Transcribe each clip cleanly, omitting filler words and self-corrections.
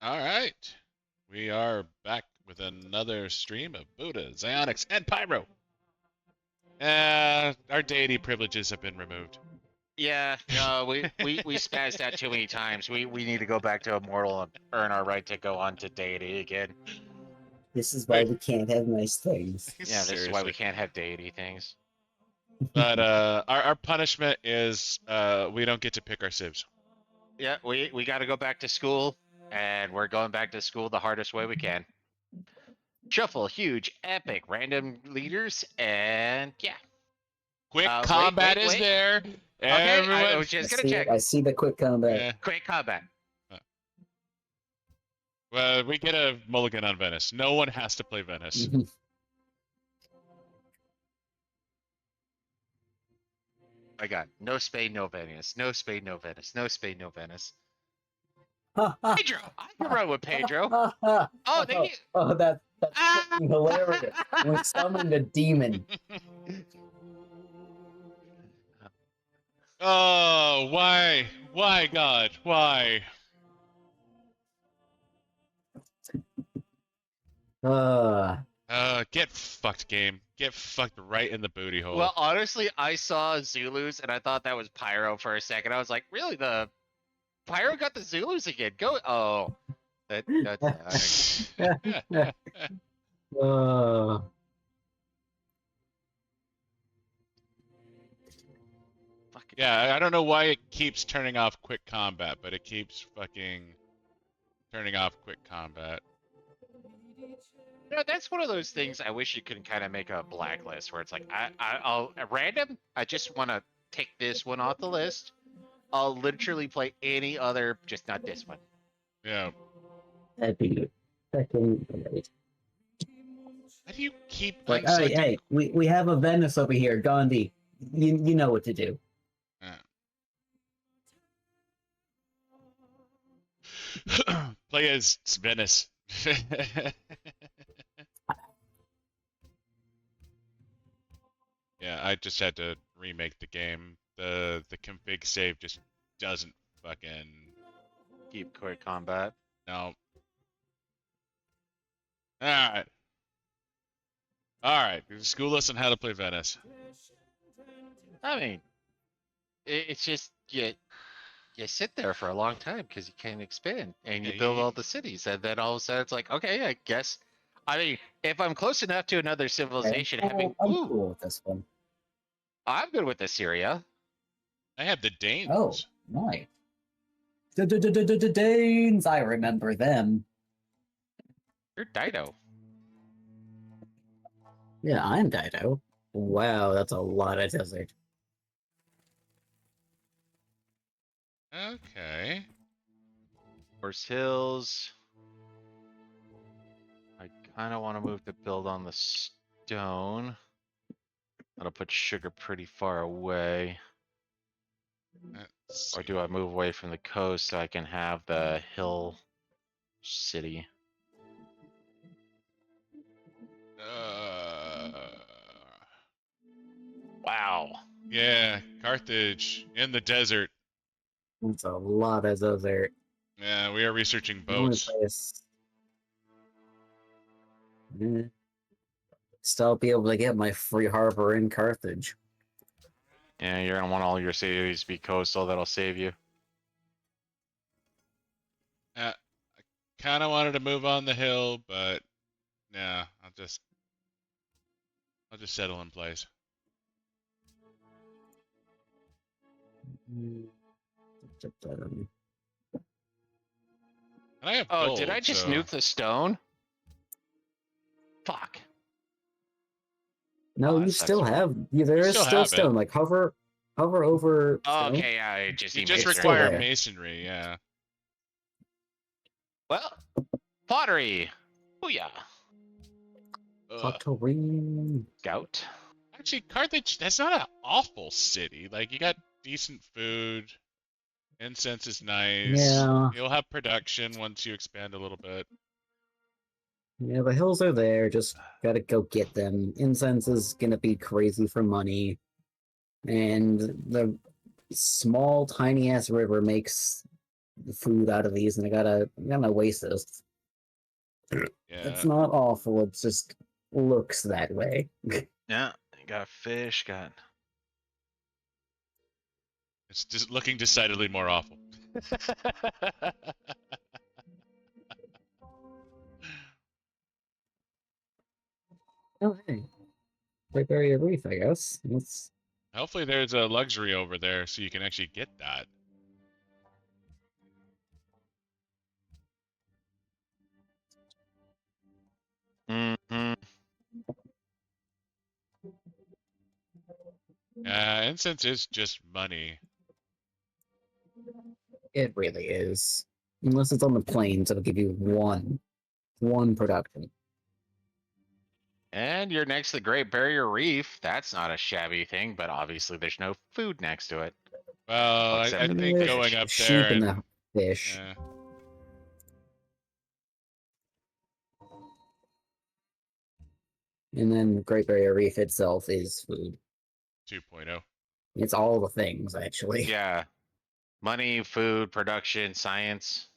All right. We are back with another stream of Buddha, Zionics, and Pyro. Our deity privileges have been removed. Yeah, no, we spazzed out too many times. We need to go back to Immortal and earn our right to go on to Deity again. This is why we can't have nice things. Yeah, this is why we can't have Deity things. But our punishment is we don't get to pick our civs. Yeah, we got to go back to school, and we're going back to school the hardest way we can. Shuffle, huge, epic, random leaders, and yeah. Quick combat wait. is there. Okay, Everyone. I was just gonna check. I see the quick combat. Yeah. Quick combat. Well, we get a mulligan on Venice. No one has to play Venice. I got no Spain, no Venice. No Spain, no Venice. No Spain, no Venice. Pedro! I can run with Pedro. Oh, they that's fucking hilarious. We summoned a demon. Oh, why? Why, God? Why? Get fucked, game. Get fucked right in the booty hole. Well, honestly, I saw Zulus and I thought that was Pyro for a second. I was like, really? The Pyro got the Zulus again? Go. Oh. That's. Yeah, I don't know why it keeps turning off quick combat, but it keeps fucking turning off quick combat. You know, that's one of those things I wish you could kind of make a blacklist where it's like, I'll at random, I just want to take this one off the list. I'll literally play any other, just not this one. Yeah. That'd be great. How do you keep like, hey, we have a Venice over here, Gandhi. You know what to do. Play as Venice. Yeah, I just had to remake the game. The config save just doesn't fucking keep quick combat. No. Alright. Alright, school us on how to play Venice. I mean, it's just you sit there for a long time because you can't expand and you build all the cities, and then all of a sudden it's like, okay, I guess. I mean, if I'm close enough to another civilization, I'm cool with this one. I'm good with Assyria. I have the Danes. Oh, nice. The Danes, I remember them. You're Dido. Yeah, I'm Dido. Wow, that's a lot of desert. Okay. Horse Hills. I kind of want to move to build on the stone. That'll put sugar pretty far away. Or do I move away from the coast so I can have the hill city? Wow. Yeah, Carthage in the desert. It's a lot of desert. Yeah, we are researching boats. Still be able to get my free harbor in Carthage. Yeah, you're gonna want all your cities to be coastal. That'll save you. I kind of wanted to move on the hill, but nah, I'll just settle in place. And I have gold, did I just nuke the stone? Fuck. No, you still have. There is still stone. Like hover over. Oh, okay, yeah. You just require masonry, yeah. Well, pottery. Booyah. Pottery. Scout. Actually, Carthage, that's not an awful city. Like, you got decent food. Incense is nice. Yeah. You'll have production once you expand a little bit. Yeah, the hills are there. Just gotta go get them. Incense is gonna be crazy for money. And the small, tiny-ass river makes food out of these, and I'm gonna waste this. It's Yeah. not awful. It just looks that way. Yeah, got fish, got. It's just looking decidedly more awful. Oh, hey. Great Barrier Reef, I guess. Hopefully there's a luxury over there so you can actually get that. Mm-hmm. Incense is just money. It really is. Unless it's on the plains, it'll give you one production. And you're next to the Great Barrier Reef. That's not a shabby thing, but obviously there's no food next to it. Well, Except I for the think With going fish. up sheep there and and the fish. And then Great Barrier Reef itself is food. 2.0. It's all the things, actually. Yeah. Money, food, production, science.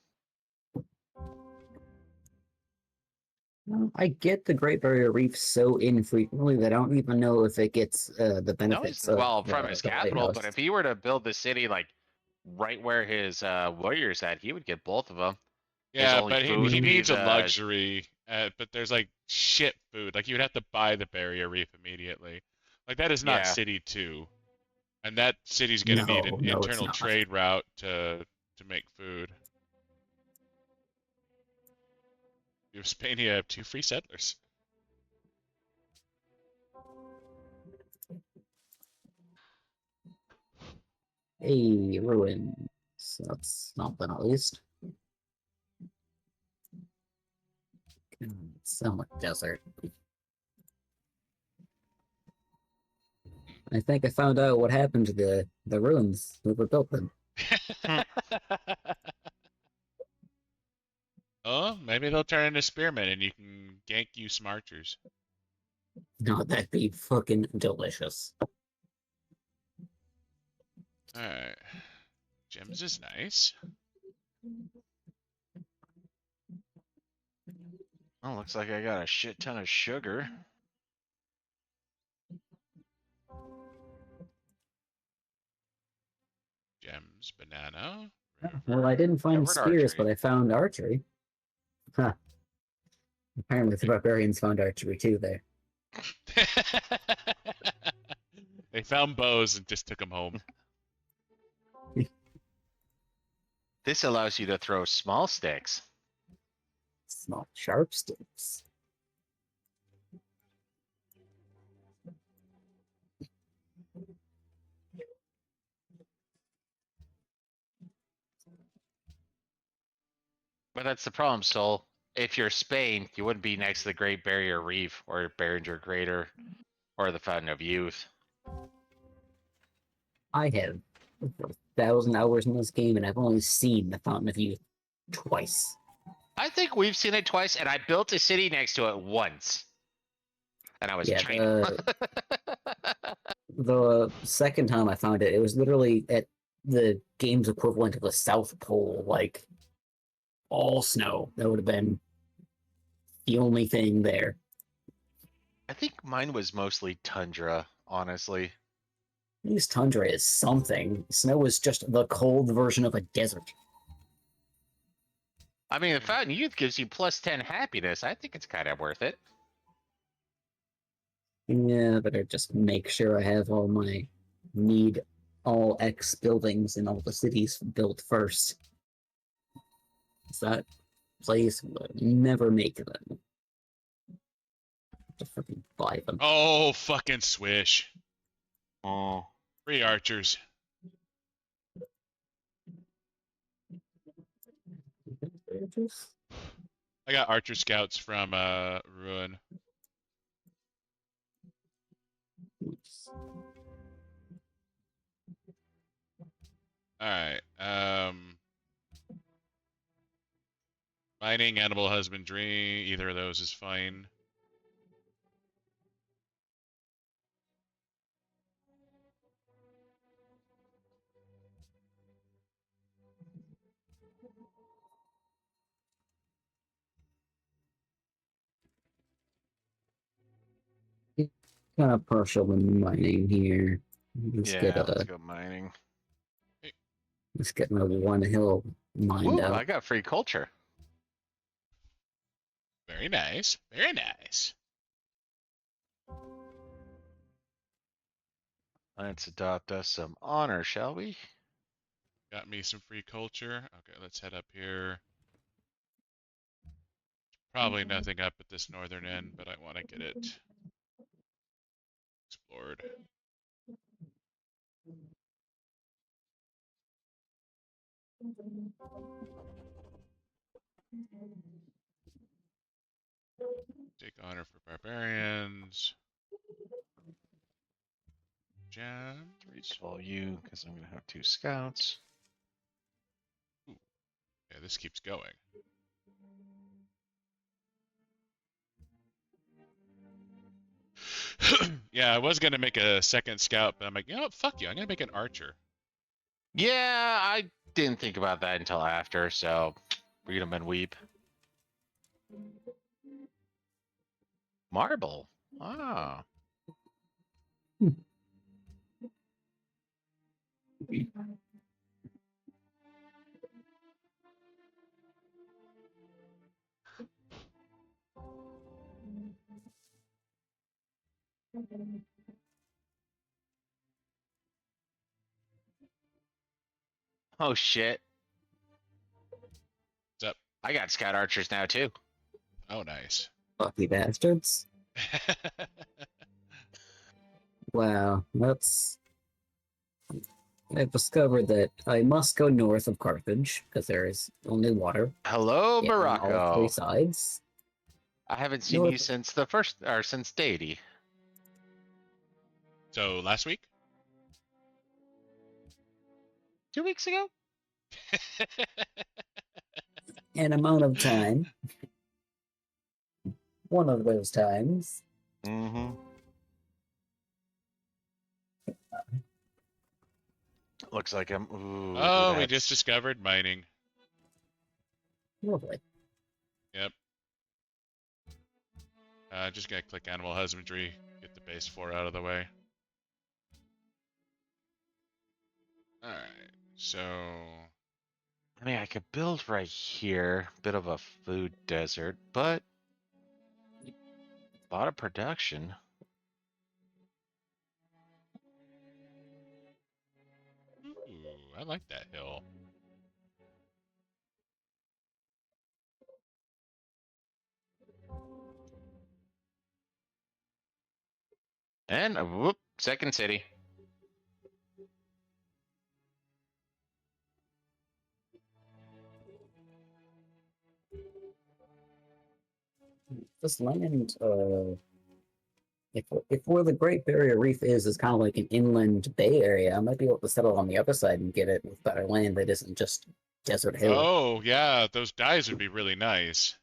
I get the Great Barrier Reef so infrequently that I don't even know if it gets the No, benefits he's of well from his the capital, lighthouse. but if he were to build the city like right where his warriors at, he would get both of them. His Yeah, only but food he would be needs a the luxury. But there's like shit food. Like you would have to buy the barrier reef immediately. Like that is not yeah. city 2. And that city's gonna need an No, it's internal not. trade route to make food. You have Spain, you have 2 free settlers. A ruin. So that's something at least. So much desert. I think I found out what happened to the ruins. Whoever built them. Oh, maybe they'll turn into spearmen and you can gank you some archers. No, that'd be fucking delicious. Alright. Gems is nice. Oh, looks like I got a shit ton of sugar. Gems, banana. Well, I didn't find Covered spears, archery. but I found archery. Huh. Apparently the barbarians found archery too there. They found bows and just took them home. This allows you to throw small sticks. Small sharp sticks. But that's the problem, Soul. If you're Spain, you wouldn't be next to the Great Barrier Reef or Beringer Crater or the Fountain of Youth. I have 1,000 hours in this game, and I've only seen the Fountain of Youth twice. I think we've seen it twice, and I built a city next to it once. And I was Yeah, China. the second time I found it, it was literally at the game's equivalent of the South Pole, like all snow. That would have been the only thing there. I think mine was mostly tundra, honestly. At least tundra is something. Snow is just the cold version of a desert. I mean, the Fountain of Youth gives you plus 10 happiness. I think it's kind of worth it. Yeah, better just make sure I have all my need all X buildings in all the cities built first. That place would never make them. To freaking buy them. Oh, fucking swish. Oh, 3 archers. I got archer scouts from Ruin. Alright. Mining, animal husbandry, either of those is fine. kind of partial in mining here. Let's Yeah, get let's go mining. let's get my one hill mined Ooh, out. I got free culture. Very nice. Very nice. Let's adopt us some honor, shall we? Got me some free culture. Okay, let's head up here. Probably nothing up at this northern end, but I want to get it explored. Take honor for barbarians. Gems. Call you because I'm gonna have 2 scouts. Ooh. Yeah, this keeps going. Yeah, I was gonna make a second scout, but I'm like, you know what? Fuck you. I'm gonna make an archer. Yeah, I didn't think about that until after, so read them and weep. Marble. Ah. Oh shit. What's up? I got scout archers now too. Oh, nice. Lucky bastards. Wow, I've discovered that I must go north of Carthage because there is only water Hello, on all 3 Morocco. sides. I haven't seen you North. since the first, or since Deity. So last week? 2 weeks ago? An amount of time. One of those times. Mm-hmm. Looks like I'm. Ooh, Oh, we that's- just discovered mining. Lovely. Yep. Just gonna click animal husbandry, get the base 4 out of the way. Alright, so... I mean, I could build right here. Bit of a food desert, but a lot of production. Ooh, I like that hill. And whoop, second city. This land, if where the Great Barrier Reef is kind of like an inland bay area, I might be able to settle on the other side and get it with better land that isn't just desert hill. Oh, yeah, those dyes would be really nice.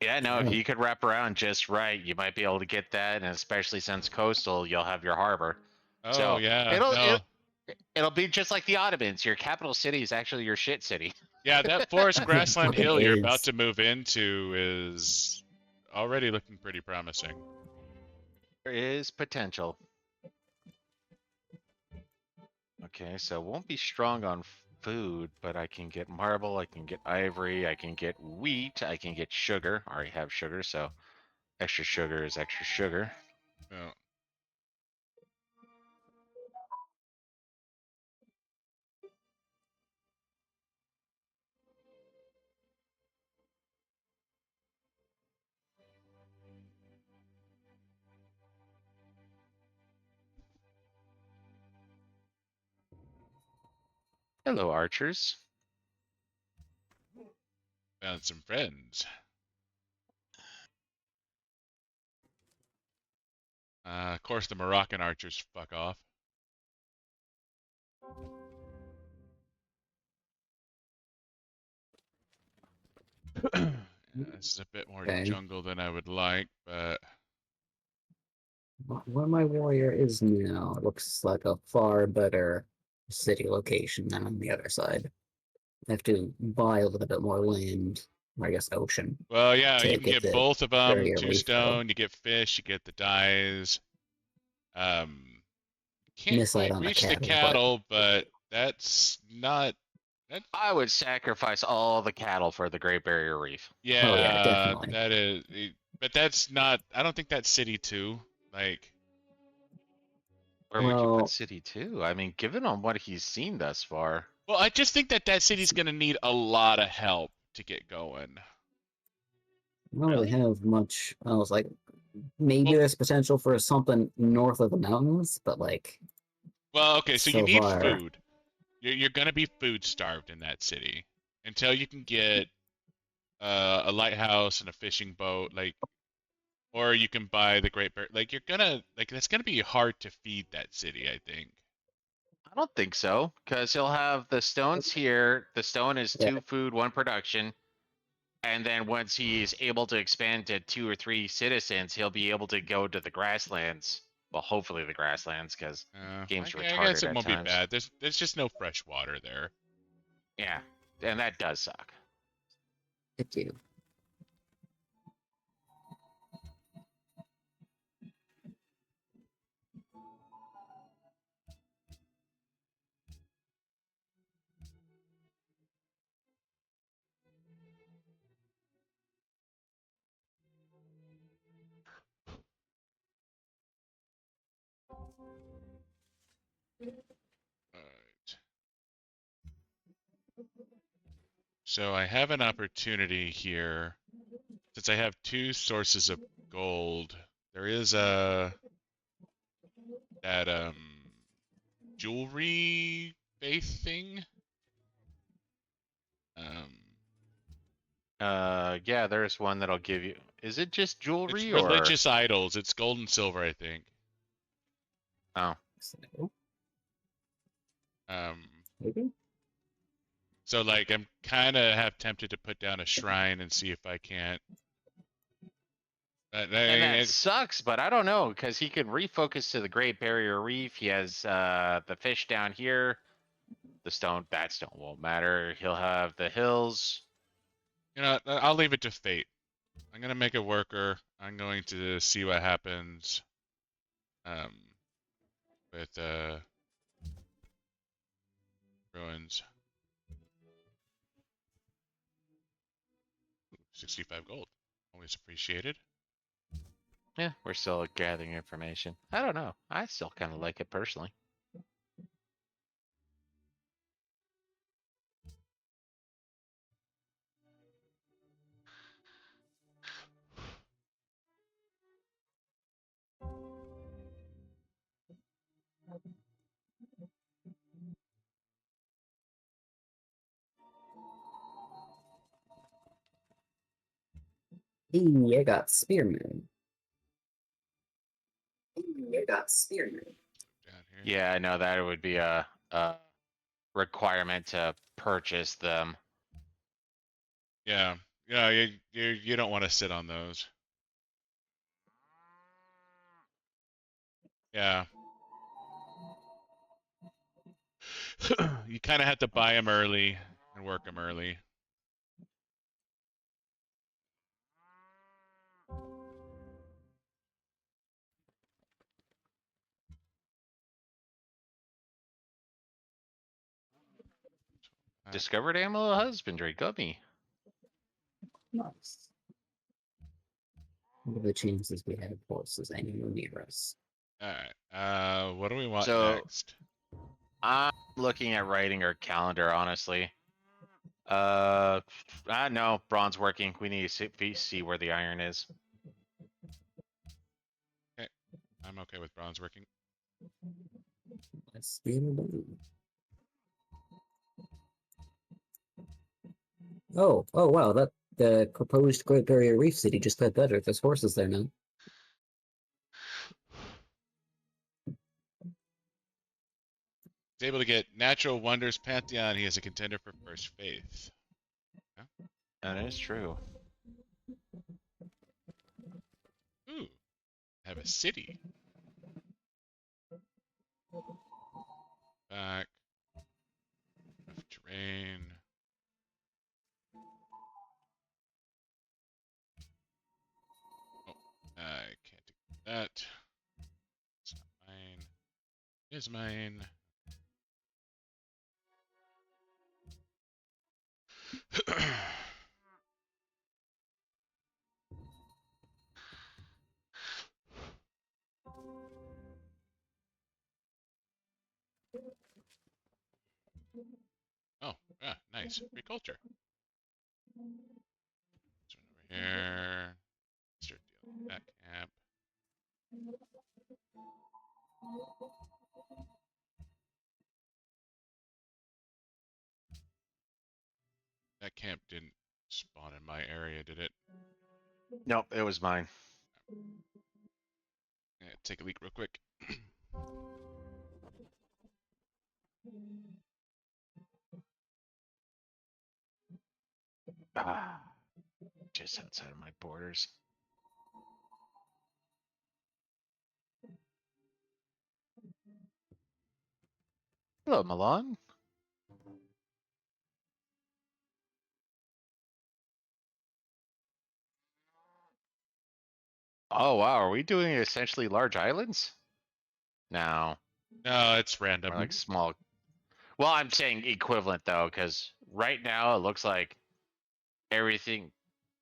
Yeah, no, if Yeah. you could wrap around just right, you might be able to get that, and especially since coastal, you'll have your harbor. Oh, So yeah, it'll no. it'll be just like the Ottomans. Your capital city is actually your shit city. Yeah, that forest grassland It hill you're is. about to move into is already looking pretty promising. There is potential. Okay, so it won't be strong on food, but I can get marble, I can get ivory, I can get wheat, I can get sugar. I already have sugar, so extra sugar is extra sugar. Oh. Hello, archers. Found some friends. Of course, the Moroccan archers fuck off. Yeah, this is a bit more Okay. jungle than I would like, but Where my warrior is now, it looks like a far better city location than on the other side. I have to buy a little bit more land, or I guess ocean, well, yeah, to you can get get the both of them. barrier Two reef, though. stone, you get fish, you get the dyes. Can't Miss out quite on the reach the cattle, cattle, but that's not. That, I would sacrifice all the cattle for the Great Barrier Reef. Oh, yeah, yeah, definitely. that is. But that's not. I don't think that's city two. Like, Where would you put Well, City 2? I mean, given on what he's seen thus far. well, I just think that that city's gonna need a lot of help to get going. I don't really Really? have much. I was like, maybe Well, there's potential for something north of the mountains, but like well, okay, so you so need far, food. You're gonna be food starved in that city until you can get a lighthouse and a fishing boat, like, or you can buy the Great Bear. Like, you're gonna like that's gonna be hard to feed that city, I think. I don't think so, because he'll have the stones here. The stone is yeah, 2 food, 1 production. And then once he's able to expand to 2 or 3 citizens, he'll be able to go to the grasslands. Well, hopefully the grasslands, because game's I guess retarded it at won't be times. bad. There's just no fresh water there. Yeah, and that does suck. it do. Alright. So I have an opportunity here. Since I have two sources of gold, there is a that jewelry faith thing. Um, Yeah, there's one that'll give you. Is it just it's jewelry or? religious idols. It's gold and silver, I think. Oh, So, Um, maybe? so like I'm kind of have tempted to put down a shrine and see if I can't. and that sucks, but I don't know because he could refocus to the Great Barrier Reef. He has the fish down here. The stone, that stone won't matter. He'll have the hills. you know, I'll leave it to fate. I'm gonna make a worker. I'm going to see what happens. Um, with ruins. 65 gold. Always appreciated. Yeah, we're still gathering information. I don't know. I still kind of like it personally. Hey, I got spearman. Hey, I got spearman. Down here. Yeah, I know that would be a requirement to purchase them. Yeah. Yeah, you don't want to sit on those. Yeah. You kind of have to buy them early and work them early. Discovered animal husbandry, gummy. Nice. What are the chances we have horses anywhere near us? All right. What do we want So next? I'm looking at writing our calendar, honestly. No, bronze working. We need to see where the iron is. Okay. I'm okay with bronze working. Let's be alone. Oh wow, that the proposed Great Barrier Reef city just got better. There's horses there now. He's able to get Natural Wonders Pantheon. He is a contender for First Faith. Yeah. That is true. Ooh. Have a city. Back. Enough terrain. Oh, I can't do that. It's not is mine. Oh, yeah, nice. Free culture. This one over here. Start dealing with that camp. That camp didn't spawn in my area, did it? Nope, it was mine. Yeah, take a leak real quick. Ah, just outside of my borders. Hello, Milan. Oh wow, are we doing essentially large islands? No, No, it's random. more like small. Well, I'm saying equivalent though, because right now it looks like everything.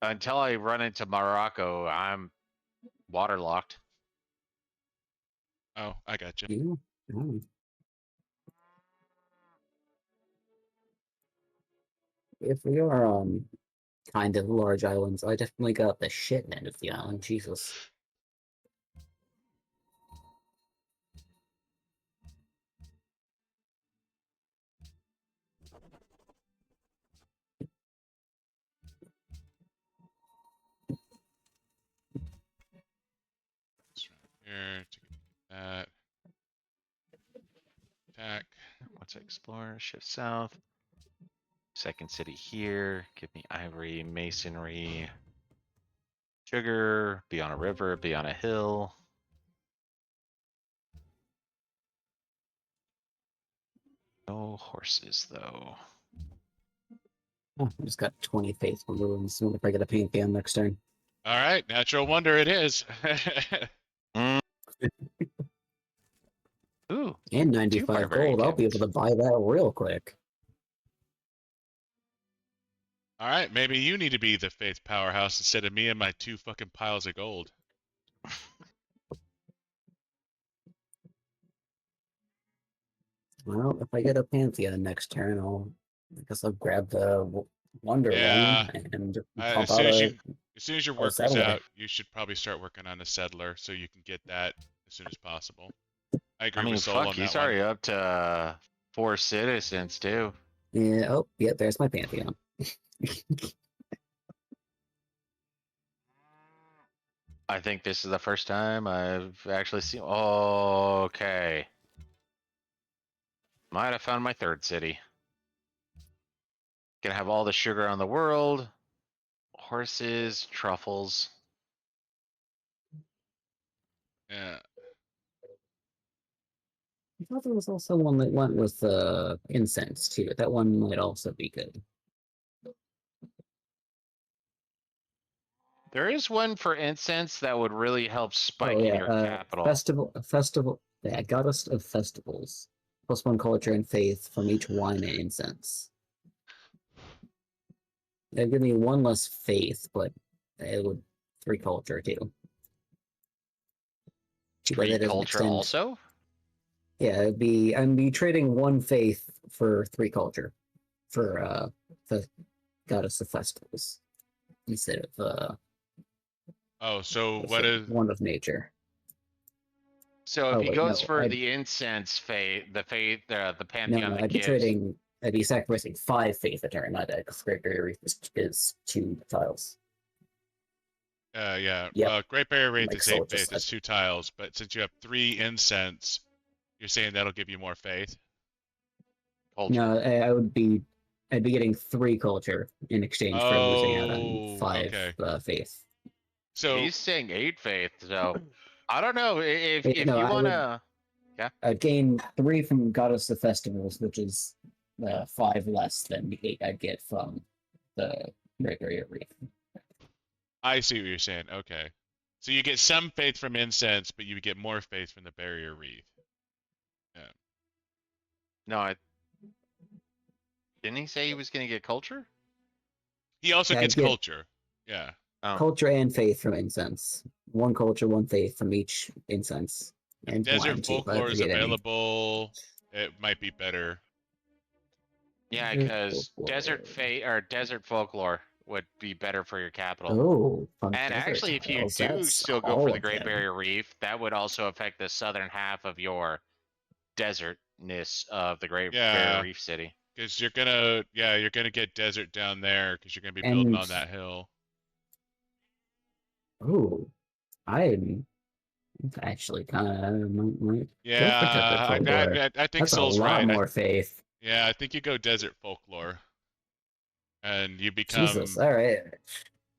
Until I run into Morocco, I'm waterlocked. Oh, I got you. You? Oh. If we are kind of large islands, I definitely got the shit end of the island. Jesus. This right here. Take a look at that. Attack. Once I explore, shift south. Second city here. Give me ivory, masonry, sugar. Be on a river. Be on a hill. No horses though. Oh, I just got 20 faithful ruins. I wonder if I get a Pantheon next turn. All right, natural wonder it is. Mm. Ooh, And two 95 barbarian gold. I'll be able cannons. to buy that real quick. All right, maybe you need to be the faith powerhouse instead of me and my 2 fucking piles of gold. Well, if I get a Pantheon next turn, I guess I'll grab the Wonder Yeah. one and As pump soon out as your a worker's settler. out, you should probably start working on a settler so you can get that as soon as possible. I I agree mean, with Soul fuck, on he's that one. already up to 4 citizens too. Yeah. Oh, yeah. There's my Pantheon. I think this is the first time I've actually seen. Oh, okay. Might have found my 3rd city. Gonna have all the sugar on the world. Horses, truffles. Yeah. I thought there was also one that went with incense too. That one might also be good. There is one for incense that would really help spike in your capital. festival. Yeah, goddess of festivals. +1 culture and faith from each wine and incense. They'd give me 1 less faith, but it would 3 culture too. Too bad 3 that doesn't culture extend. also? Yeah, I'd be trading 1 faith for 3 culture for the goddess of festivals instead of Oh, so what is? one of nature. So if Oh he wait, goes no, for the incense faith, the pantheon that I'd be gives. I'd be sacrificing 5 faith a turn. My deck Great is 2 tiles. Yeah. Yep. Well, Great Barrier Wraith Like is Soul 8 just faith. It's 2 tiles, but since you have 3 incense, you're saying that'll give you more faith. Culture. No, I'd be getting 3 culture in exchange for losing out on Oh, 5 okay. faith. So He's saying 8 faith, so I don't know if No, you I wanna. I'd gain 3 from Goddess of Festivals, which is 5 less than the 8 I'd get from the Great Barrier Reef. I see what you're saying. Okay. So you get some faith from incense, but you get more faith from the barrier wreath. Yeah. No, didn't he say he was going to get culture? He also Yeah, gets get culture. Yeah. Oh, culture and faith from incense. One culture, one faith from each incense, If and desert wine too. If I folklore is forget any. available, it might be better. yeah, Desert because desert folklore. fate or desert folklore would be better for your capital. Oh, from And desert actually, if you tiles. do That's still go for all the of Great them. Barrier Reef, that would also affect the southern half of your desertness of the Great Barrier Yeah, Reef city. because you're gonna get desert down there because you're gonna be building And on that hill. oh, I'm actually kind of might go for desert Yeah, folklore. I think That's a Soul's lot right. more faith. Yeah, I think you go desert folklore, and you Jesus. become All right.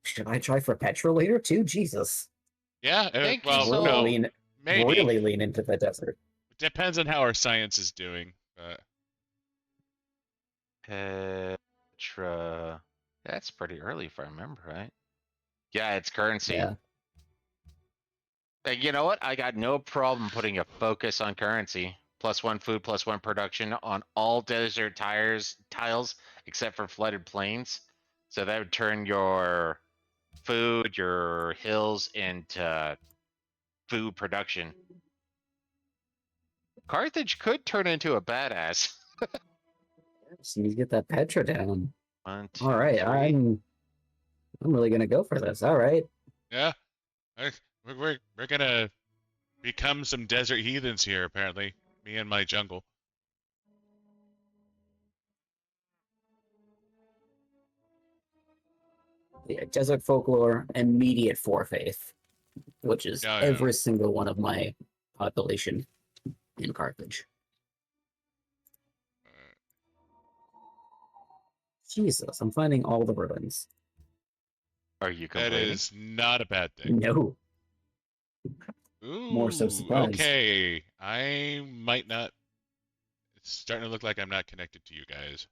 Should I try for Petra later too? Jesus. yeah. Thank you, Well, Really Soul. no, lean, maybe really lean into the desert. depends on how our science is doing. But Petra. That's pretty early if I remember right. Yeah, it's currency. Yeah. You know what? I got no problem putting a focus on currency. +1 food, +1 production on all desert tiles except for flooded plains. So that would turn your food, your hills into food production. Carthage could turn into a badass. Just need to get that Petra down. One, All two, right. three. I'm really gonna go for this. All right. yeah, I, we're gonna become some desert heathens here. Apparently, me and my jungle. Yeah, desert folklore, immediate four faith, which is Yeah, yeah. every single one of my population in Carthage. Jesus, I'm finding all the ruins. Are you That complaining? is not a bad thing. No, more so Ooh, surprised. okay. I might not. It's starting to look like I'm not connected to you guys.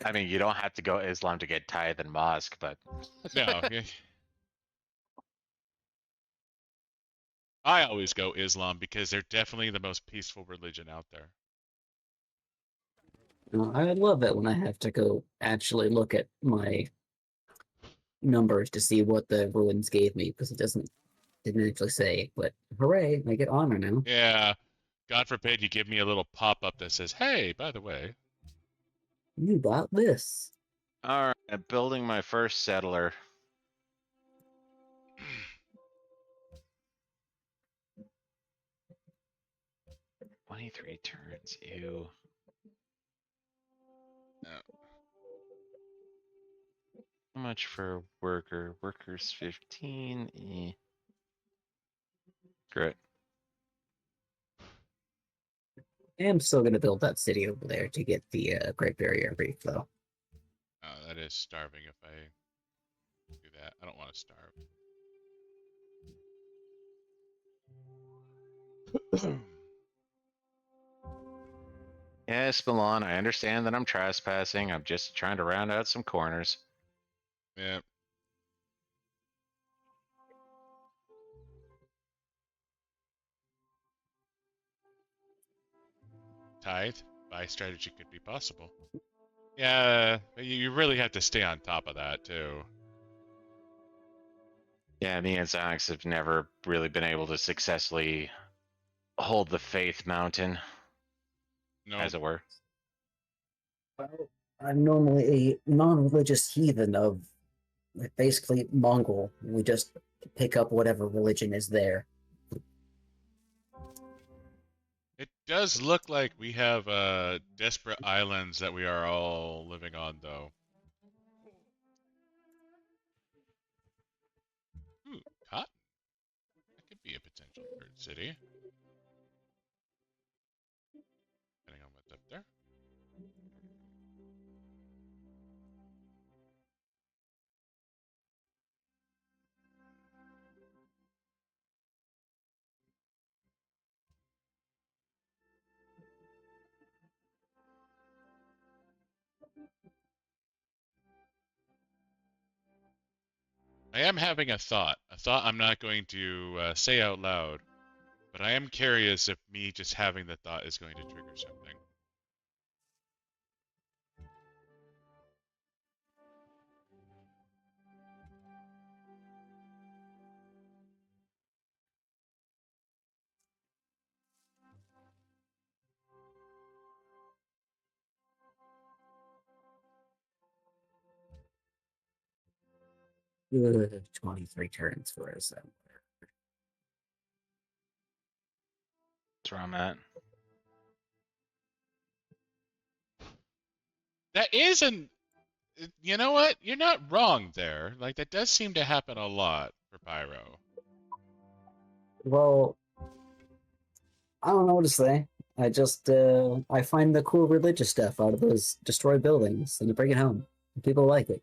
I mean, you don't have to go Islam to get tithe and mosque, but No, I always go Islam because they're definitely the most peaceful religion out there. I love it when I have to go actually look at my numbers to see what the ruins gave me because it didn't actually say. But hooray, I get honor now. Yeah, God forbid you give me a little pop-up that says, "Hey, by the way." You got this. all right, I'm building my first settler. 23 turns. Ew. How much for a worker? Workers 15. Great. I am still gonna build that city over there to get the Great Barrier Reef, though. Oh, that is starving if I do that. I don't want to starve. Yes, Milan, I understand that I'm trespassing. I'm just trying to round out some corners. Yeah. Tithe buy strategy could be possible. Yeah, but you really have to stay on top of that too. Yeah, me and Zox have never really been able to successfully hold the faith mountain, No, as it were. Well, I'm normally a non-religious heathen of basically Mongol. We just pick up whatever religion is there. it does look like we have desperate islands that we are all living on, though. Ooh, cotton. That could be a potential third city, depending on what's up there. I am having a thought I'm not going to say out loud. But I am curious if me just having the thought is going to trigger something. Ugh, 23 turns for us. That's where I'm at. That is an. You know what? You're not wrong there. Like, that does seem to happen a lot for Pyro. Well, I don't know what to say. I just I find the cool religious stuff out of those destroyed buildings and I bring it home. People like it.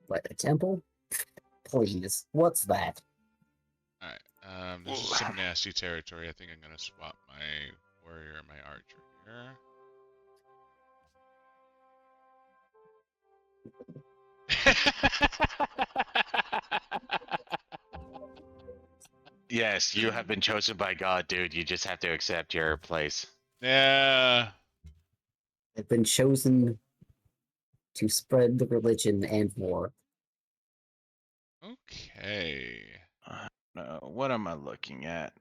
Like a temple? Please, what's that? Alright, this is some nasty territory. I think I'm gonna swap my warrior and my archer here. Yes, you have been chosen by God, dude. You just have to accept your place. Yeah. They've been chosen to spread the religion and war. Okay. What am I looking at?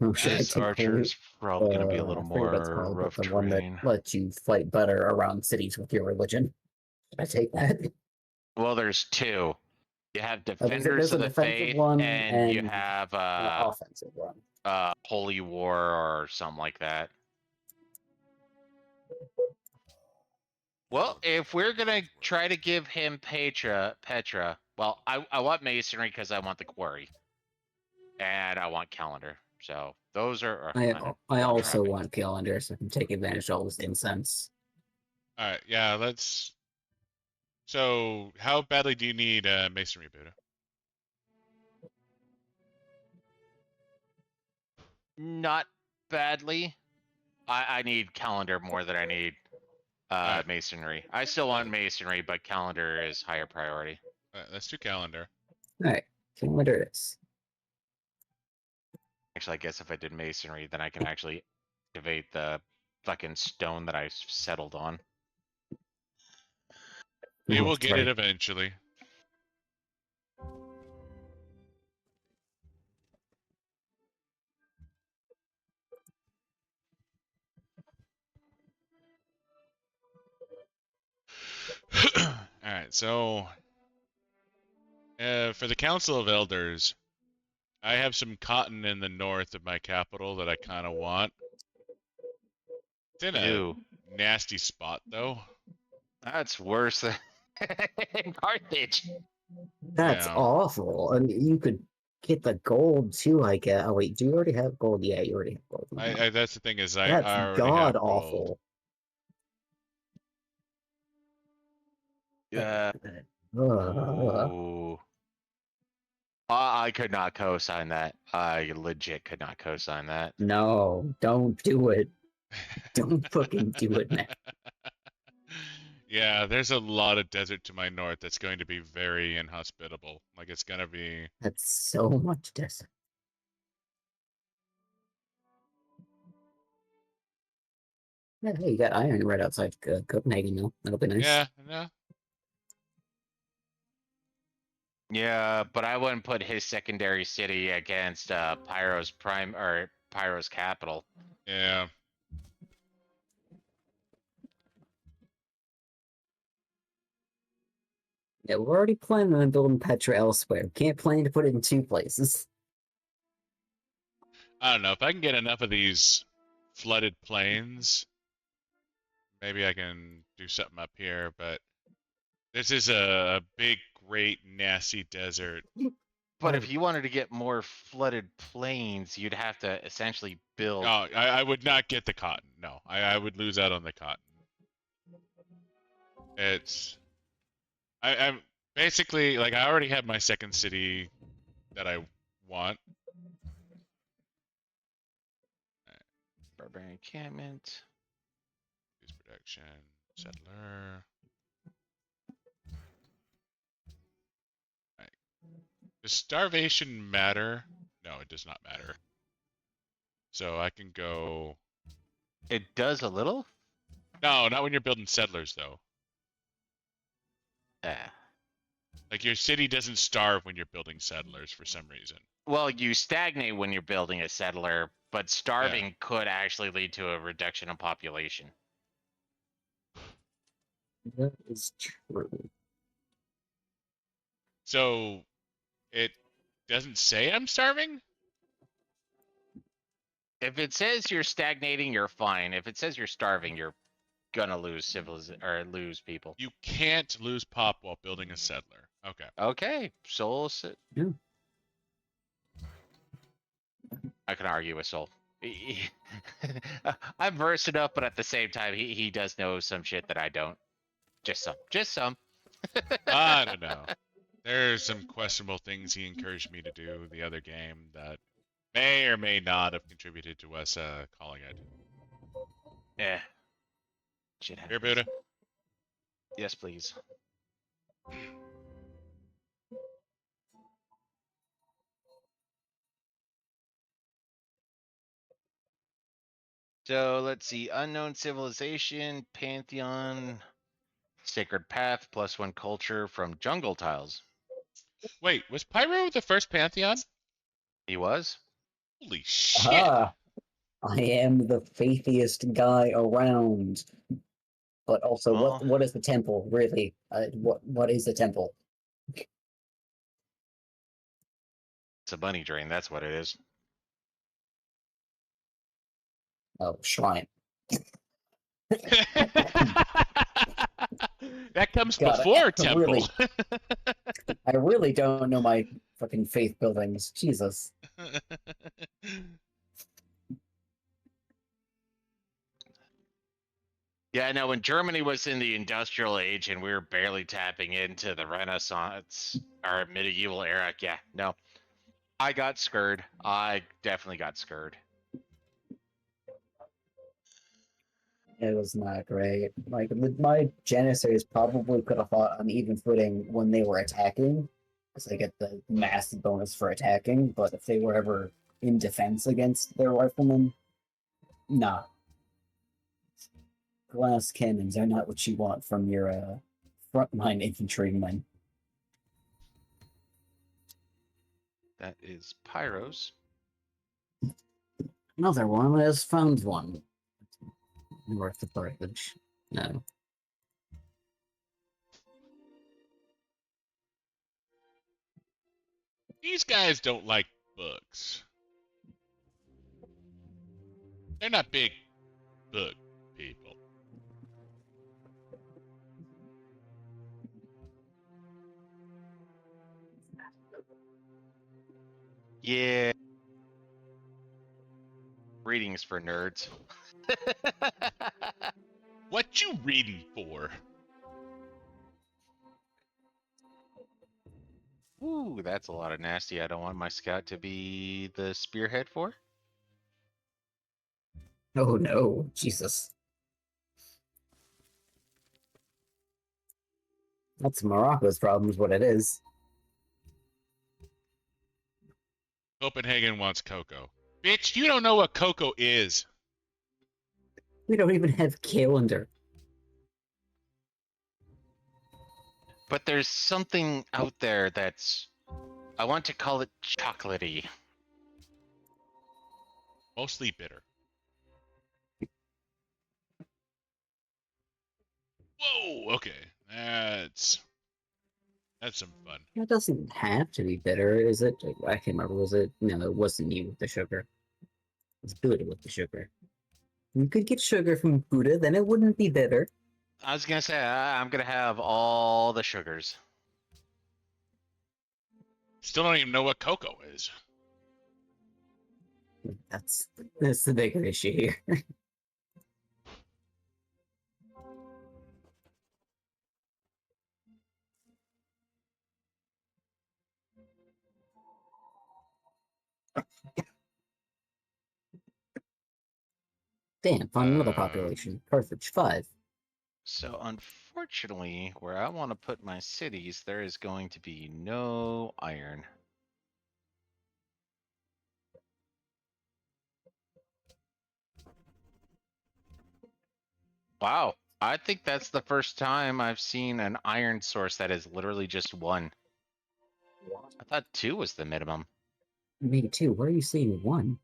Oh, should I This take archer's probably going to be a little I forget what it's more called, but rough the one that terrain. lets you fight better around cities with your religion? Should I take that? Well, there's two. You have There's Defenders a of the defensive Faith, one and you and have an offensive one. Holy War or something like that. Well, if we're gonna try to give him Petra, well, I want Masonry because I want the quarry, and I want Calendar. So those are I also traffic. want calendar so I can take advantage of all this incense. Alright, yeah, let's. So, how badly do you need masonry, Buddha? Not badly. I need Calendar more than I need Alright, Masonry. I still want Masonry, but Calendar is higher priority. let's do calendar. Alright, calendar it is. Actually, I guess if I did Masonry, then I can actually activate the fucking stone that I settled on. We Oh, will that's get it right. eventually. Alright, so for the Council of Elders, I have some cotton in the north of my capital that I kind of want. It's in a Ew. nasty spot, though. That's worse than Carthage. That's Yeah. awful. I mean, you could get the gold too, I guess. Oh wait, do you already have gold? Yeah, you already have gold. I that's the thing is I That's already god have gold. awful. Yeah. Ugh. Ooh. I could not co-sign that. I legit could not co-sign that. No, don't do it. Don't fucking do it, man. Yeah, there's a lot of desert to my north that's going to be very inhospitable. Like it's gonna be. That's so much desert. Yeah, hey, you got iron right outside Copenhagen now. That'll be nice. Yeah, no. Yeah, but I wouldn't put his secondary city against Pyro's prime or Pyro's capital. Yeah. Yeah, we're already planning on building Petra elsewhere. Can't plan to put it in two places. I don't know. If I can get enough of these flooded plains, maybe I can do something up here, but this is a big, great, nasty desert. But if you wanted to get more flooded plains, you'd have to essentially build. Oh, I would not get the cotton. No, I would lose out on the cotton. It's I'm basically like I already have my second city that I want. Barbarian encampment. Use protection, settler. Does starvation matter? No, it does not matter. So I can go. It does a little. No, not when you're building settlers though. Yeah. Like your city doesn't starve when you're building settlers for some reason. Well, you stagnate when you're building a settler, but starving could actually lead to a reduction in population. That is true. So it doesn't say I'm starving? If it says you're stagnating, you're fine. If it says you're starving, you're gonna lose civilization or lose people. You can't lose pop while building a settler. Okay. Okay, Soul. Yeah. I can argue with Soul. I'm versed enough, but at the same time, he does know some shit that I don't. Just some. Just some. I don't know. There's some questionable things he encouraged me to do the other game that may or may not have contributed to us calling it. Yeah. Shit Here, happens. Buddha. Yes, please. So let's see. Unknown civilization, pantheon, sacred path, +1 culture from jungle tiles. Wait, was Pyro the first Pantheon? He was. Holy shit! Aha! I am the faithiest guy around. But also, Well- what is the temple really? What is the temple? It's a money drain. That's what it is. Oh, shrine. That comes God, before I temple. really- I really don't know my fucking faith buildings. Jesus. Yeah, no, when Germany was in the industrial age and we were barely tapping into the Renaissance or medieval era, yeah, no. I got scurred. I definitely got scurred. It was not great. Like my Janissaries probably could have fought on even footing when they were attacking, because they get the massive bonus for attacking. But if they were ever in defense against their riflemen, nah. Glass cannons are not what you want from your frontline infantrymen. That is Pyros. Another one has found one. Worth the privilege. No. These guys don't like books. They're not big book people. Yeah. Readings for nerds. What you reading for? Ooh, that's a lot of nasty. I don't want my scout to be the spearhead for. Oh no, Jesus. That's Morocco's problem, is what it is. Copenhagen wants cocoa. Bitch, you don't know what cocoa is. We don't even have calendar. But there's something out there that's, I want to call it chocolatey. Mostly bitter. Whoa, okay. That's some fun. It doesn't have to be bitter, is it? I can't remember. Was it? No, it wasn't you with the sugar. It was Buddha with the sugar. You could get sugar from Buddha, then it wouldn't be bitter. I was gonna say I'm gonna have all the sugars. Still don't even know what cocoa is. That's the bigger issue here. Damn, found another population. Carthage 5. So unfortunately, where I want to put my cities, there is going to be no iron. Wow. I think that's the first time I've seen an iron source that is literally just one. I thought 2 was the minimum. Me too. Where are you seeing one?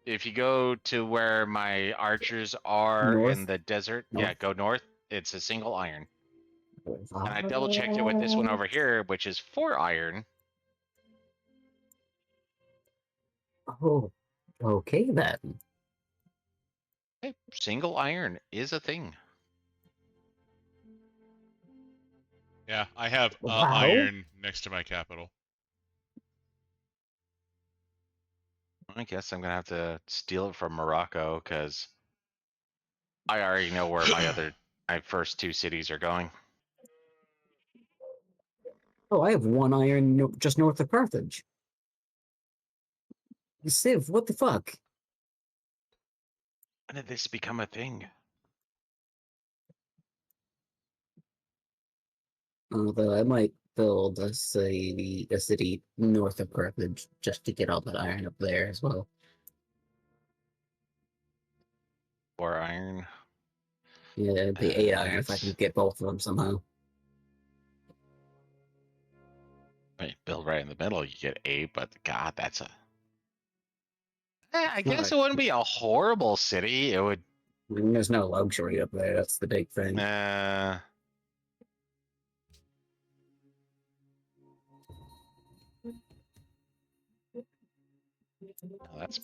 If you go to where my archers are in North? the desert, yeah, North? go north. It's a single iron. And I double checked it with this Ah. one over here, which is 4 iron. Oh, okay then. Hey, single iron is a thing. Yeah, I have Wow. iron next to my capital. I guess I'm gonna have to steal it from Morocco because I already know where my first 2 cities are going. Oh, I have one iron just north of Carthage. Civ, what the fuck? When did this become a thing? Although I might build a city north of Carthage just to get all that iron up there as well. 4 iron. Yeah, it'd be 8 iron if I can That's get both of them somehow. wait, build right in the middle. You get 8, but God, that's a. I guess Alright. it wouldn't be a horrible city. It would. I mean, there's no luxury up there. That's the big thing. That's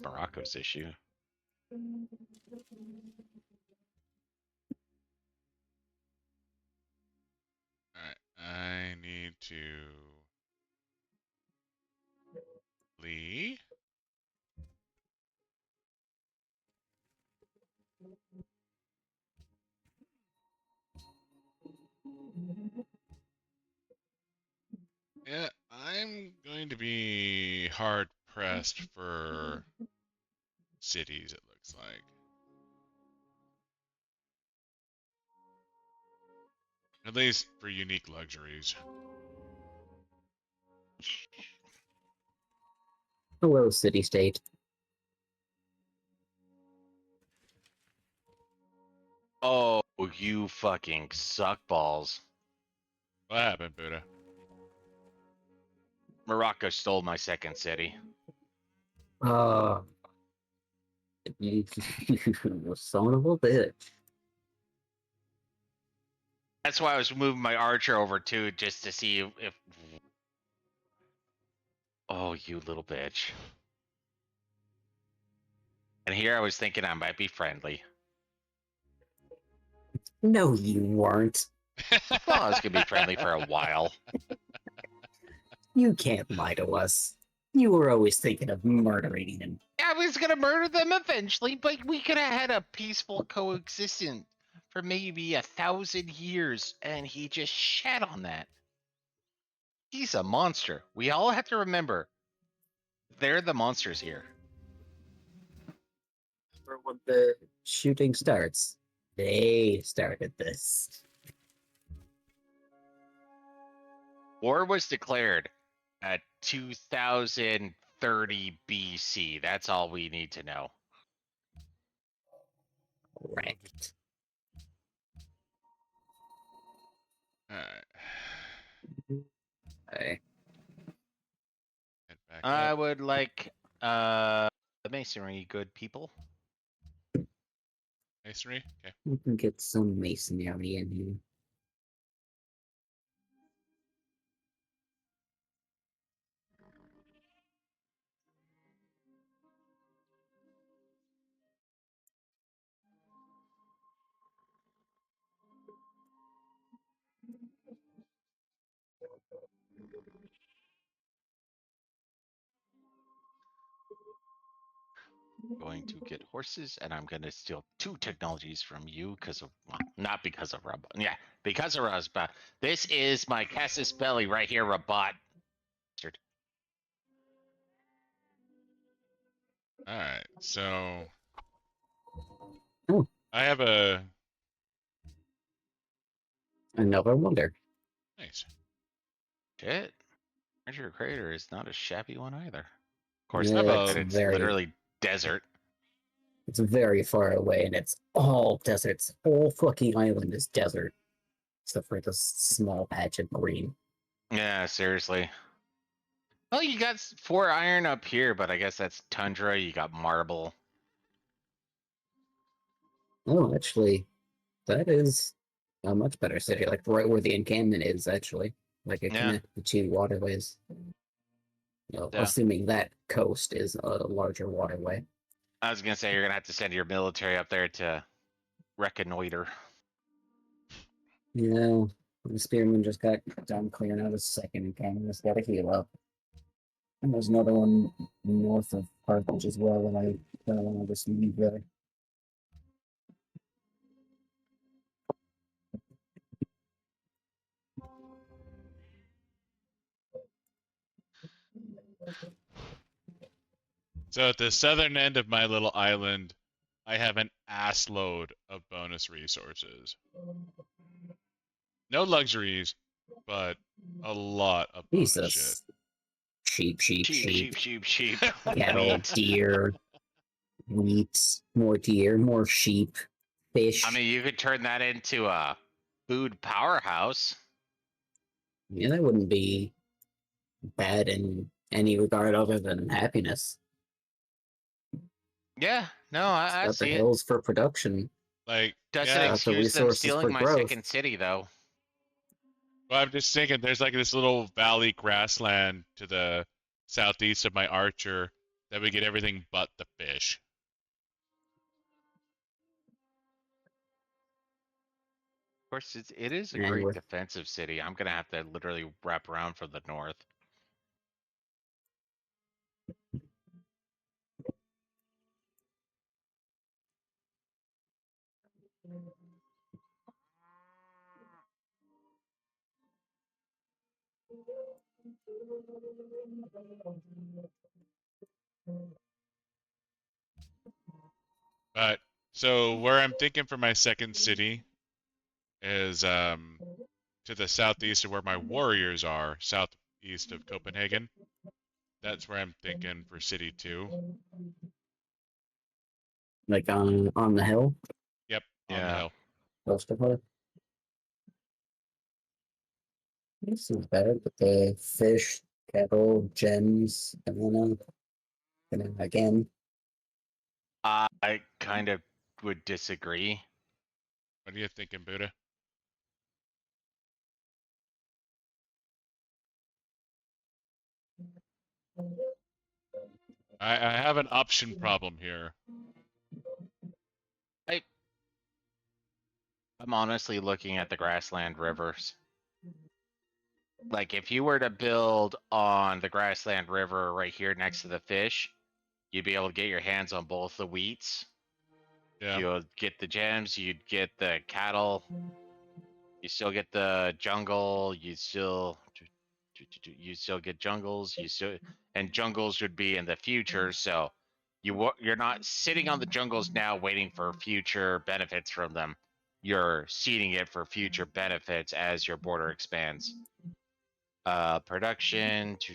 Morocco's issue. Alright, I need to flee. Yeah, I'm going to be hard pressed for cities, it looks like. At least for unique luxuries. Hello, city state. Oh, you fucking suck balls. What happened, Buddha? Morocco stole my second city. You son of a bitch. That's why I was moving my archer over too, just to see if. Oh, you little bitch. And here I was thinking I might be friendly. No, you weren't. Well, I was gonna be friendly for a while. You can't lie to us. You were always thinking of murdering him. I was gonna murder them eventually, but we could have had a peaceful coexistence for maybe 1,000 years, and he just shat on that. He's a monster. We all have to remember, they're the monsters here. For when the shooting starts, they started this. War was declared at 2030 BC. That's all we need to know. Correct. Alright. Okay. Head back I up. would like the masonry, good people. Masonry? Okay. We can get some masonry in here. Going to get horses, and I'm going to steal 2 technologies from you because of, well, not because of Robot. Yeah, because of us, but this is my Cassis Belly right here, Robot. Alright, so Oh. I have a Another wonder. nice. Shit. Treasure Crater is not a shabby one either. Of course, I have the fact a that it's very literally desert. It's very far away, and it's all desert. This whole fucking island is desert, except for this small patch of green. Yeah, seriously. Well, you got 4 iron up here, but I guess that's tundra. You got marble. Oh, actually, that is a much better city. Like right where the encampment is, actually. Like it Yeah. connects the two waterways. Yeah. Assuming that coast is a larger waterway. I was gonna say you're gonna have to send your military up there to reconnoiter. Yeah, the spearman just got done clearing out his second encampment. Just got to heal up. And there's another one north of Carthage as well, and I don't want to just leave there. So at the southern end of my little island, I have an ass load of bonus resources. No luxuries, but a lot of bonus shit. Jesus. Sheep, sheep, Sheep, sheep, sheep, sheep, sheep. cattle, Meat. deer, wheat, more deer, more sheep, fish. I mean, you could turn that into a food powerhouse. Yeah, that wouldn't be bad in any regard other than happiness. Yeah, no, I Got the see it. hills for production. Like, Doesn't yeah, Got the excuse them resources stealing for my growth. second city, though. well, I'm just thinking there's like this little valley grassland to the southeast of my Archer that we get everything but the fish. Of course, it is a And great we're defensive city. I'm gonna have to literally wrap around from the north. But so where I'm thinking for my second city is to the southeast of where my warriors are, southeast of Copenhagen. That's where I'm thinking for city 2. like on the hill, Yep, on the Yeah. hill. close to her. This is better, but the fish, cattle, gems, and then again, I kind of would disagree. What are you thinking, Buddha? I have an option problem here. I'm honestly looking at the grassland rivers. Like, if you were to build on the grassland river right here next to the fish, you'd be able to get your hands on both the wheats. Yeah. You'll get the gems, you'd get the cattle, you still get the jungle, you still get jungles, and jungles would be in the future, so you're not sitting on the jungles now waiting for future benefits from them. You're seeding it for future benefits as your border expands. Production to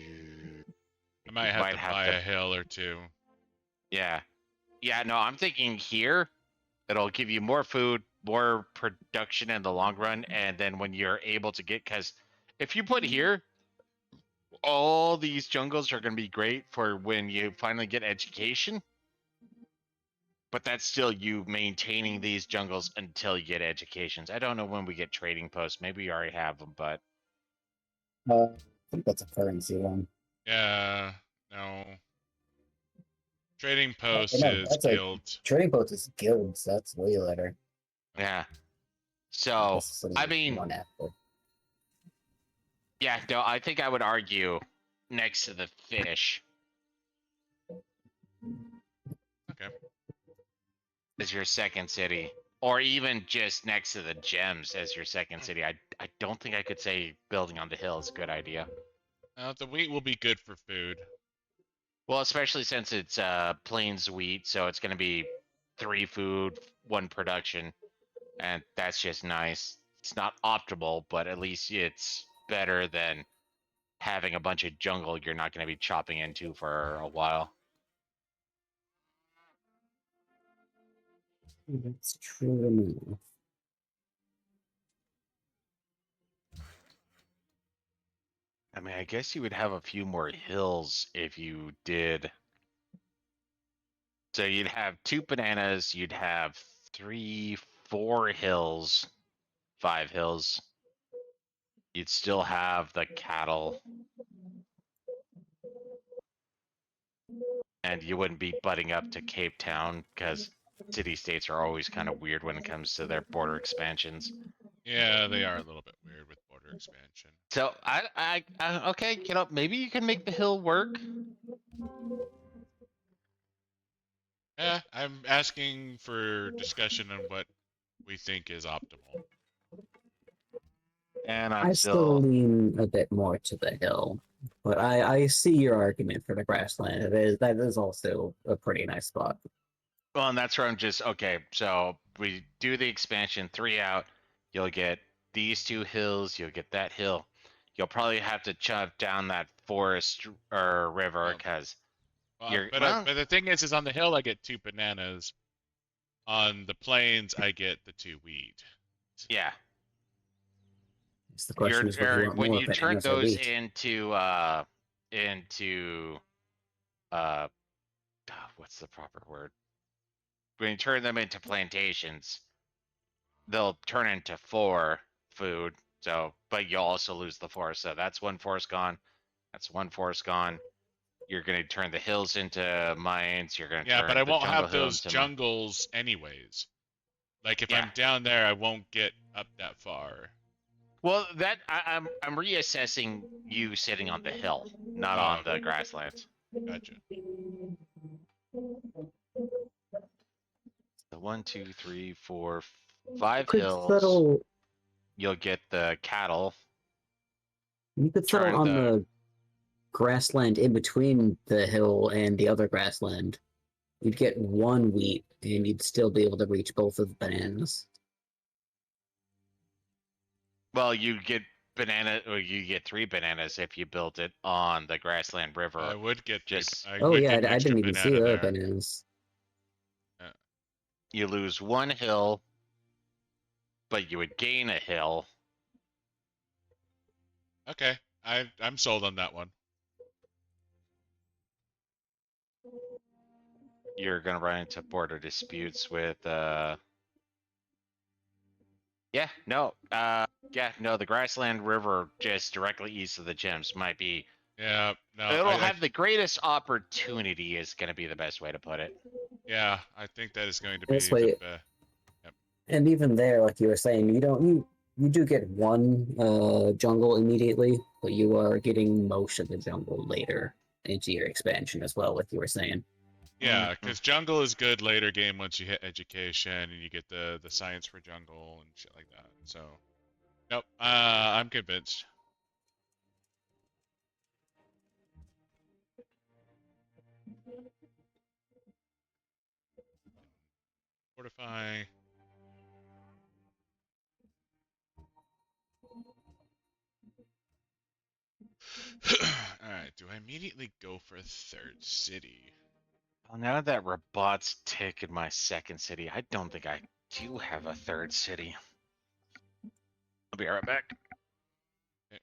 I might have to buy a hill or two. yeah. Yeah, no, I'm thinking here it'll give you more food, more production in the long run, and then when you're able to get, because if you put here, all these jungles are going to be great for when you finally get education, but that's still you maintaining these jungles until you get educations. I don't know when we get trading posts. Maybe we already have them, but I think that's a currency one. Yeah, no. Trading posts No, is that's a guild. trading post is guilds. That's way later. yeah. So This is I mean, one after. yeah, no, I think I would argue next to the fish Okay. as your second city, or even just next to the gems as your second city. I don't think I could say building on the hill is a good idea. The wheat will be good for food. Well, especially since it's plains wheat, so it's going to be 3 food, 1 production, and that's just nice. It's not optimal, but at least it's better than having a bunch of jungle you're not going to be chopping into for a while. That's true to me. I mean, I guess you would have a few more hills if you did. So you'd have 2 bananas, you'd have 3, 4 hills, 5 hills. You'd still have the cattle. And you wouldn't be butting up to Cape Town because city states are always kind of weird when it comes to their border expansions. Yeah, they are a little bit weird with border expansion. So okay, maybe you can make the hill work. Yeah, I'm asking for discussion on what we think is optimal. And I still lean a bit more to the hill, but I see your argument for the grassland. That is also a pretty nice spot. Well, and that's where I'm just okay. So we do the expansion 3 out. You'll get these 2 hills. You'll get that hill. You'll probably have to chop down that forest or river because But the thing is on the hill I get 2 bananas. On the plains I get the 2 wheat. yeah. The question is, would you want when more you turn bananas or those wheat? into what's the proper word? When you turn them into plantations, they'll turn into 4 food. So, but you'll also lose the forest. So that's 1 forest gone. That's 1 forest gone. You're going to turn the hills into mines. You're going to Yeah, turn but I the won't jungle have hill those into jungles anyways. Like if Yeah. I'm down there, I won't get up that far. Well, that I'm reassessing you sitting on the hill, not on the grasslands. Gotcha. So 1, 2, 3, 4, 5 Could hills. settle. You'll get the cattle. You could settle on the grassland in between the hill and the other grassland. You'd get 1 wheat, and you'd still be able to reach both of the bananas. Well, you get you get 3 bananas if you built it on the grassland river. I would get I didn't even see the bananas. Yeah. You lose 1 hill, but you would gain a hill. Okay, I'm sold on that one. You're gonna run into border disputes with the grassland river just directly east of the gems might be it'll have the greatest opportunity is gonna be the best way to put it. Yeah, I think that is going to This be way, the and even there, like you were saying, you do get 1 jungle immediately, but you are getting most of the jungle later into your expansion as well, like you were saying. Yeah, because jungle is good later game once you hit education and you get the science for jungle and shit like that. So, nope, I'm convinced. Fortify. Alright, do I immediately go for a 3rd city? Well, now that Rabat's taken my 2nd city, I don't think I do have a 3rd city. I'll be right back. Okay.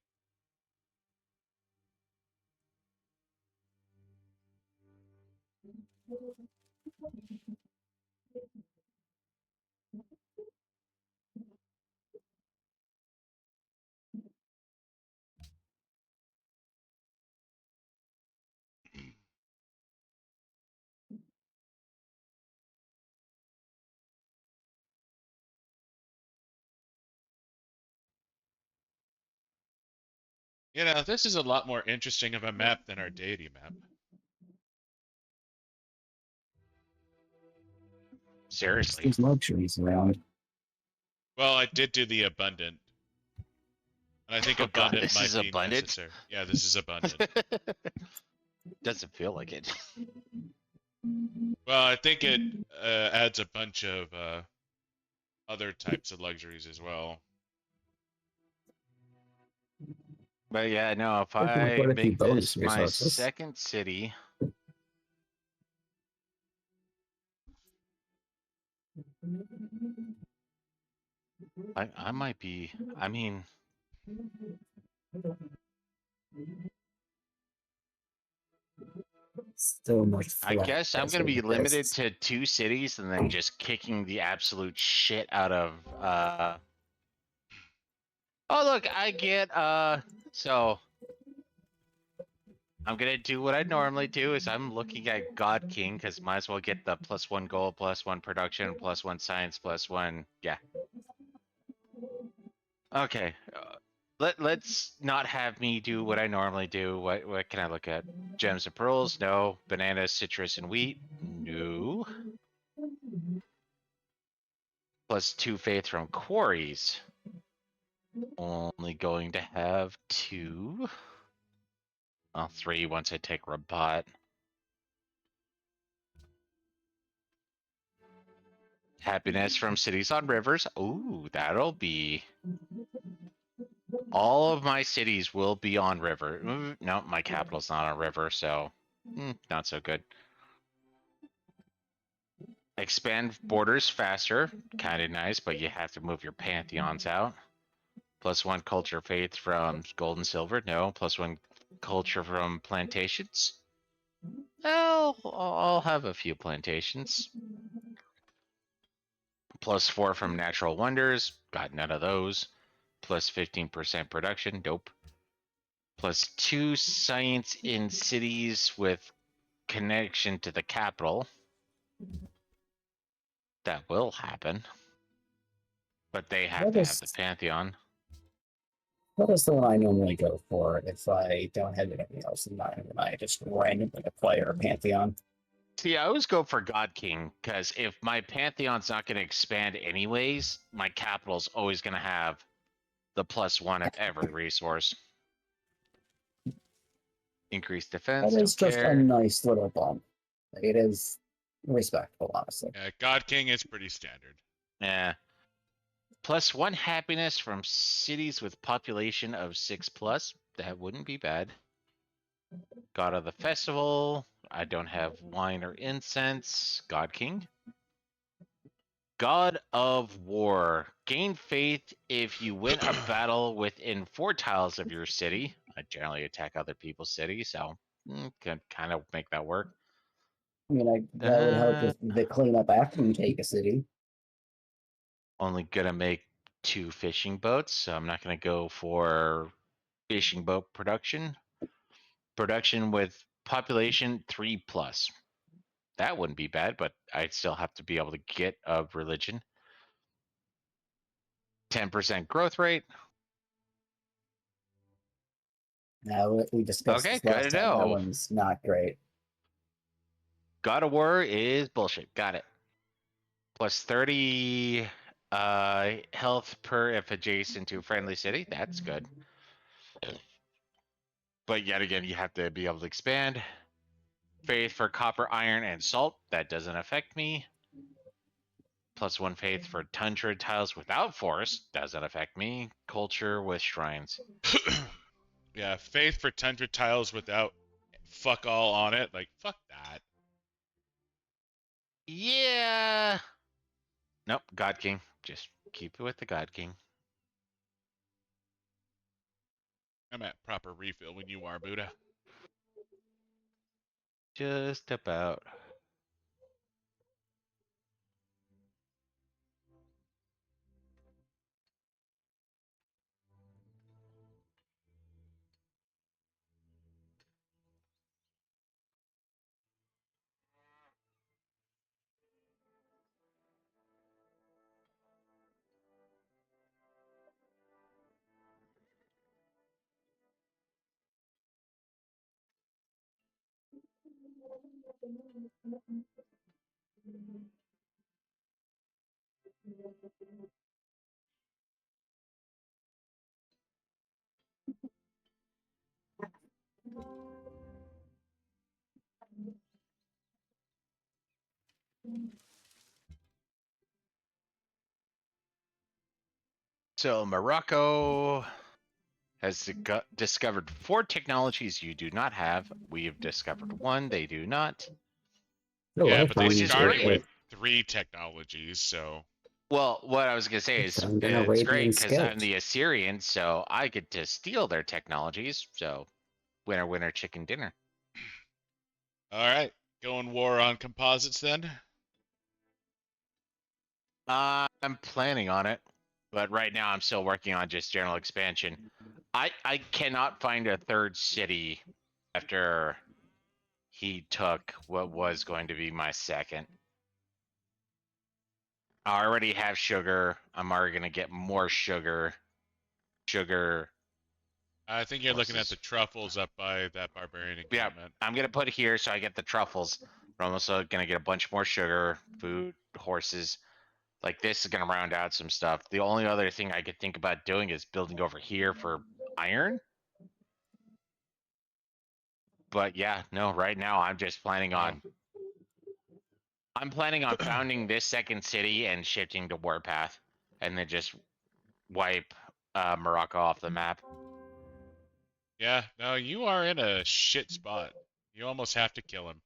You know, this is a lot more interesting of a map than our deity map. Seriously. There's luxuries around. Well, I did do the abundant. And I think abundant might be necessary. Yeah, this is abundant. Doesn't feel like it. Well, I think it adds a bunch of other types of luxuries as well. But yeah, no, if I make this my 2nd city. I might be. I mean, So much I flat guess I'm gonna be limited to 2 cities and then just kicking the absolute shit out of. Oh look, I get so I'm gonna do what I normally do is I'm looking at God King because might as well get the +1 gold, +1 production, +1 science, +1. Yeah. Okay. Let's not have me do what I normally do. What can I look at? Gems and pearls? No. Bananas, citrus, and wheat? No. +2 faith from quarries. Only going to have 2. Well, 3 once I take Rabat. Happiness from cities on rivers. Ooh, that'll be. All of my cities will be on river. No, my capital's not on river, so not so good. Expand borders faster. Kind of nice, but you have to move your pantheons out. +1 culture faith from gold and silver. No. +1 culture from plantations. Well, I'll have a few plantations. +4 from natural wonders. Got none of those. +15% production. Nope. +2 science in cities with connection to the capital. That will happen. But they have to have the Pantheon. What is the one I normally go for if I don't have anything else in mind and I just randomly acquire a Pantheon? See, I always go for God King, because if my Pantheon's not going to expand anyways, my capital's always going to have the +1 of every resource. Increased defense, That is don't just a care. nice little bump. It is respectable, honestly. Yeah, God King is pretty standard. Yeah. +1 happiness from cities with population of 6+. That wouldn't be bad. God of the Festival. I don't have wine or incense. God King. God of War. Gain faith if you win a battle within 4 tiles of your city. I generally attack other people's cities, so can kind of make that work. I mean, that would help with the cleanup after you take a city. Only gonna make 2 fishing boats, so I'm not gonna go for fishing boat production. Production with population 3+. That wouldn't be bad, but I'd still have to be able to get a religion. 10% growth rate. Now we discussed Okay, this good last to time. That know. one's not great. God of War is bullshit. Got it. +30 health per if adjacent to a friendly city. That's good. But yet again, you have to be able to expand. Faith for copper, iron, and salt. That doesn't affect me. +1 faith for tundra tiles without forest. Doesn't affect me. Culture with shrines. Yeah, faith for tundra tiles without fuck all on it. Like, fuck that. Yeah. Nope. God King. Just keep it with the God King. I'm at proper refill when you are, Buddha. Just about. So Morocco has discovered 4 technologies you do not have. We have discovered 1. They do not. Oh, Yeah, I but they Which is started great. with 3 technologies, so Well, what I was gonna say is So I'm gonna it's raid great and because I'm scout. the Assyrian, so I get to steal their technologies. So winner, winner, chicken dinner. all right, going war on composites then. I'm planning on it, but right now I'm still working on just general expansion. I cannot find a third city after he took what was going to be my second. I already have sugar. I'm already gonna get more sugar. Sugar I think you're looking at the horses. truffles up by that barbarian Yeah, encampment. I'm gonna put it here so I get the truffles. But I'm also gonna get a bunch more sugar, food, horses. Like this is gonna round out some stuff. The only other thing I could think about doing is building over here for iron. But yeah, no, right now I'm just planning Oh, on founding this second city and shifting to Warpath, and then just wipe Morocco off the map. yeah, no, you are in a shit spot. You almost have to kill him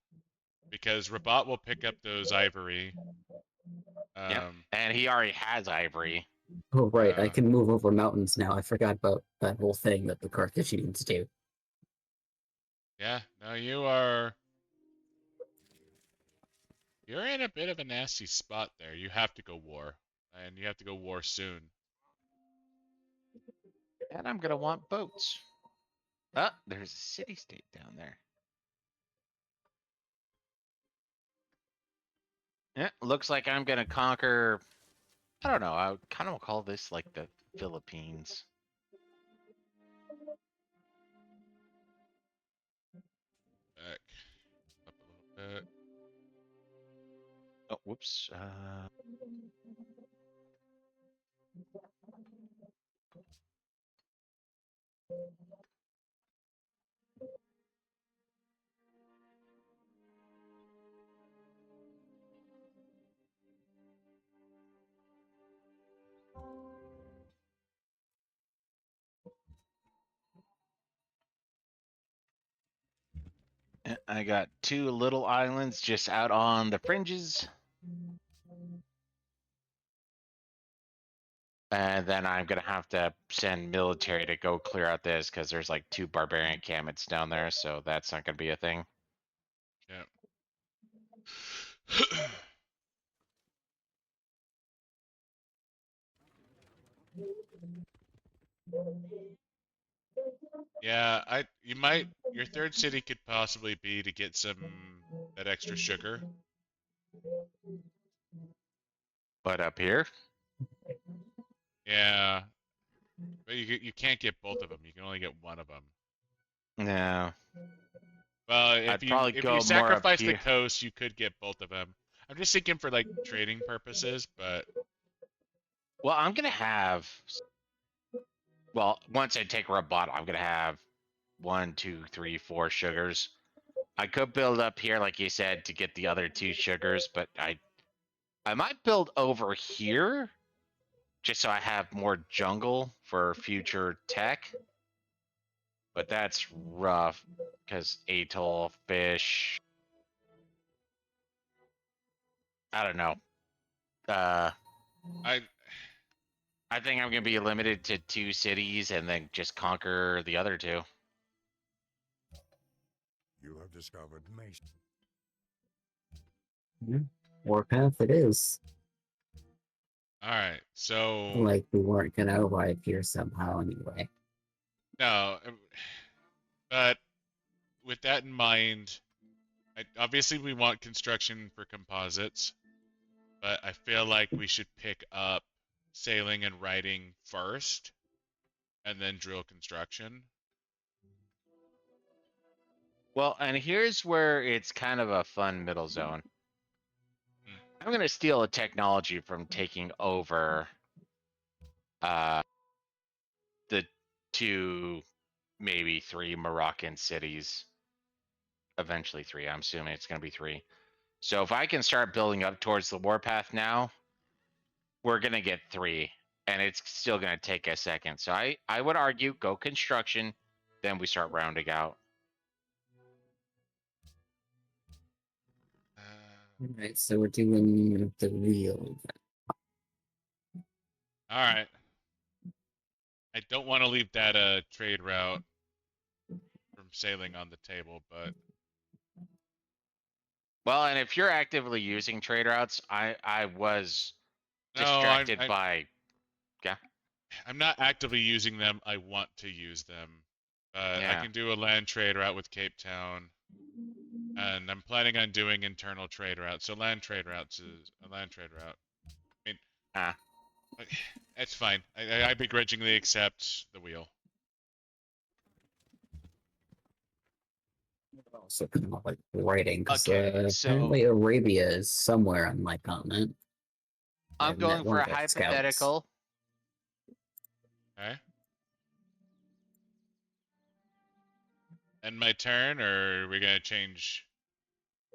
because Rabat will pick up those ivory. Yep, Um, and he already has ivory. Oh right, I uh, can move over mountains now. I forgot about that whole thing that the Carthaginians do. yeah, no, you're in a bit of a nasty spot there. You have to go war, and you have to go war soon. And I'm gonna want boats. Ah, there's a city state down there. Yeah, looks like I'm gonna conquer. I don't know. I would kind of call this like the Philippines. Back up a little bit. Oh, whoops. I got two little islands just out on the fringes. And then I'm gonna have to send military to go clear out this because there's like two barbarian encampments down there, so that's not gonna be a thing. Yeah. Yeah, your third city could possibly be to get that extra sugar. But up here, Yeah, but you can't get both of them. You can only get one of them. no, Well, I'd probably if you go more up sacrifice the here. coast, you could get both of them. I'm just thinking for like trading purposes, but Well, I'm gonna have. Well, once I take Rabat, I'm gonna have 1, 2, 3, 4 sugars. I could build up here, like you said, to get the other 2 sugars, but I might build over here just so I have more jungle for future tech. But that's rough because atoll fish. I don't know. Uh, I I think I'm gonna be limited to 2 cities and then just conquer the other 2. You have discovered Mason. Warpath it is. all right. So Like we weren't gonna arrive here somehow anyway. no, but with that in mind, obviously we want construction for composites, but I feel like we should pick up sailing and writing first, and then drill construction. Well, and here's where it's kind of a fun middle zone. I'm gonna steal a technology from taking over uh the 2, maybe 3 Moroccan cities. Eventually 3. I'm assuming it's gonna be 3. So if I can start building up towards the warpath now, we're gonna get 3, and it's still gonna take a second. So I would argue go construction, then we start rounding out. Alright, so we're doing the wheel. All right. I don't want to leave that trade route from sailing on the table, but Well, and if you're actively using trade routes, I was no, distracted I'm by. Yeah. I'm not actively using them. I want to use them. I Yeah. can do a land trade route with Cape Town, and I'm planning on doing internal trade routes. So land trade routes is a land trade route. I mean, Ah. like, it's fine. I begrudgingly accept the wheel. Also, kind of like writing, because Okay, so apparently Arabia is somewhere on my continent. I'm I've met going one for of a their scouts. hypothetical. Okay. End my turn, or are we gonna change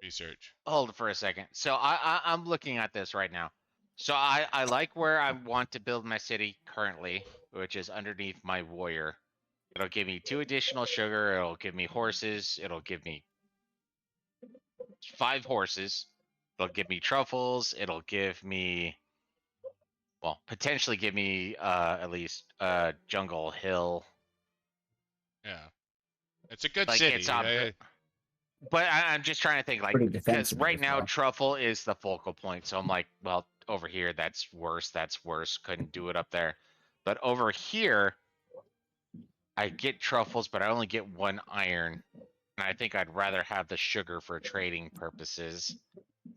research? Hold for a second. So I'm looking at this right now. So I like where I want to build my city currently, which is underneath my warrior. It'll give me 2 additional sugar. It'll give me horses. It'll give me 5 horses. It'll give me truffles. It'll give me, well, potentially give me at least jungle hill. Yeah, it's a good Like it's city. but I'm just trying to think, like, Pretty because defensive right as now well. truffle is the focal point. So I'm like, well, over here that's worse. That's worse. Couldn't do it up there. But over here, I get truffles, but I only get 1 iron. And I think I'd rather have the sugar for trading purposes.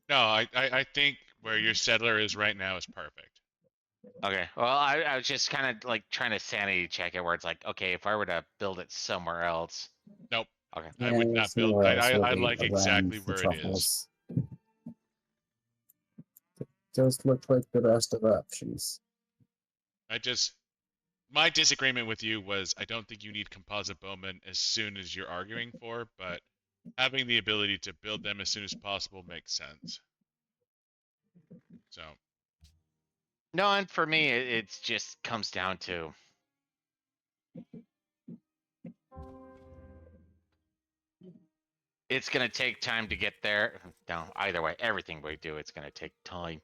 No, I think where your settler is right now is perfect. Okay. Well, I was just kind of like trying to sanity check it, where it's like, okay, if I were to build it somewhere else. Nope, Okay. I Yeah, would not build. somewhere else will I be like around exactly the where it is. truffles. Does look like the rest of the options. My disagreement with you was I don't think you need composite bowmen as soon as you're arguing for, but having the ability to build them as soon as possible makes sense. So, No, and for me, it's just comes down to it's gonna take time to get there. No, either way, everything we do, it's gonna take time.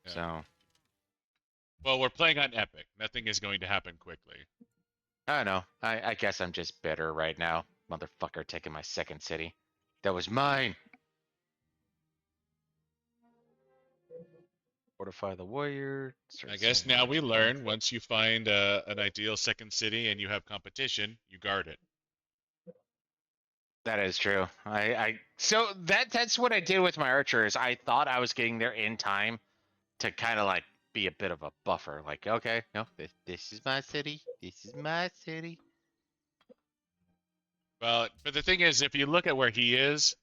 yeah. So Well, we're playing on epic. Nothing is going to happen quickly. I don't know. I guess I'm just bitter right now. Motherfucker taking my second city. That was mine. Fortify the warrior. I Start guess sending now orders we to learn once you find an ideal second city and you have competition, you guard it. That is true. So that's what I did with my archers. I thought I was getting there in time to kind of like be a bit of a buffer. Like, okay, no, this is my city. This is my city. Well, but the thing is, if you look at where he is,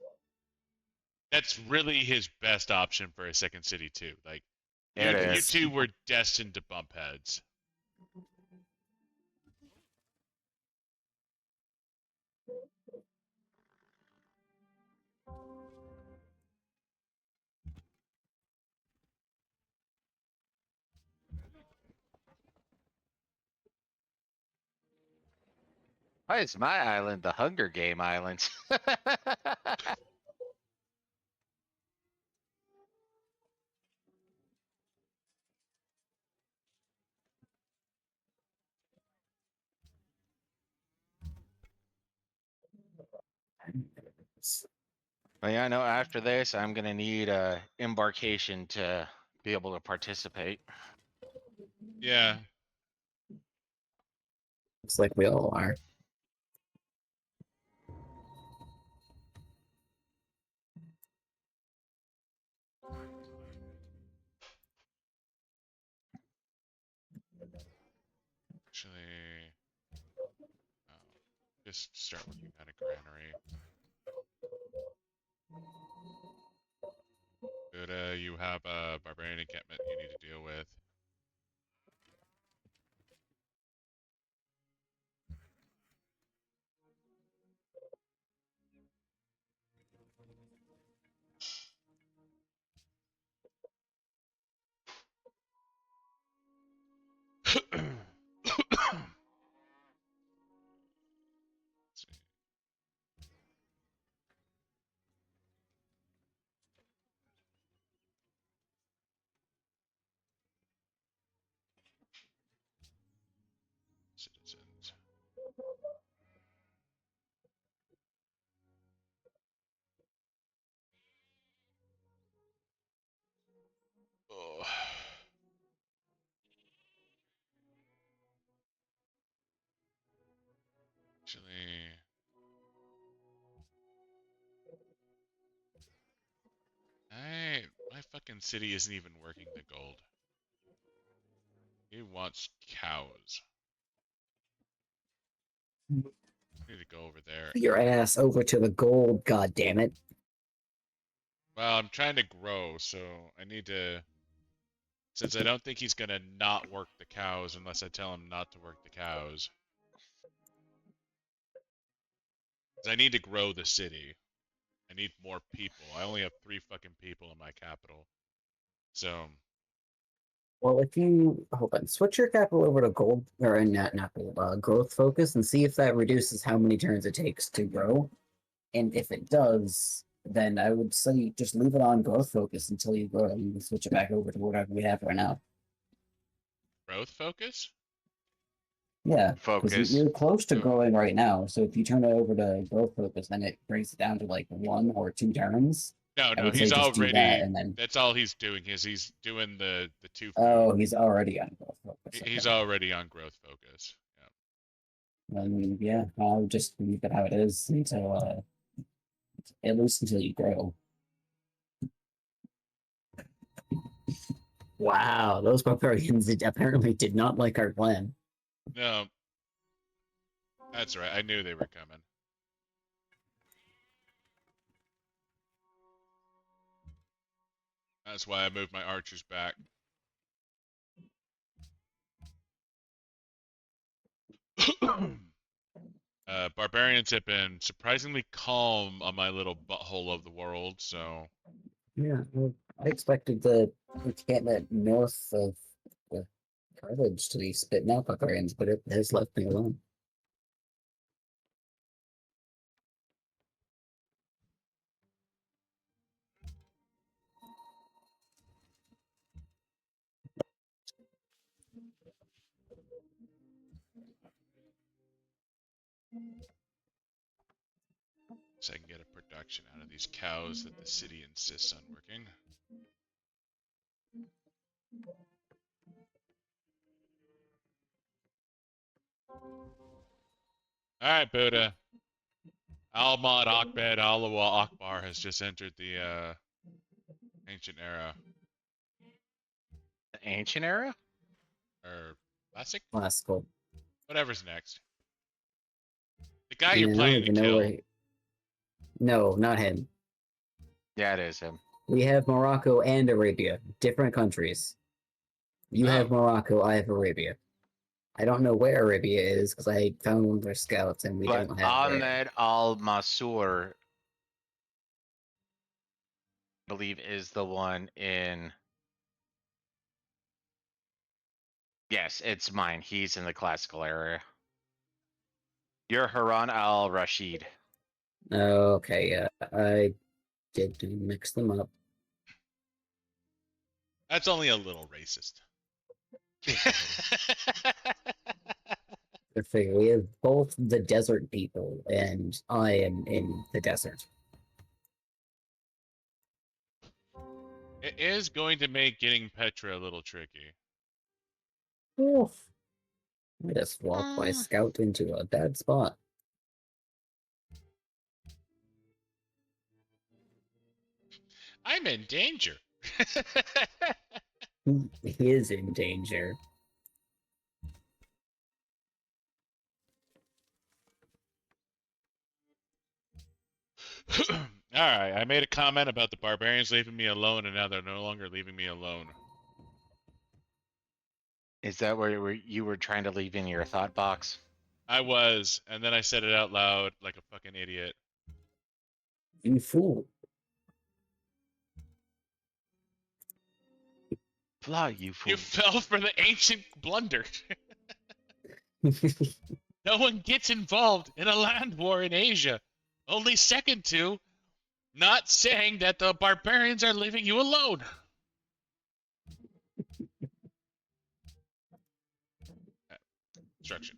that's really his best option for a second city too. Like It you is. two were destined to bump heads. Why is my island the Hunger Game Island? Well, yeah, I know after this, I'm gonna need a embarkation to be able to participate. Yeah. Looks like we all are. Actually, just start working on a granary. Good, you have a barbarian encampment you need to deal with. Let's see. Oh. Actually, my fucking city isn't even working the gold. He wants cows. I need to go over there. Your ass over to the gold, god damn it. Well, I'm trying to grow, so I need to. Since I don't think he's gonna not work the cows unless I tell him not to work the cows. 'Cause I need to grow the city. I need more people. I only have 3 fucking people in my capital. So, Well, if you hold on, switch your capital over to gold or not gold, growth focus, and see if that reduces how many turns it takes to grow. And if it does, then I would say just leave it on growth focus until you grow, and you can switch it back over to whatever we have right now. growth focus? Yeah, because Focus. you're close to Oh. growing right now. So if you turn it over to growth focus, then it brings it down to like 1 or 2 turns. No, I no, would say he's just do that, already. and then That's all he's doing is he's doing the 2 food. oh, he's already on growth focus. He's Okay. already on growth focus. Yeah. Then yeah, I'll just leave it how it is until at least until you grow. Wow, those barbarians apparently did not like our plan. No, that's right. I knew they were coming. That's why I moved my archers back. Barbarians have been surprisingly calm on my little butthole of the world, so Yeah, well, I expected the encampment north of Carthage to be spitting out barbarians, but it has left me alone. I can get a production out of these cows that the city insists on working. Alright, Buddha. Almad Akbed Alawa Akbar has just entered the ancient era. The ancient era? Or classic? Classical. Whatever's next. The guy And you're I don't planning to even know where kill. No, not him. Yeah, it is him. We have Morocco and Arabia, different countries. You have Oh. Morocco, I have Arabia. I don't know where Arabia is because I found one of their scouts and we But don't have it. Ahmed Al Masur, I believe, is the one in. Yes, it's mine. He's in the classical era. You're Haran Al Rashid. Okay, yeah, I did mix them up. That's only a little racist. I figure we have both the desert people, and I am in the desert. It is going to make getting Petra a little tricky. Oof. I just walked my scout into a bad spot. I'm in danger. He is in danger. Alright, I made a comment about the barbarians leaving me alone, and now they're no longer leaving me alone. Is that where you were trying to leave in your thought box? I was, and then I said it out loud like a fucking idiot. You fool. Fly, you fool. You fell for the ancient blunder. No one gets involved in a land war in Asia. Only second to not saying that the barbarians are leaving you alone. Instruction.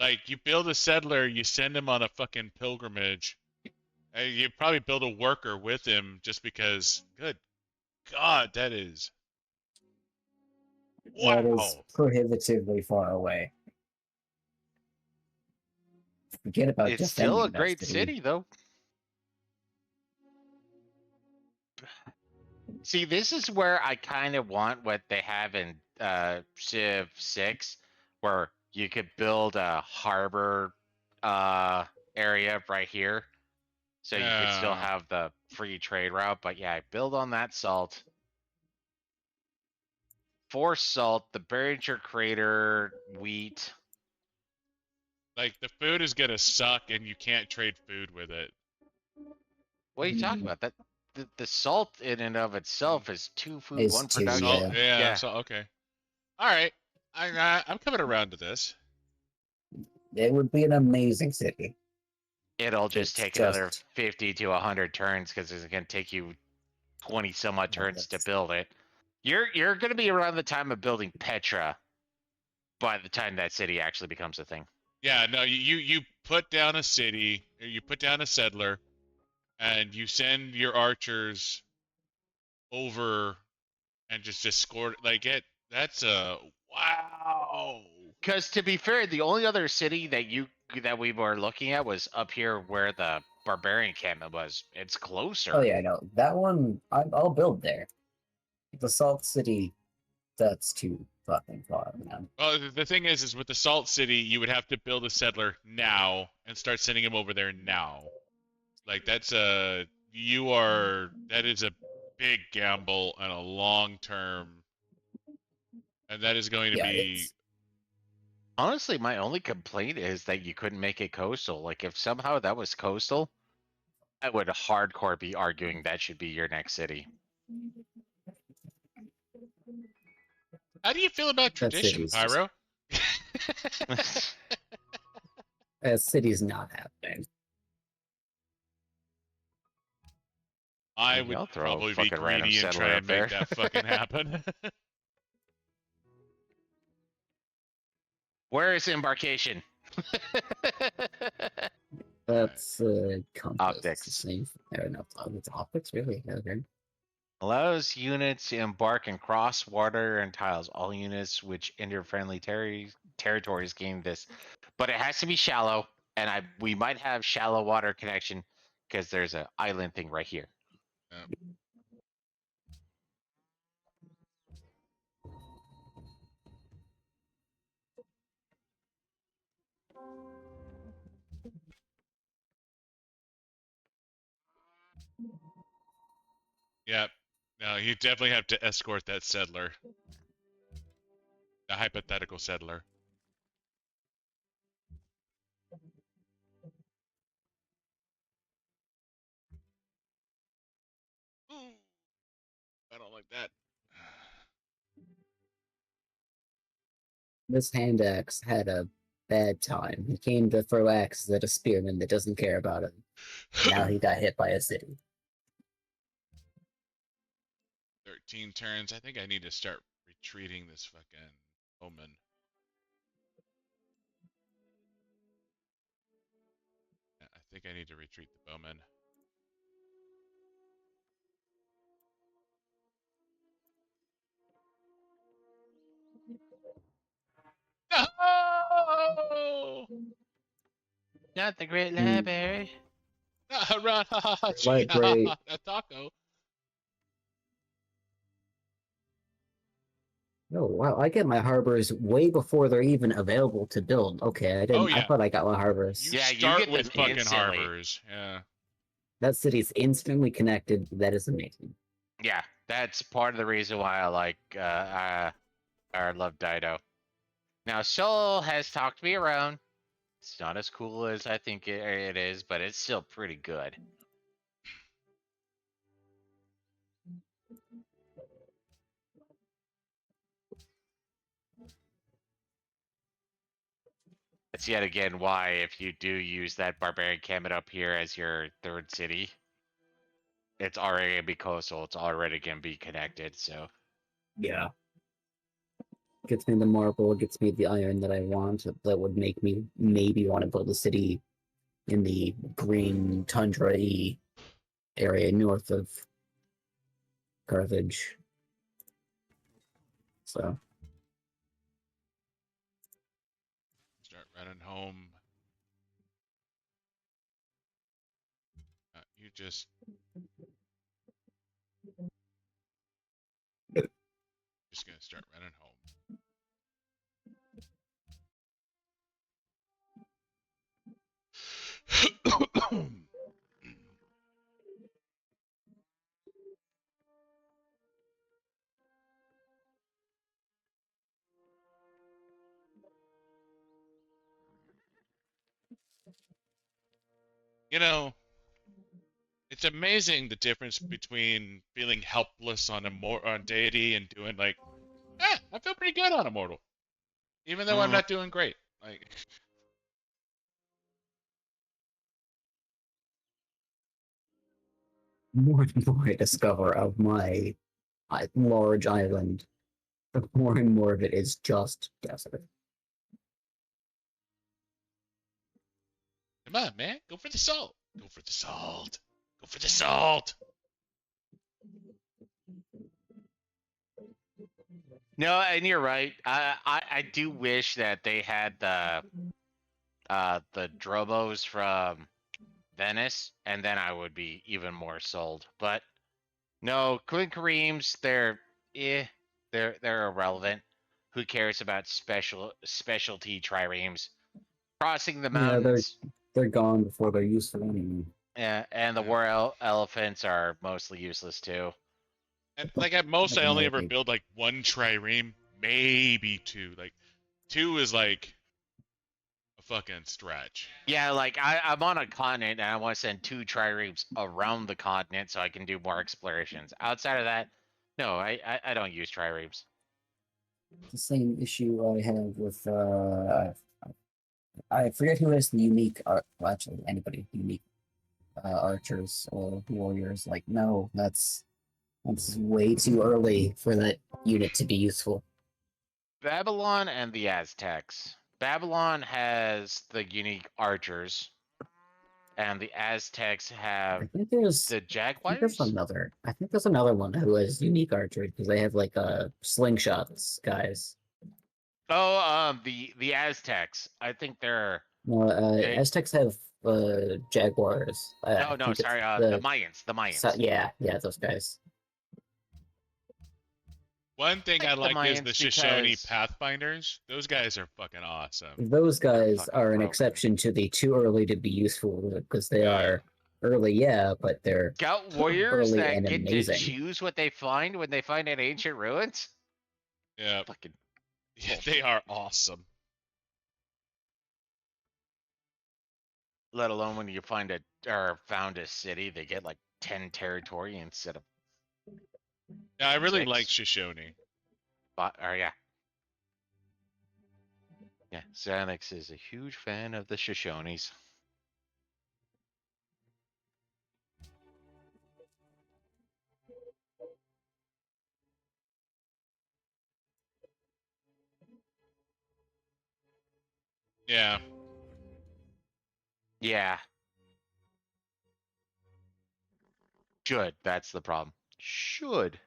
Like, you build a settler, you send him on a fucking pilgrimage, and you probably build a worker with him just because. Good God, that is That is wow. prohibitively far away. Forget about It's still a defending that great city, though. See, this is where I kind of want what they have in Civ 6, where you could build a harbor area right here. So you could still Yeah. have the free trade route. But yeah, build on that salt. Force salt, the Behringer crater, wheat. Like, the food is gonna suck and you can't trade food with it. What are you talking about? That the salt in and of itself is 2 food, Is 1 2, production. Salt, yeah. yeah, Yeah. so okay. Alright. I'm coming around to this. It would be an amazing city. It'll just It's take another just 50 to 100 turns because it's going to take you 20 some odd turns to that's build it. You're going to be around the time of building Petra by the time that city actually becomes a thing. Yeah, no, you put down a city, or you put down a settler, and you send your archers over and just score like it. That's a wow. Because to be fair, the only other city that we were looking at was up here where the barbarian encampment was. It's closer. oh yeah, no, that one I'll build there. The Salt City, that's too fucking far, man. Well, the thing is with the Salt City, you would have to build a settler now and start sending him over there now. Like that's a that is a big gamble and a long term, and that is going to Yeah, be. it's Honestly, my only complaint is that you couldn't make it coastal. Like, if somehow that was coastal, I would hardcore be arguing that should be your next city. How do you feel about that tradition, city's just Pyro? that city's not happening. I Maybe would I'll throw a probably be fucking random greedy and settler try up and make there. that fucking happen. Where is embarkation? That's compass. It's the Optics. same. Or no, it's optics, really. Okay. Allows units to embark and cross water and tiles. All units which enter friendly territories gain this, but it has to be shallow. And we might have shallow water connection because there's an island thing right here. Yep. No, you definitely have to escort that settler. The hypothetical settler. Ooh, I don't like that. This hand axe had a bad time. He came to throw axes at a spearman that doesn't care about him. Now he got hit by a city. 13 turns. I think I need to start retreating this fucking omen. Yeah, I think I need to retreat the bowman. No! Not the Great Hmm. Library. Run, ha ha ha, gee, Like ha ha great. ha, a taco. Oh wow! I get my harbors way before they're even available to build. Okay, I Oh didn't. I yeah, thought I got my you harbors. Yeah, you start get with them fucking instantly. harbors. Yeah. That city's instantly connected. That is amazing. Yeah, that's part of the reason why I love Dido. Now, Soul has talked me around. It's not as cool as I think it is, but it's still pretty good. That's yet again why, if you do use that barbarian camet up here as your third city, it's already gonna be coastal. It's already gonna be connected. So Yeah. gets me the marble, gets me the iron that I want. That would make me maybe want to build a city in the green tundra-y area north of Carthage. So Start running home. You just gonna start running home. You know, it's amazing the difference between feeling helpless on on Deity and doing like, I feel pretty good on Immortal, even though I'm not doing great. Like, more and more I discover of my large island, the more and more of it is just desert. come on, man, go for the salt. Go for the salt. Go for the salt. No, and you're right. I do wish that they had the Dromos from Venice, and then I would be even more sold. But no, Queen Kareems, they're irrelevant. Who cares about specialty triremes? Crossing the Yeah, mountains, they're gone before they're useful anyway. and the Yeah. war elephants are mostly useless too. And like at most, I only ever Maybe. build like one trireme, maybe two. Like two is like a fucking stretch. Yeah, like I'm on a continent and I want to send 2 triremes around the continent so I can do more explorations. Outside of that, no, I don't use triremes. It's the same issue I have with I forget who has the unique art. Well, actually, anybody unique archers or warriors. Like, no, that's way too early for that unit to be useful. Babylon and the Aztecs. Babylon has the unique archers, and the Aztecs I have think there's the I think there's Jaguars. another. I think there's another one who has unique archery because they have like slingshots guys. Oh, the Aztecs. I think they're No, they. Aztecs have jaguars. I Oh no, think it's sorry. The the Mayans. The so, Mayans. yeah, those guys. One thing I I like the like is the Mayans Shoshone because Pathfinders. Those guys are fucking awesome. Those they're guys fucking are an broken. exception to the too early to be useful because they Yeah. are early, yeah, but they're Scout warriors early that and get to amazing. choose what they find when they find an ancient ruins. Yeah. Fucking Yeah, bullshit. they are awesome. Let alone when you find a or found a city, they get like 10 territory instead of Yeah, I really like 6. Shoshone. But or yeah. Yeah, Xanax is a huge fan of the Shoshones. Yeah. Yeah, should. That's the problem. Should.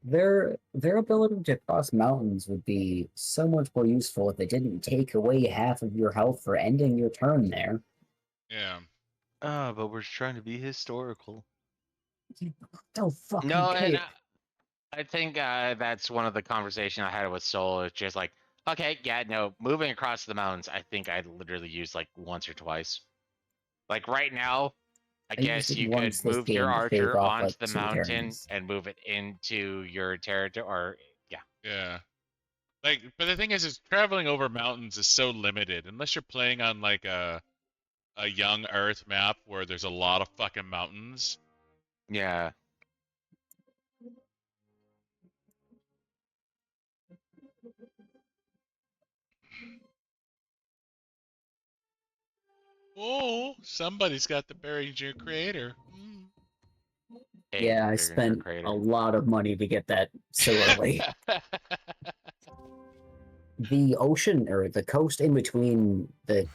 Their ability to cross mountains would be so much more useful if they didn't take away half of your health for ending your turn there. Yeah. But we're trying to be historical. Don't fucking No, and care. I think that's one of the conversation I had with Soul. It's just like, okay, yeah, no, moving across the mountains. I think I'd literally use like once or twice. Like right now, I I used guess it you could once this move your game to shave archer off onto like the 2 mountain turns. and move it into your territory. Or yeah, Yeah. Like, but the thing is traveling over mountains is so limited unless you're playing on like a young Earth map where there's a lot of fucking mountains. yeah. Oh, somebody's got the buried your creator. Yeah, I bigger spent crater. a lot of money to get that so early. The ocean or the coast in between the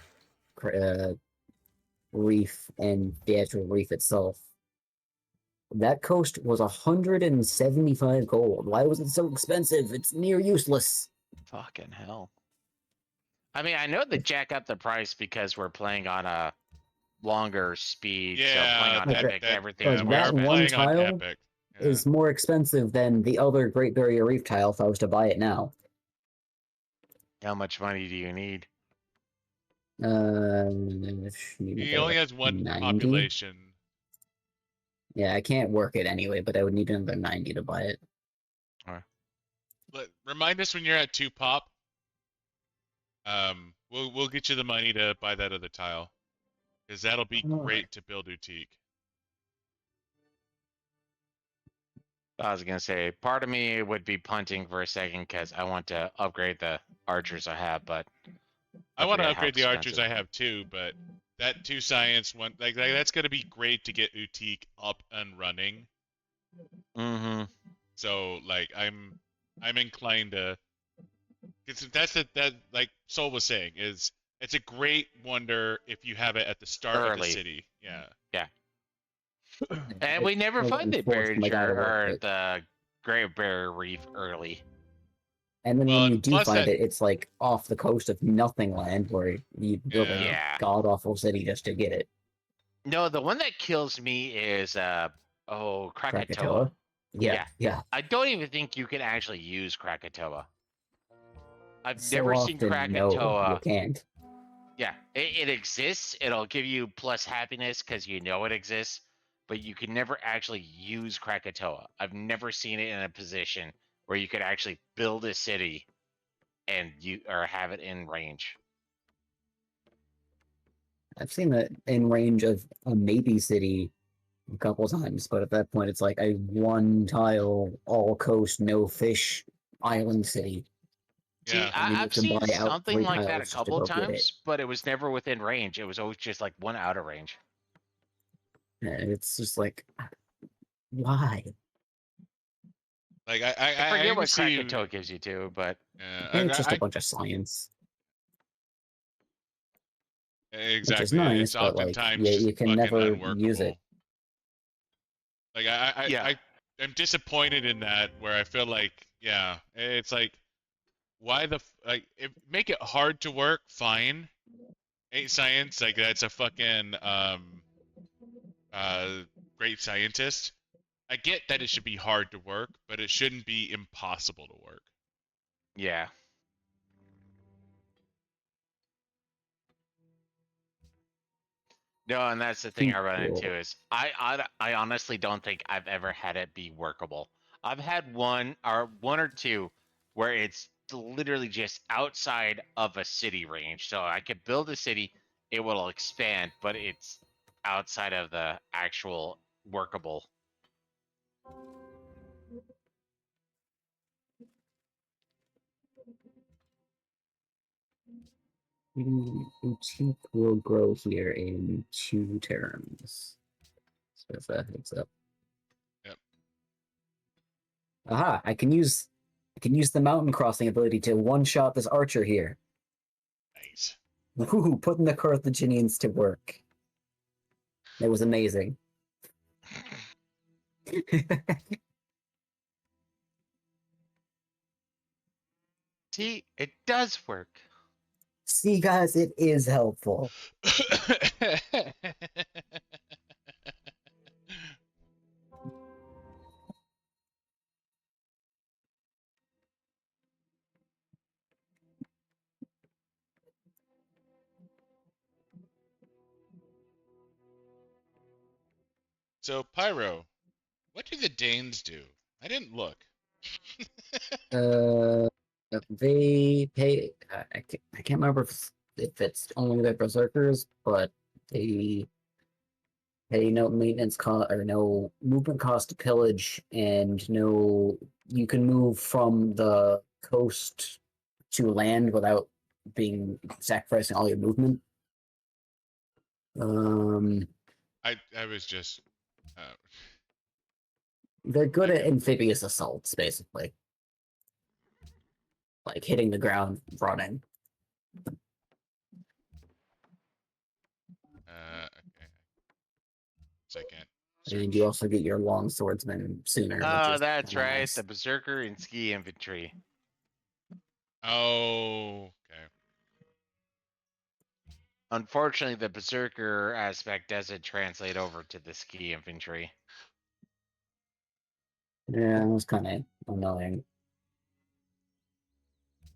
reef and the actual reef itself, that coast was 175 gold. Why was it so expensive? It's near useless. Fucking hell. I mean, I know they jack up the price because we're playing on a longer speed. So playing Yeah, on that- Epic, that everything's like we more are that one playing on tile Epic. Yeah. is more expensive than the other Great Barrier Reef tile if I was to buy it now. How much money do you need? He only has one 90. population. Yeah, I can't work it anyway, but I would need another 90 to buy it. Remind us when you're at 2 pop. We'll get you the money to buy that other tile, because that'll be great to build Utique. I was gonna say, part of me would be punting for a second because I want to upgrade the archers I have, but I want to forget how upgrade the archers expensive. I have too, but that 2 science one, like that's gonna be great to get Utique up and running. Mm-hmm. So like I'm inclined to. That's that like Soul was saying is it's a great wonder if you have it at the start of the Early. city. Yeah. And we never find the Unfortunately, I gotta work or it. the Great Barrier Reef early. And then Well, when you and do plus find that it, it's like off the coast of nothing land where you build a Yeah. god awful city just to get it. No, the one that kills me is Krakatoa. Krakatoa. Yeah, yeah. I don't even think you can actually use Krakatoa. I've So never seen often, no, you Krakatoa. can't. Yeah, it exists. It'll give you plus happiness because you know it exists, but you can never actually use Krakatoa. I've never seen it in a position where you could actually build a city and you or have it in range. I've seen that in range of a maybe city a couple times, but at that point, it's like a one tile, all coast, no fish island city. See, yeah. And then you I've have to seen buy out something 3 like that a tiles just to couple of go get it. times, but it was never within range. It was always just like one out of range. And it's just like, why? Like I I forget what see. Krakatoa gives you too, but And it's just a I bunch of science, which is exactly. nice, It's but like, oftentimes yeah, just you can fucking never use unworkable. it. Like yeah. I'm disappointed in that where I feel like yeah, it's like why like if make it hard to work, fine. Ain't science like that's a fucking uh great scientist. I get that it should be hard to work, but it shouldn't be impossible to work. Yeah. No, and that's the thing I run into Cool. is I honestly don't think I've ever had it be workable. I've had one or two where it's literally just outside of a city range. So I could build a city, it will expand, but it's outside of the actual workable. Boutique will grow here in 2 turns. So if that heads up. Yep. Aha! I can use the mountain crossing ability to one-shot this archer here. Nice. Woohoo! Putting the Carthaginians to work. It was amazing. See, it does work. See, guys, it is helpful. So Pyro, what do the Danes do? I didn't look. Uh, they pay. I can't remember if it's only the berserkers, but they pay no maintenance cost or no movement cost to pillage, and no you can move from the coast to land without being sacrificing all your movement. I was just uh, They're good at amphibious assaults, basically. Like hitting the ground running. Okay. Second. And you also get your long swordsman sooner, which Oh, is that's kinda right. nice. The berserker and ski infantry. Oh, okay. Unfortunately, the berserker aspect doesn't translate over to the ski infantry. Yeah, it was kind of annoying.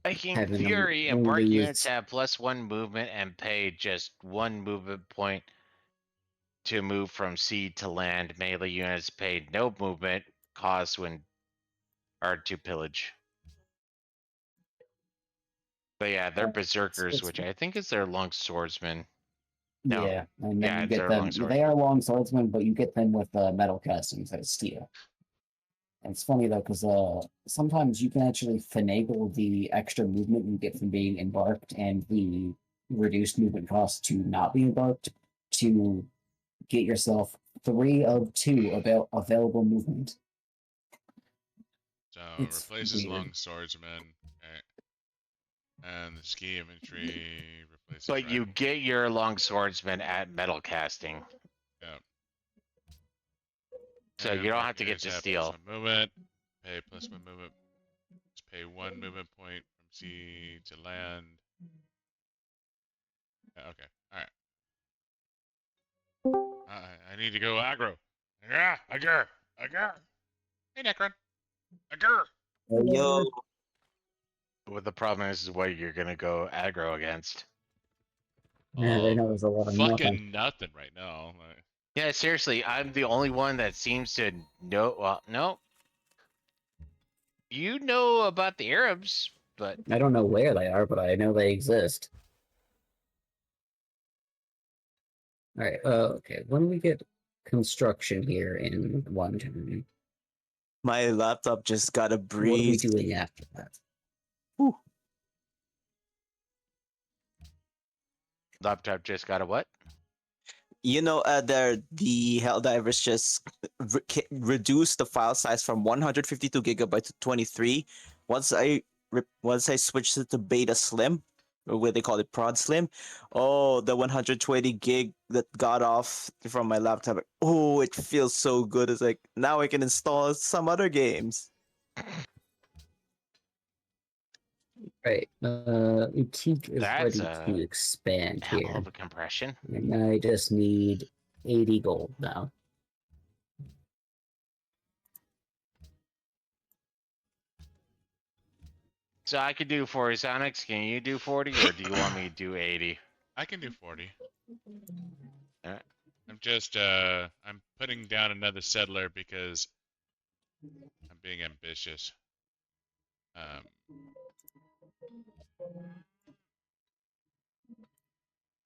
Like in Having them theory, only embark units use- have +1 movement and pay just 1 movement point to move from sea to land. Melee units pay no movement cost when are to pillage. But yeah, they're berserkers, it's- which I think is their long swordsman. No. Yeah, and then Yeah, you it's get their them. long They swordsman. are long swordsmen, but you get them with metal castings as steel. And it's funny though, because sometimes you can actually finagle the extra movement you get from being embarked and the reduced movement cost to not be embarked to get yourself 3 of 2 available movement. So It's replaces weird. long swordsman. Okay. And the ski infantry replaces. But you riding. get your long swordsman at metal casting. Yeah. So And you don't have to get units to have steel. +1 movement. Pay +1 movement. Just pay 1 movement point from sea to land. Yeah, okay. Alright. I need to go aggro. Yeah, aggro. Hey, Necron. Aggro. Yo, What the problem is what you're gonna go aggro against. Yeah, they know there's a lot of nothing. Fucking nothing right now. Yeah, seriously, I'm the only one that seems to know. Well, no. You know about the Arabs, but I don't know where they are, but I know they exist. All right. Okay. When we get construction here in one turn, my laptop just got a what are we breeze. doing after that? laptop just got a what? You know, the Helldivers just reduced the file size from 152 gigabytes to 23. Once I switched it to Beta Slim, or what they call it, Prod Slim, oh, the 120 gig that got off from my laptop, oh, it feels so good. It's like now I can install some other games. Right. Boutique is That's ready to a expand hell here, of a compression. and I just need 80 gold now. So I could do 40 Sonics. Can you do 40, or do you want me to do 80? I can do 40. Alright. I'm just I'm putting down another settler because I'm being ambitious.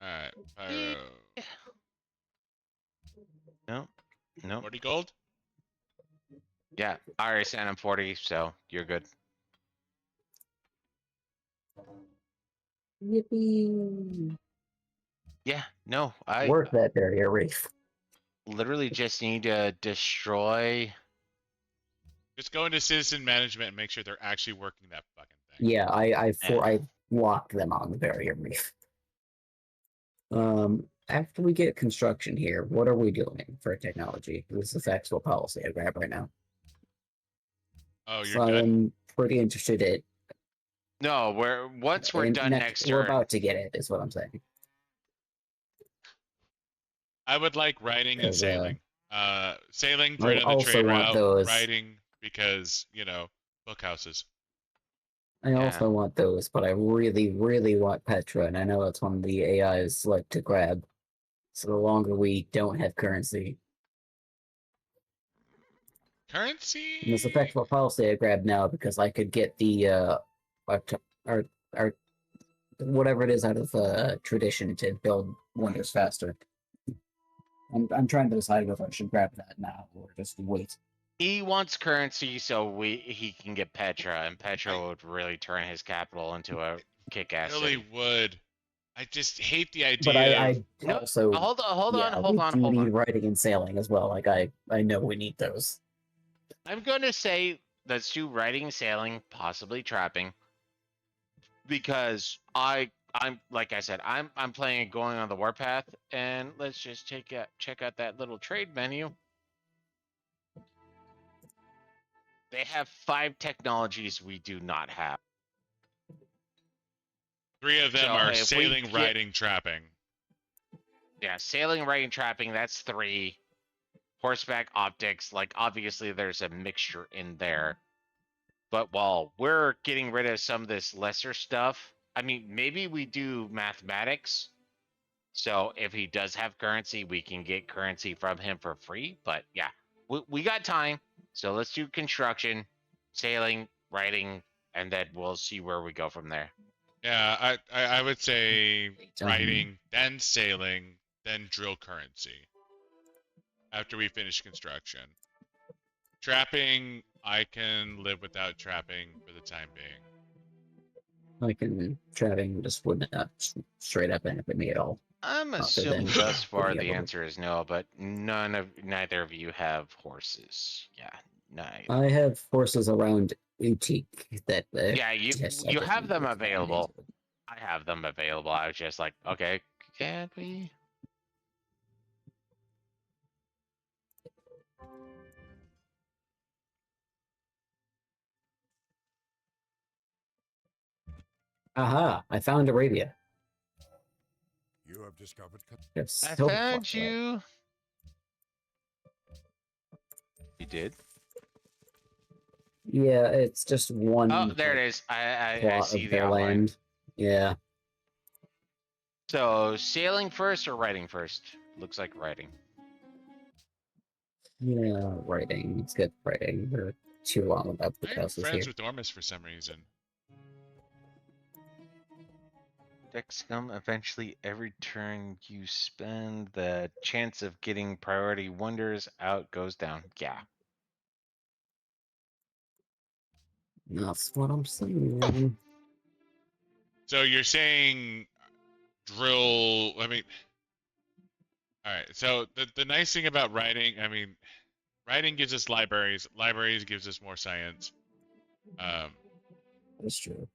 Alright, Pyro. No, no. 40 gold? Yeah, I already sent him 40, so you're good. Yippee! Yeah, no, I Work that barrier reef. literally just need to destroy. Just go into citizen management and make sure they're actually working that fucking thing. Yeah, I Yeah. locked them on the barrier reef. After we get construction here, what are we doing for technology? This affects what policy I grab right now. Oh, you're So done? I'm pretty interested in. No, once we're done next we're turn. about to get it, is what I'm saying. I would like riding and 'Cause, sailing. Sailing I for another also trade want route. those. Riding because, bookhouses. I Yeah. also want those, but I really, really want Petra, and I know that's one of the AIs like to grab. So the longer we don't have currency, Currency? and this affects what policy I grab now because I could get the our whatever it is out of tradition to build wonders faster. I'm trying to decide whether I should grab that now or just wait. He wants currency so he can get Petra, and Petra would really turn his capital into a kick-ass Really city. would. I just hate the idea But I No, also hold on, we do need writing and sailing as well. Like I know we need those. I'm gonna say let's do riding, sailing, possibly trapping, because I'm like I said, I'm playing going on the warpath, and let's just check out that little trade menu. They have 5 technologies we do not have. 3 of them So are if we sailing, get riding, trapping. yeah, sailing, riding, trapping, that's 3. Horseback, optics, like obviously there's a mixture in there. But while we're getting rid of some of this lesser stuff, I mean, maybe we do mathematics. So if he does have currency, we can get currency from him for free. But yeah, we got time. So let's do construction, sailing, riding, and then we'll see where we go from there. Yeah, I would say Um, riding, then sailing, then drill currency. After we finish construction. Trapping, I can live without trapping for the time being. Like in trapping just would not straight up benefit me at all. I'm Other assuming than thus far being the able to- answer is no, but neither of you have horses. Yeah, neither. I have horses around Utique that Yeah, just I you just have need them to expand available. into. I have them available. I was just like, okay, can't we? Aha! I found Arabia. You have discovered. It's I so found far away. you. You did? Yeah, it's just one Oh, there like, it is. I plot see of the their outline. land. Yeah. So sailing first or riding first? Looks like riding. Yeah, writing. It's good writing. We're too long without the I'm houses here. friends with Ormus for some reason. Decks come eventually every turn you spend. The chance of getting priority wonders out goes down. Yeah. That's what I'm saying. So you're saying drill, I mean, alright, so the nice thing about writing, I mean, writing gives us libraries gives us more science. That's true.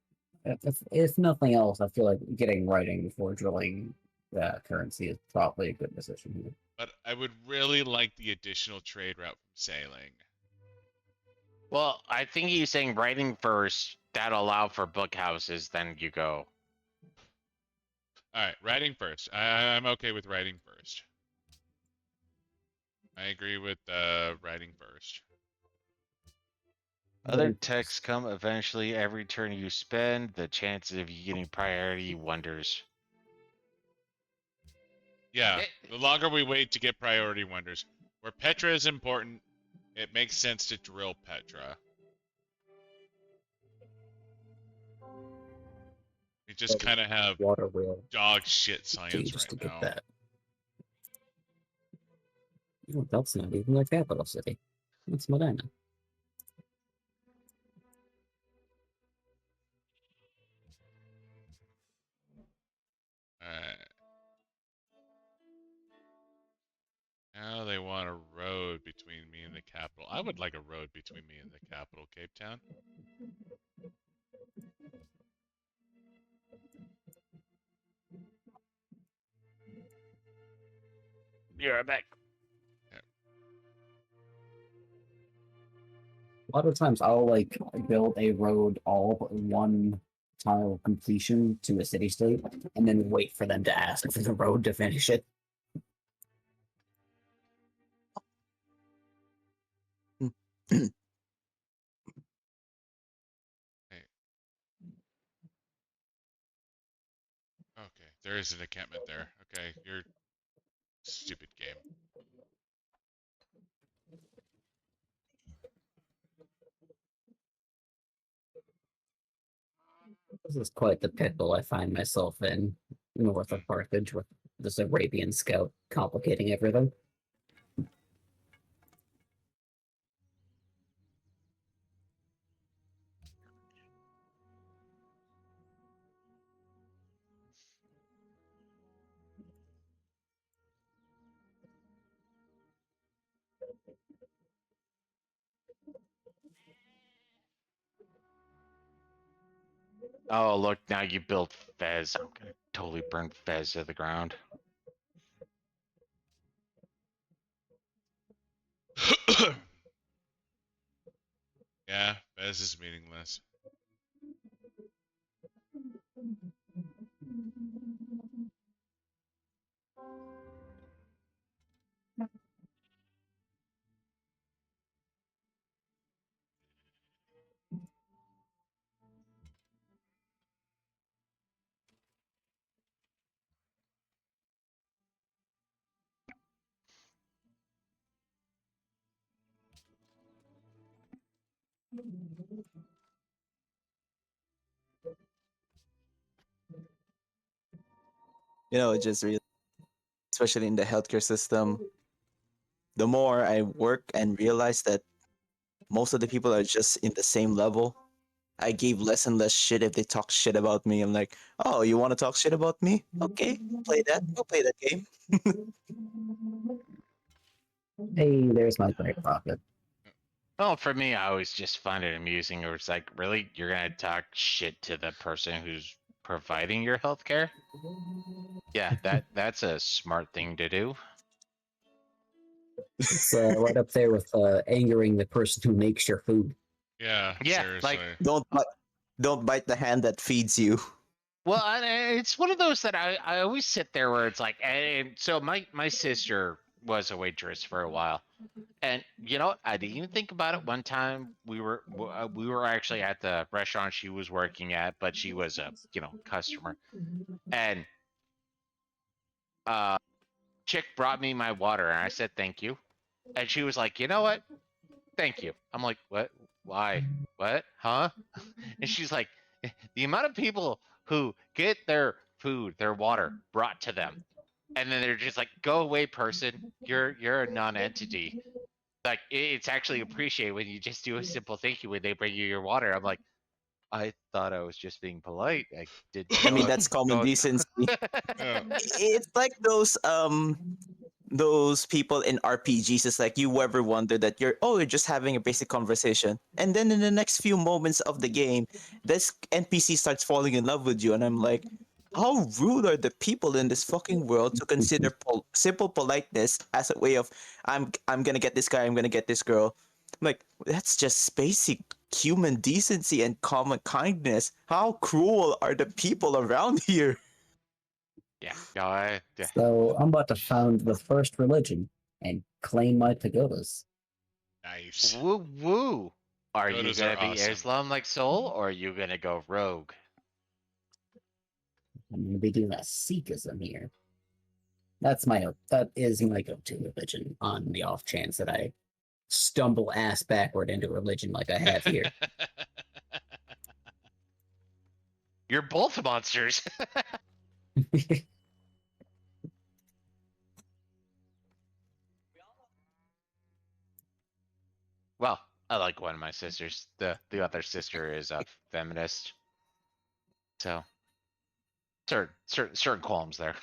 If nothing else, I feel like getting writing before drilling currency is probably a good decision here. But I would really like the additional trade route from sailing. Well, I think he's saying writing first. That'll allow for book houses. Then you go. Alright, writing first. I'm okay with writing first. I agree with writing first. Other Writing texts first. come eventually every turn you spend. The chances of you getting priority wonders. Yeah, It, the longer we wait to get priority wonders. Where Petra is important, it makes sense to drill Petra. We just But kind of have water wheel dog shit do science just to right get now. that. You know, that's not even the capital city. It's Medina. Alright. Now they want a road between me and the capital. I would like a road between me and the capital, Cape Town. be right back. A lot of times I'll like build a road all but one tile completion to a city state and then wait for them to ask for the road to finish it. Hey. Okay, there is an encampment there. Okay, you're stupid game. This is quite the pickle I find myself in north of Carthage with this Arabian scout complicating everything. Oh, look, now you built Fez. I'm gonna totally burn Fez to the ground. Yeah, Bez is meaningless. You know, it just really, especially in the healthcare system, the more I work and realize that most of the people are just in the same level, I gave less and less shit if they talk shit about me. I'm like, oh, you want to talk shit about me? Okay, play that. Go play that game. Hey, there's my great profit. Well, for me, I always just find it amusing. Or it's like, really, you're gonna talk shit to the person who's providing your healthcare? Yeah, that's a smart thing to do. It's right up there with angering the person who makes your food. Yeah, Yeah, seriously. like, Don't bite the hand that feeds you. well, it's one of those that I always sit there where it's like, and so my sister was a waitress for a while, and you know, I didn't even think about it. One time we were actually at the restaurant she was working at, but she was a customer, and chick brought me my water, and I said thank you, and she was like, you know what, thank you. I'm like, what? Why? What? Huh? And she's like, the amount of people who get their food, their water brought to them, and then they're just like, go away, person. You're a non-entity. Like it's actually appreciated when you just do a simple thank you when they bring you your water. I'm like, I thought I was just being polite. I did I mean, not that's common go. decency. Yeah. It's like those people in RPGs. It's like you ever wonder that you're just having a basic conversation, and then in the next few moments of the game, this NPC starts falling in love with you, and I'm like, how rude are the people in this fucking world to consider simple politeness as a way of I'm gonna get this guy, I'm gonna get this girl. I'm like, that's just basic human decency and common kindness. How cruel are the people around here? Yeah, yeah. So I'm about to found the first religion and claim my pagodas. Nice. Woo woo. Are you Photos are gonna be awesome. Islam like Soul, or are you gonna go rogue? I'm gonna be doing a Sikhism here. That is my go-to religion on the off chance that I stumble ass backward into religion like I have here. You're both monsters. Well, I like one of my sisters. The other sister is a feminist. So certain qualms there.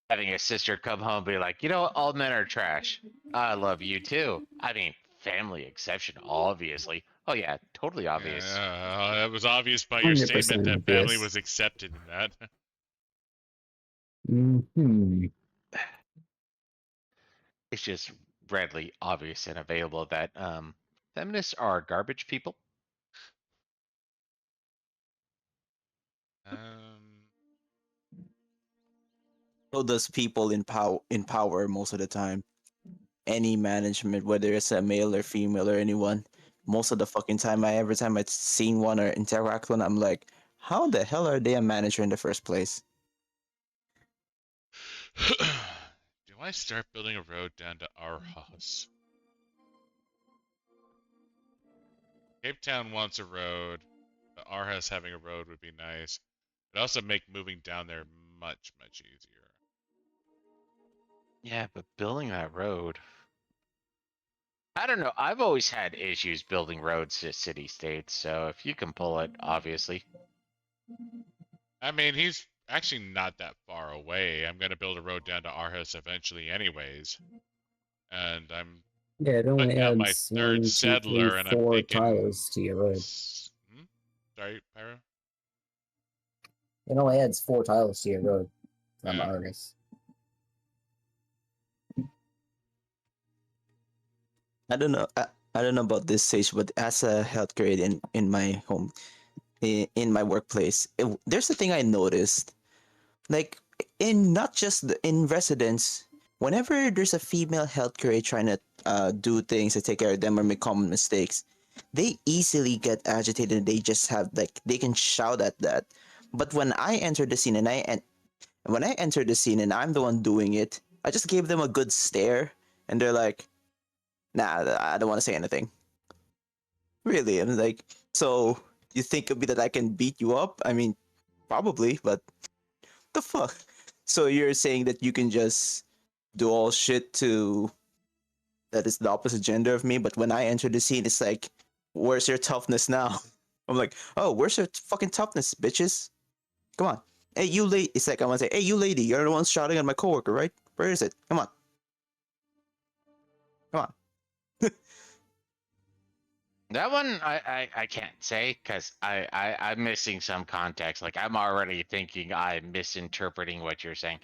Having a sister come home and be like, you know, all men are trash. I love you too. I mean, family exception, obviously. Oh yeah, totally obvious. Yeah, it was obvious by your statement 100% that family obvious. was accepted in that. Hmm. It's just readily obvious and available that feminists are garbage people. Um, So does people in power most of the time. Any management, whether it's a male or female or anyone, most of the fucking time, every time I've seen one or interact with one, I'm like, how the hell are they a manager in the first place? do I start building a road down to our house? Cape Town wants a road, but Arhus having a road would be nice. It'd also make moving down there much, much easier. Yeah, but building that road. I don't know. I've always had issues building roads to city states, so if you can pull it, obviously. I mean, he's actually not that far away. I'm gonna build a road down to Arhus eventually, anyways. And I'm Yeah, it only putting out my adds third 1, 2, 3, settler, and I'm 4 thinking. tiles to your road. Sorry, Pyro. It only adds 4 tiles to your road from Yeah. Argus. I don't know. I don't know about this stage, but as a health grade in my home, in my workplace, there's a thing I noticed. Like in not just in residence, whenever there's a female health grade trying to do things to take care of them or make common mistakes, they easily get agitated. They just have like they can shout at that. But when I enter the scene and when I enter the scene and I'm the one doing it, I just gave them a good stare, and they're like, "Nah, I don't want to say anything." Really, I'm like, so you think of me that I can beat you up? I mean, probably, but the fuck? So you're saying that you can just do all shit to that is the opposite gender of me, but when I enter the scene, it's like, where's your toughness now? I'm like, oh, where's your fucking toughness, bitches? Come on. Hey, you lady. It's like I want to say, hey, you lady, you're the one shouting at my coworker, right? Where is it? Come on. Come on. That one I can't say because I'm missing some context. Like I'm already thinking I'm misinterpreting what you're saying.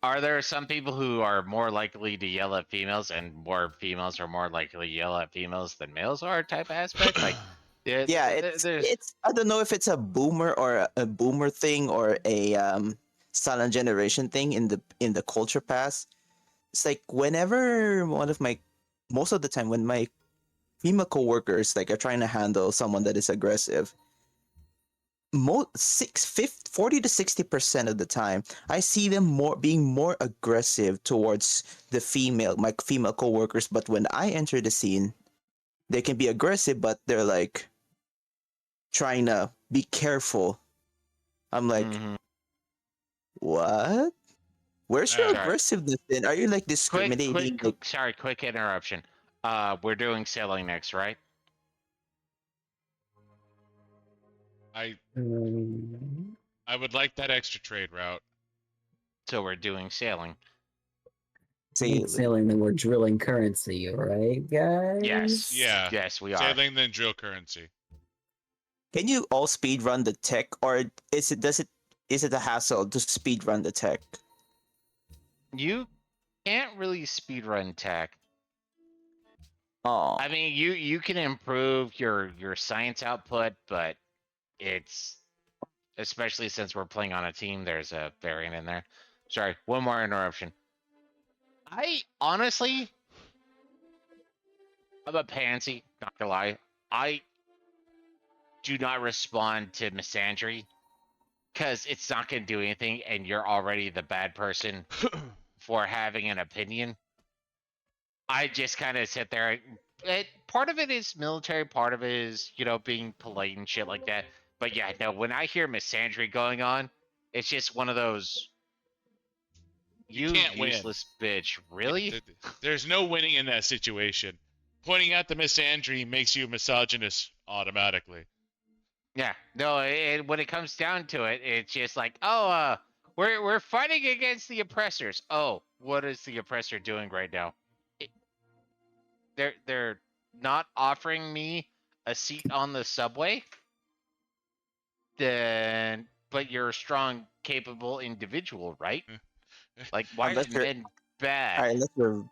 Are there some people who are more likely to yell at females and more females are more likely to yell at females than males are type aspect? Like yeah, Yeah, there's it's I don't know if it's a boomer or a boomer thing or a silent generation thing in the culture past. It's like whenever one of my most of the time when my female coworkers like are trying to handle someone that is aggressive, 40 to 60% of the time I see them more being more aggressive towards my female coworkers, but when I enter the scene, they can be aggressive, but they're like trying to be careful. I'm like, Mhm. what? Where's your Uh, Sorry. aggressiveness in? Are you like Quick, discriminating? quick, Like, sorry, quick interruption. We're doing sailing next, right? I Um, I would like that extra trade route. So we're doing sailing. say, ain't sailing, then we're drilling currency, right, Yes, guys? Yeah, yes, we are. sailing then drill currency. can you all speed run the tech, or is it a hassle to speed run the tech? You can't really speedrun tech. Oh, I mean, you can improve your science output, but it's especially since we're playing on a team. There's a variant in there. Sorry, one more interruption. I honestly, I'm a pansy. Not gonna lie. I do not respond to misandry because it's not gonna do anything, and you're already the bad person for having an opinion. I just kind of sit there. Part of it is military, part of it is being polite and shit like that. But yeah, no. When I hear misandry going on, it's just one of those You you can't win. useless bitch. Really? There's no winning in that situation. Pointing out the misandry makes you a misogynist automatically. Yeah. No. When it comes down to it, it's just like, oh, we're fighting against the oppressors. Oh, what is the oppressor doing right now? It, they're not offering me a seat on the subway. Then but you're a strong, capable individual, right? Like, why are unless you're, men bad? unless you're,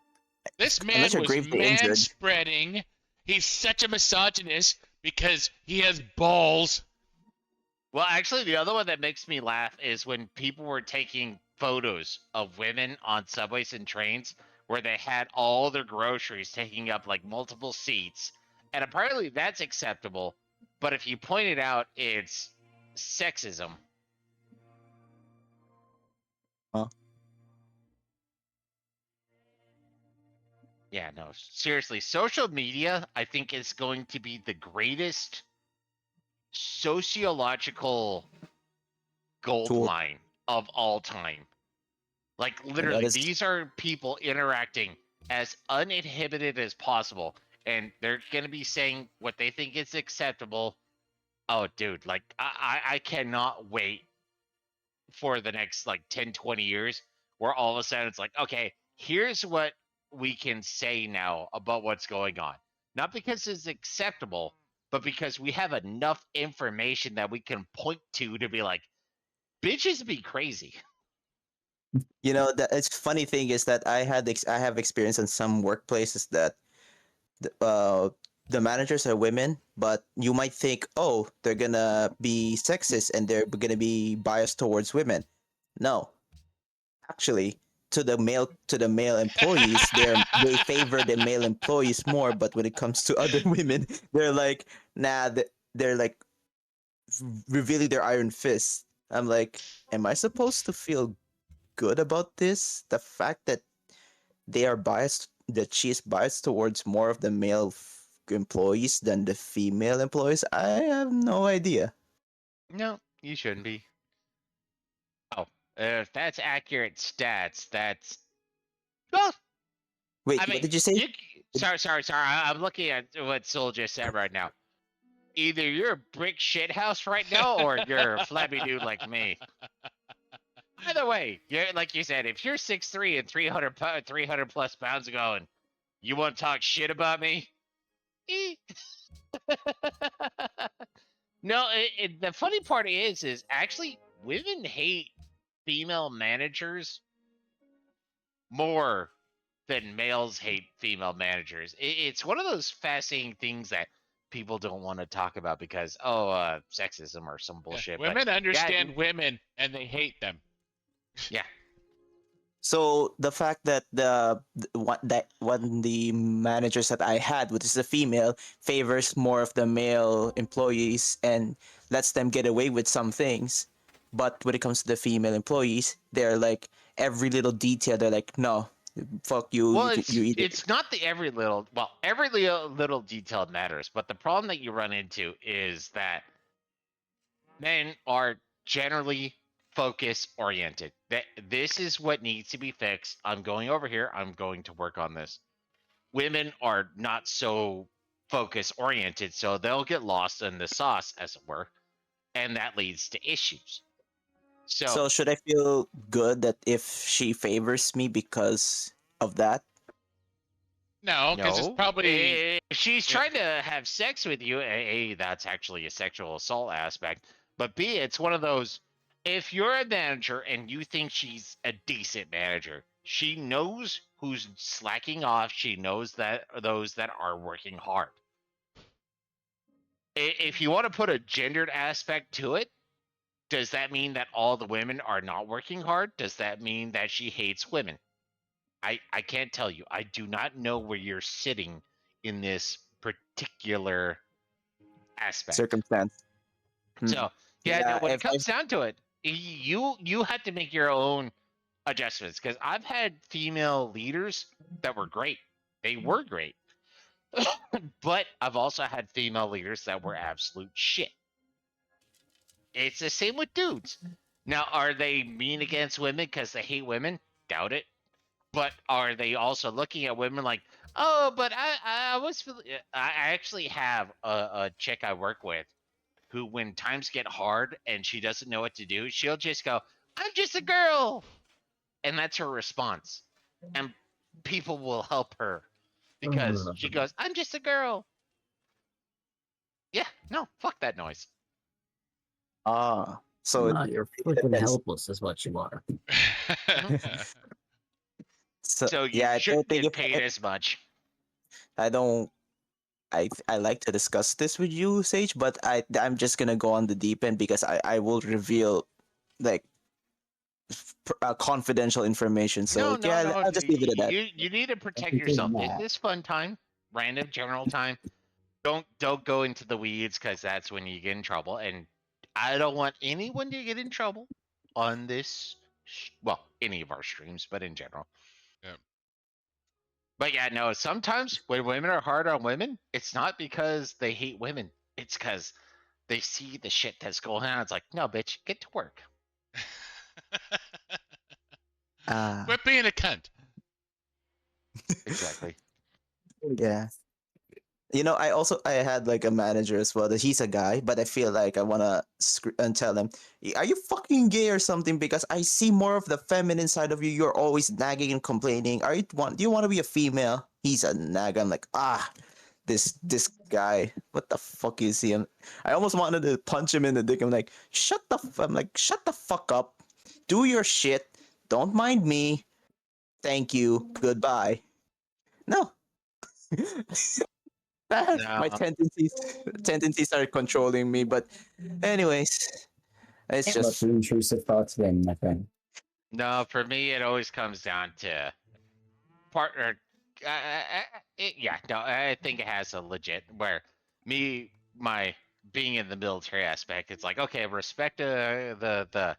This unless man you're was gravely injured. man-spreading. He's such a misogynist because he has balls. Well, actually, the other one that makes me laugh is when people were taking photos of women on subways and trains where they had all their groceries taking up like multiple seats. And apparently that's acceptable. But if you point it out, it's sexism. Huh? Yeah, no, seriously. Social media, I think, is going to be the greatest sociological gold Tool. mine of all time. Like That literally, is these are people interacting as uninhibited as possible, and they're gonna be saying what they think is acceptable. Oh, dude, like I cannot wait for the next like 10, 20 years, where all of a sudden it's like, okay, here's what we can say now about what's going on. Not because it's acceptable, but because we have enough information that we can point to be like, bitches be crazy. You know, the it's funny thing is that I have experience in some workplaces that the, uh the managers are women, but you might think, oh, they're gonna be sexist and they're gonna be biased towards women. No, actually, to the male employees, they favor the male employees more. But when it comes to other women, they're like, nah, they're like revealing their iron fist. I'm like, am I supposed to feel good about this? The fact that that she is biased towards more of the male employees than the female employees, I have no idea. No, you shouldn't be. Oh, if that's accurate stats, that's well. Wait, I what mean, did you say? sorry. I'm looking at what Soul just said right now. Either you're a brick shithouse right now, or you're a flabby dude like me. Either way, you're like you said, if you're 6'3" and 300 plus pounds ago, and you want to talk shit about me, eh. No. The funny part is actually women hate female managers more than males hate female managers. It's one of those fascinating things that people don't want to talk about because sexism or some Yeah, bullshit. But women yeah, understand women and they hate them. yeah. So the fact that that one the managers that I had, which is a female, favors more of the male employees and lets them get away with some things, but when it comes to the female employees, they're like every little detail. They're like, no, fuck you, Well, you either. it's not the every little detail matters, but the problem that you run into is that men are generally focus oriented. That this is what needs to be fixed. I'm going over here. I'm going to work on this. Women are not so focus oriented, so they'll get lost in the sauce, as it were, and that leads to issues. So, So should I feel good that if she favors me because of that? No, because it's no, probably if she's yeah, trying to have sex with you, A, that's actually a sexual assault aspect, but B, it's one of those, if you're a manager and you think she's a decent manager, she knows who's slacking off, she knows that those that are working hard. If you want to put a gendered aspect to it, does that mean that all the women are not working hard? Does that mean that she hates women? I can't tell you. I do not know where you're sitting in this particular aspect. Circumstance. Hmm. So yeah, no, Yeah, when it if comes down to it, you have to make your own adjustments. Because I've had female leaders that were great. They were great. But I've also had female leaders that were absolute shit. It's the same with dudes. Now, are they mean against women because they hate women? Doubt it. But are they also looking at women like, oh, but I was I actually have a chick I work with who, when times get hard and she doesn't know what to do, she'll just go, I'm just a girl. And that's her response. And people will help her because she goes, I'm just a girl. Yeah, no, fuck that noise. so it, You're it freaking depends. helpless, is what you are. So So you yeah, I shouldn't think get paid as much. I don't I like to discuss this with you, Sage, but I'm just gonna go on the deep end because I will reveal like confidential information. So yeah, No. I'll just leave it at that. You need to protect Everything yourself in that. this fun time, random general time. Don't go into the weeds because that's when you get in trouble. And I don't want anyone to get in trouble on this. Well, any of our streams, but in general. yeah. But yeah, no. Sometimes when women are hard on women, it's not because they hate women. It's because they see the shit that's going on. It's like, no, bitch, get to work. Quit being a cunt. Exactly. Yeah. I had like a manager as well that he's a guy, but I feel like I wanna and tell him, are you fucking gay or something? Because I see more of the feminine side of you. You're always nagging and complaining. Do you want to be a female? He's a nag. I'm like, this guy, what the fuck is he? I almost wanted to punch him in the dick. I'm like, shut the fuck up. Do your shit. Don't mind me. Thank you. Goodbye. No. My No, tendencies are controlling me, but anyways, it's Can't let just the intrusive thoughts win, my friend. no. For me, it always comes down to partner. Yeah, no. I think it has a legit where my being in the military aspect. It's like okay, respect the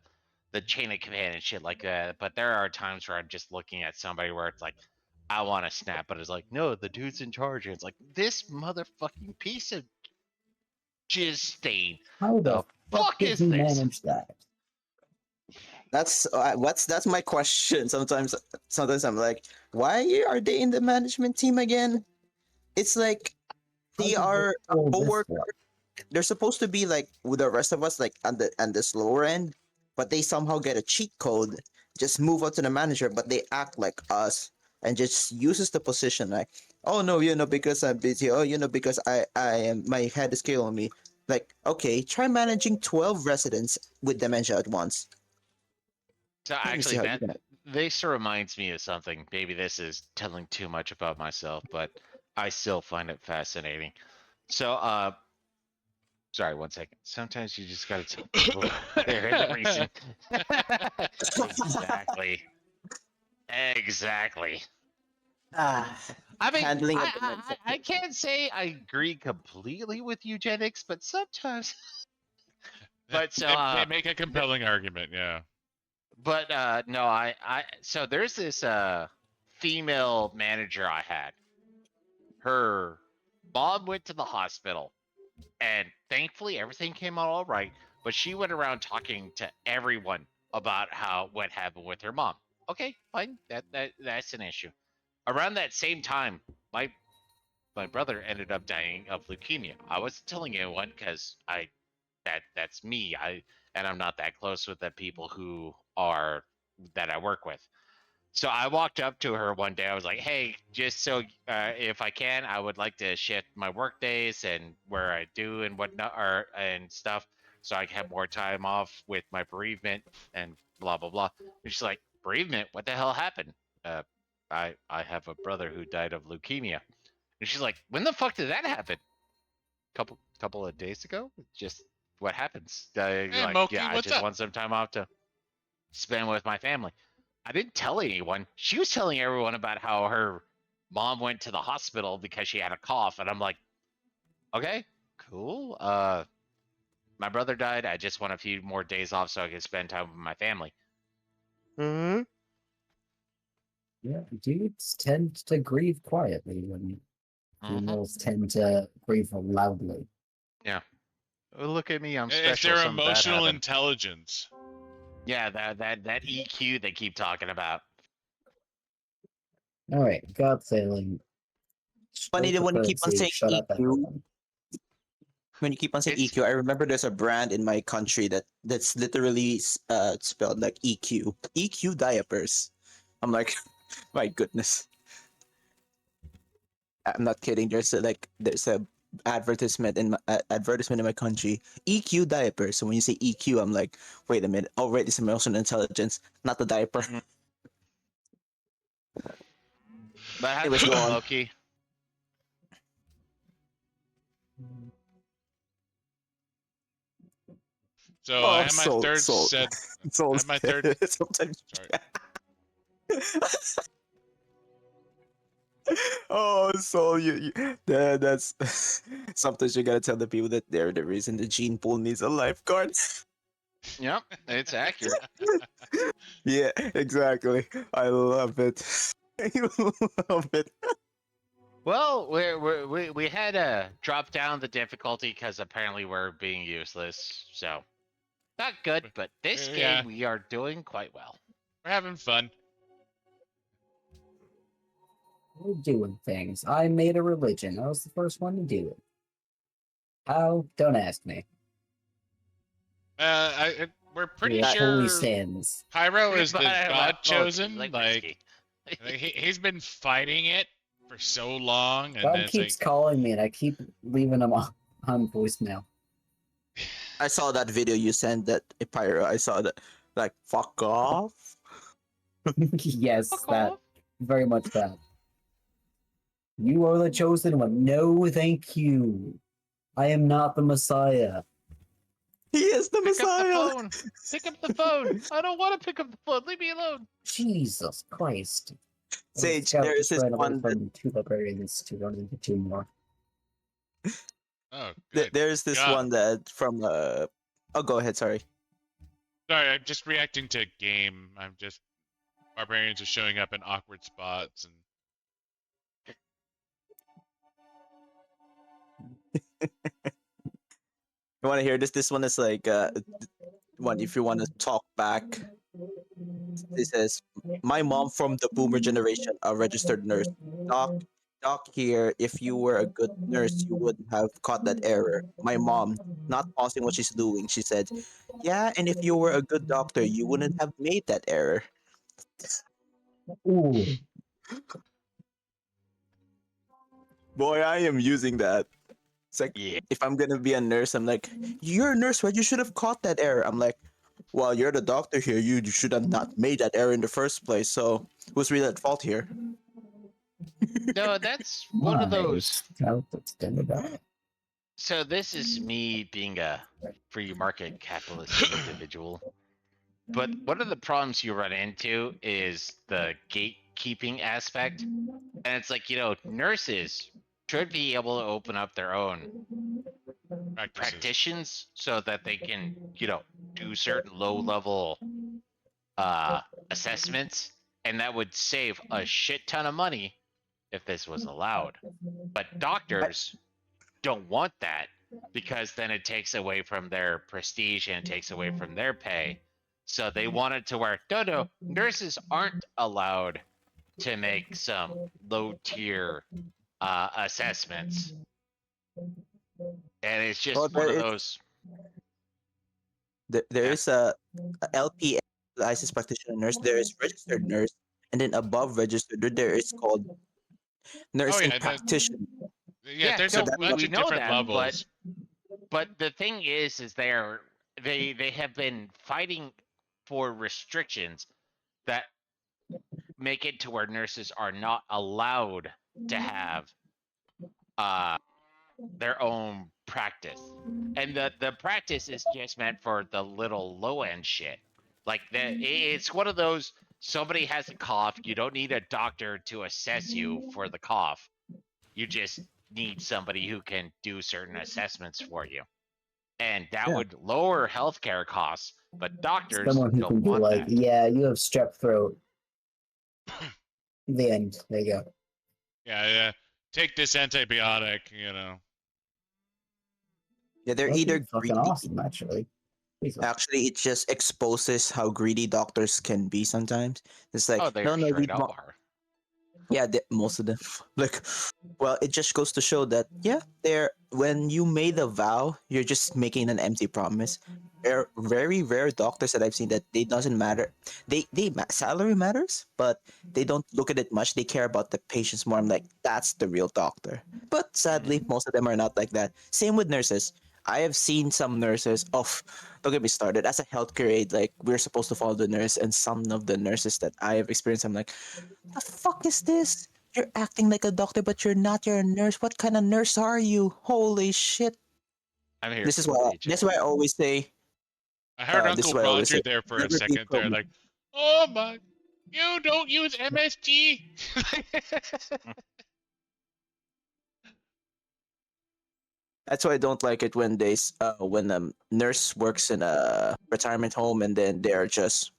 chain of command and shit like that. But there are times where I'm just looking at somebody where it's like, I want to snap, but it's like, no, the dude's in charge. And it's like, this motherfucking piece of jizz stain. How the The fuck fuck did is he this? manage that? that's my question. Sometimes I'm like, why are they in the management team again? It's like How they did they are a pull this coworker. off? They're supposed to be like with the rest of us, like on the slower end, but they somehow get a cheat code, just move up to the manager, but they act like us and just uses the position like, oh no, because I'm busy. Oh, because I am my head is killing me. Like, okay, try managing 12 residents with dementia at once. So Let me see actually, how you that can. this reminds me of something. Maybe this is telling too much about myself, but I still find it fascinating. So, sorry, one second. Sometimes you just gotta tell people they're in the reason. Exactly. Exactly. Ah, I mean, handling a I can't say I agree completely with eugenics, but sometimes. But so Make a compelling argument. Yeah. but no, so there's this female manager I had. Her mom went to the hospital, and thankfully everything came out all right. But she went around talking to everyone about what happened with her mom. Okay, fine. That's an issue. Around that same time, my brother ended up dying of leukemia. I wasn't telling anyone because that's me. And I'm not that close with the people who are that I work with. So I walked up to her one day. I was like, "Hey, just so if I can, I would like to shift my work days and where I do and whatnot, and stuff, so I can have more time off with my bereavement and blah blah blah." And she's like, "Bereavement? What the hell happened?" Uh, I have a brother who died of leukemia, and she's like, "When the fuck did that happen?" Couple of days ago. Just what happens. You're Hey, like, yeah, Moki, I what's just up? want some time off to spend with my family. I didn't tell anyone. She was telling everyone about how her mom went to the hospital because she had a cough, and I'm like, okay, cool. My brother died. I just want a few more days off so I can spend time with my family. Mm-hmm. Yeah, dudes tend to grieve quietly when females tend to grieve loudly. Yeah. Look at me, I'm It's special. their Something bad emotional happened. intelligence. Yeah, that EQ they keep talking about. All right, God sailing. Funny Straight that to when you keep on currency. saying Shut up, EQ, everyone. when you keep on saying It's EQ, I remember there's a brand in my country that's literally spelled like EQ. EQ diapers. I'm like, my goodness. I'm not kidding. There's a advertisement in my country. EQ diapers. So when you say EQ, I'm like, wait a minute. Oh, wait, it's emotional intelligence, not the diaper. Mhm. But how'd Anyways, you go go, on. Moki? So I Oh, had my third said. I soul. had my third. Sometimes. Sorry. Oh, soul. That's sometimes you gotta tell the people that they're the reason the gene pool needs a lifeguard. Yep, it's accurate. Yeah, exactly. I love it. I love it. Well, we had to drop down the difficulty because apparently we're being useless. So not good, but this Yeah, game we are doing quite well. we're having fun. We're doing things. I made a religion. I was the first one to do it. How? Don't ask me. We're pretty That holy sure sins. Pyro is But the I god love poetry, chosen. like Like whiskey. he's been fighting it for so long, and God then it's keeps like, calling me, and I keep leaving him on voicemail. I saw that video you sent that Pyro. I saw that. Like, fuck off. Yes, Fuck that. off. Very much that. You are the chosen one. No, thank you. I am not the Messiah. He is the Pick up the Messiah. phone. Pick up the phone. I don't want to pick up the phone. Leave me alone. Jesus Christ. Sage, Scout there is just this ran away one that from 2 librarians to run into 2 more. oh, good there's this God. one that from oh, go ahead, sorry. Sorry, I'm just reacting to a game. I'm just barbarians are showing up in awkward spots, and You want to hear this? This one is like one if you want to talk back. It says, "My mom from the boomer generation, a registered nurse. Doc here, if you were a good nurse, you wouldn't have caught that error. My mom, not pausing what she's doing, she said, yeah, and if you were a good doctor, you wouldn't have made that error." Ooh. Boy, I am using that. It's like, Yeah. if I'm gonna be a nurse, I'm like, you're a nurse, right? You should have caught that error. I'm like, well, you're the doctor here. You should have not made that error in the first place. So who's really at fault here? No, that's one of those. Scout extended that. So this is me being a free market capitalist individual. But one of the problems you run into is the gatekeeping aspect. And it's like, nurses should be able to open up their own practices. practitioners so that they can, do certain low level assessments. And that would save a shit ton of money if this was allowed. But doctors don't want that because then it takes away from their prestige and it takes away from their pay. So they want it to where no, nurses aren't allowed to make some low tier assessments. And it's Well, just one of those. there Yeah. is a LPN, licensed practitioner nurse. There is registered nurse, and then above registered, there is called nursing yeah, practitioner. Yeah, there's no, a bunch we of know different that, levels. but the thing is they have been fighting for restrictions that make it to where nurses are not allowed to have their own practice. And the practice is just meant for the little low end shit. Like it's one of those somebody has a cough, you don't need a doctor to assess you for the cough. You just need somebody who can do certain assessments for you. And that Yeah. would lower healthcare costs, but doctors Someone who don't can be want like, that. yeah, you have strep throat. The end. There you go. Yeah. Take this antibiotic, Yeah, they're That'd be either fucking greedy. awesome, actually. Jesus. Actually, it just exposes how greedy doctors can be sometimes. It's like, Oh, they're no, we straight up want. are. Yeah, most of them. Like, well, it just goes to show that they're when you made a vow, you're just making an empty promise. There are very rare doctors that I've seen that they doesn't matter. Salary matters, but they don't look at it much. They care about the patients more. I'm like, that's the real doctor. But sadly, most of them are not like that. Same with nurses. I have seen some nurses. Oh, don't get me started. As a healthcare aide, like we're supposed to follow the nurse, and some of the nurses that I have experienced, I'm like, the fuck is this? You're acting like a doctor, but you're not. You're a nurse. What kind of nurse are you? Holy shit! I'm here This for is the why. paycheck. This is why I always say. I heard This Uncle is why I always Roger say. there for a Never be second pro. there, like, oh my, you don't use MSG. That's why I don't like it when when a nurse works in a retirement home and then they're just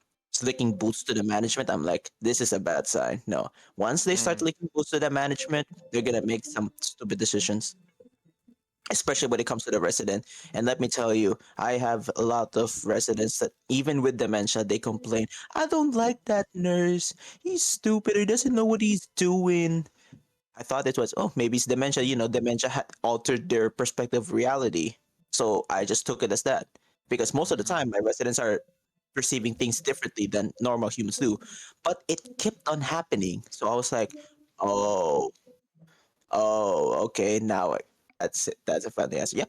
licking boots to the management. I'm like, this is a bad sign. No, once they start licking boots to the management, they're gonna make some stupid decisions, especially when it comes to the resident. And let me tell you, I have a lot of residents that even with dementia, they complain, I don't like that nurse. He's stupid. He doesn't know what he's doing. I thought it was, oh, maybe it's dementia. Dementia had altered their perspective of reality. So I just took it as that. Because most of the time, my residents are perceiving things differently than normal humans do. But it kept on happening. So I was like, oh, okay. Now that's it. That's a funny answer.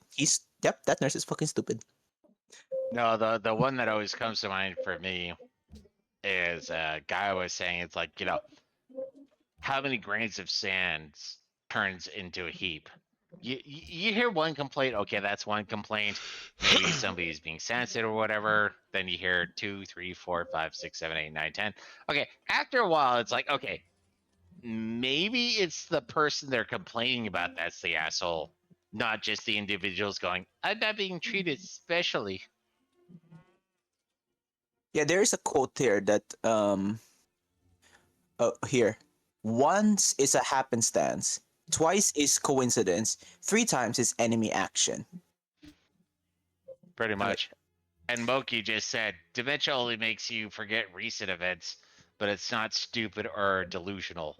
Yep, that nurse is fucking stupid. No, the one that always comes to mind for me is a guy was saying it's like, how many grains of sand turns into a heap? You hear one complaint, okay, that's one complaint. Maybe somebody's being sensitive or whatever. Then you hear 2, 3, 4, 5, 6, 7, 8, 9, 10. Okay, after a while, it's like, okay, maybe it's the person they're complaining about that's the asshole, not just the individuals going, I'm not being treated specially. Yeah, there is a quote here that here. Once is a happenstance, twice is coincidence, three times is enemy action. Pretty I mean, much. And Moki just said, dementia only makes you forget recent events, but it's not stupid or delusional.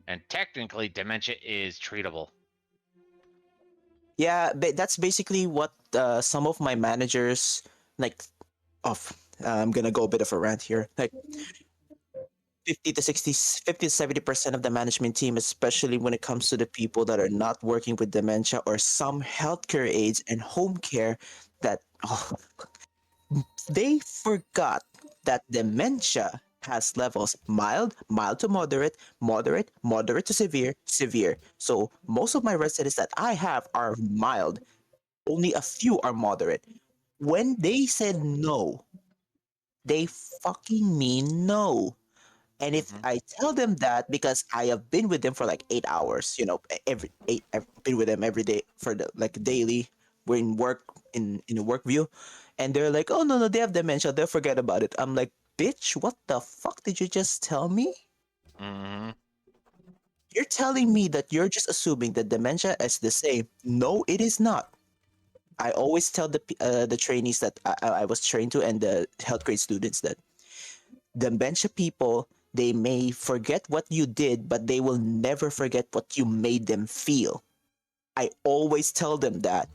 And technically, dementia is treatable. yeah, but that's basically what some of my managers like. Off. I'm gonna go a bit of a rant here. Like 50 to 60, 50 to 70% of the management team, especially when it comes to the people that are not working with dementia or some healthcare aides and home care, that they forgot that dementia has levels: mild, mild to moderate, moderate, moderate to severe, severe. So most of my residents that I have are mild. Only a few are moderate. When they said no, they fucking mean no. And if Mhm. I tell them that, because I have been with them for like 8 hours, every eight, I've been with them every day for the like daily. We're in work in a work view, and they're like, "Oh no, they have dementia. They'll forget about it." I'm like, "Bitch, what the fuck did you just tell me? Mm-hmm. You're telling me that you're just assuming that dementia is the same. No, it is not." I always tell the trainees that I was trained to, and the health grade students, that dementia people, they may forget what you did, but they will never forget what you made them feel. I always tell them that,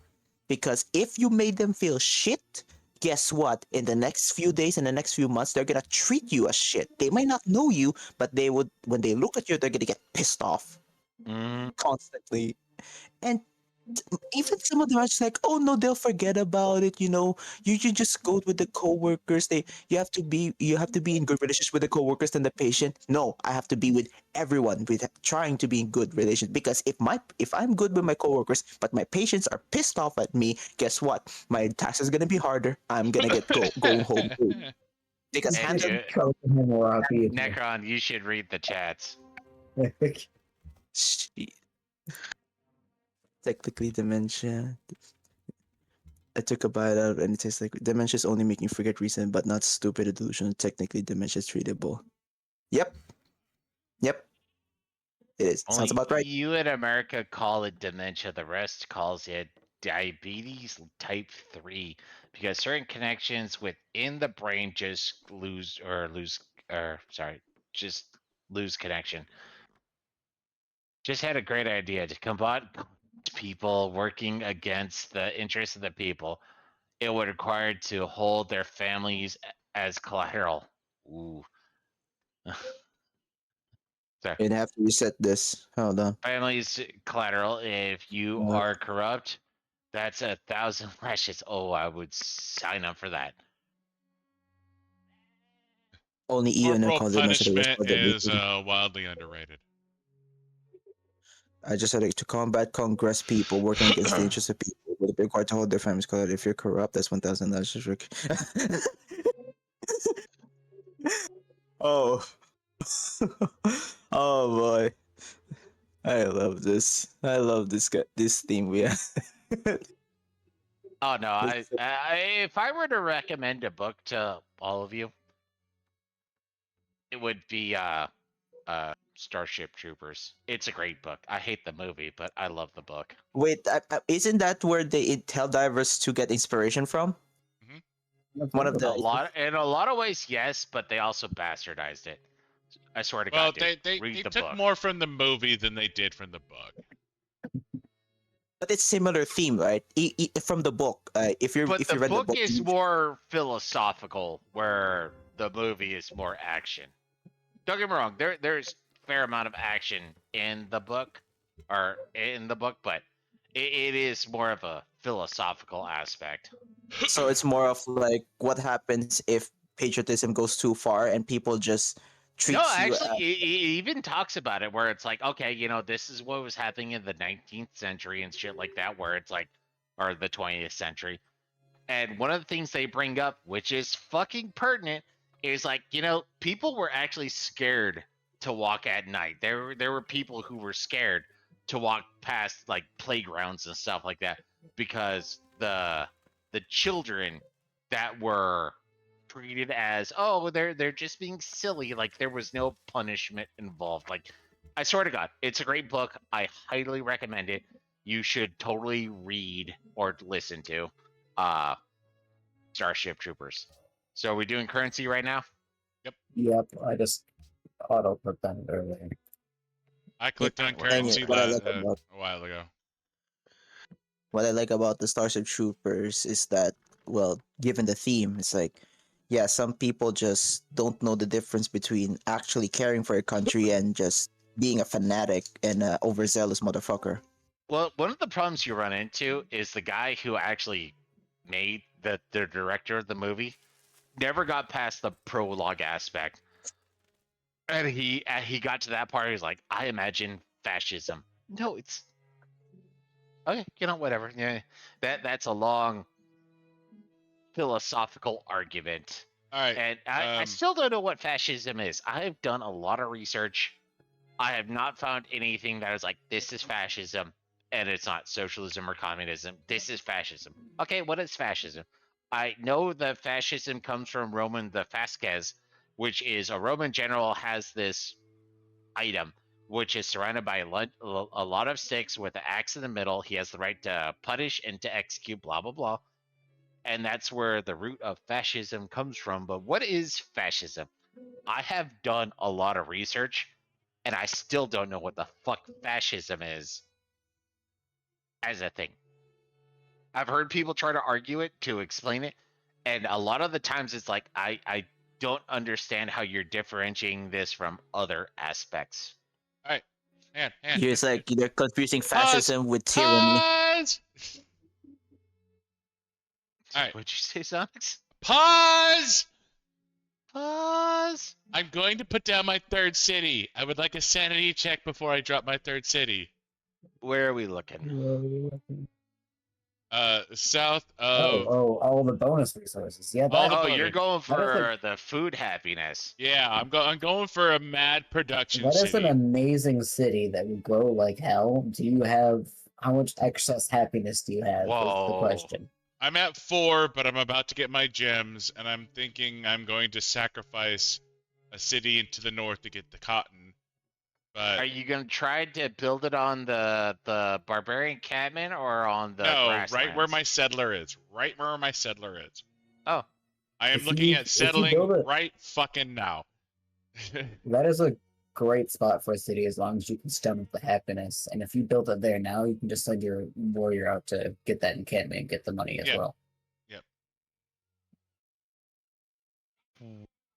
because if you made them feel shit, guess what? In the next few days, in the next few months, they're gonna treat you as shit. They might not know you, but they would, when they look at you, they're gonna get pissed off Mm-hmm. constantly. And even some of them are just like, oh no, they'll forget about it. You just go with the coworkers. You have to be in good relations with the coworkers and the patient. No, I have to be with everyone, with trying to be in good relations, because if I'm good with my coworkers, but my patients are pissed off at me, guess what? My task is gonna be harder. I'm gonna get go home too. Because And hands on Coaching him around people. Necron, you should read the chats. shit. Technically dementia. I took a bite out and it tastes like dementia is only making you forget recent, but not stupid or delusional. Technically, dementia is treatable. Yep, yep, it is. Sounds Only about right. you in America call it dementia. The rest calls it diabetes type 3 because certain connections within the brain just just lose connection. Just had a great idea to combat people working against the interests of the people. It would require to hold their families as collateral. Ooh. Sorry. You'd have to reset this. Hold on. Families collateral. If you Uh, are corrupt, that's 1,000 lashes. Oh, I would sign up for that. Only Ian Corporal calls dementia. The rest punishment of them is is. wildly underrated. I just said it, to combat Congress people working against the interests of people would be required to hold their families collateral. If you're corrupt, that's 1,000 lashes. Oh. Oh boy. I love this. I love this theme we have. Oh no, if I were to recommend a book to all of you, it would be Starship Troopers. It's a great book. I hate the movie, but I love the book. Wait, isn't that where they tell divers to get inspiration from? Hmm One of A the lot in a lot of ways, yes, but they also bastardized it. I swear to Well, God, dude. they Read the took book. more from the movie than they did from the book. But it's similar theme, right? From the book, if you But the read the book book, is more philosophical, where the movie is more action. Don't get me wrong. There's a fair amount of action in the book, but it is more of a philosophical aspect. so it's more of like what happens if patriotism goes too far and people just No, treat you actually, it even talks about it where it's like, okay, this is what was happening in the 19th century and shit like that, where it's like, or the 20th century. And one of the things they bring up, which is fucking pertinent, is like, people were actually scared to walk at night. There were people who were scared to walk past like playgrounds and stuff like that because the children that were treated as, oh, they're just being silly, like there was no punishment involved. Like, I swear to God, it's a great book. I highly recommend it. You should totally read or listen to Starship Troopers. So are we doing currency right now? Yep, I just auto put that earlier. I clicked on And currency what I like a about while ago. the Starship Troopers is that, well, given the theme, it's like, yeah, some people just don't know the difference between actually caring for a country and just being a fanatic and an overzealous motherfucker. Well, one of the problems you run into is the guy who actually made the director of the movie never got past the prologue aspect. And he got to that part, he's like, I imagine fascism. No, it's okay, whatever. Yeah. That's a long philosophical argument. All right. And I still don't know what fascism is. I have done a lot of research. I have not found anything that is like, this is fascism, and it's not socialism or communism. This is fascism. Okay, what is fascism? I know that fascism comes from Roman the Fasces, which is a Roman general has this item, which is surrounded by a lot of sticks with an axe in the middle. He has the right to punish and to execute, blah, blah, blah. And that's where the root of fascism comes from. But what is fascism? I have done a lot of research, and I still don't know what the fuck fascism is as a thing. I've heard people try to argue it to explain it, and a lot of the times it's like, I don't understand how you're differentiating this from other aspects. All right. Man. It's like they're confusing Pause. fascism with tyranny. Pause. All right. What'd you say, Sonics? Pause. Pause. I'm going to put down my third city. I would like a sanity check before I drop my third city. Where are we looking? South of. All the bonus resources. Yeah, All that, the Oh, you're going That is for the food happiness. Yeah, I'm going for a mad production that is an city. amazing city that would grow like hell. Do you have how much excess happiness do you have? Is the Whoa. question. I'm at 4, but I'm about to get my gems, and I'm thinking I'm going to sacrifice a city into the north to get the cotton. But Are you gonna try to build it on the barbarian catman or on the no, grasslands? right where my settler is. Right where my settler is. Oh, I am If looking you- at if you settling build it- right fucking now. That is a great spot for a city as long as you can stomach the happiness. And if you build it there now, you can just send your warrior out to get that encampment and get the money as Yeah. well.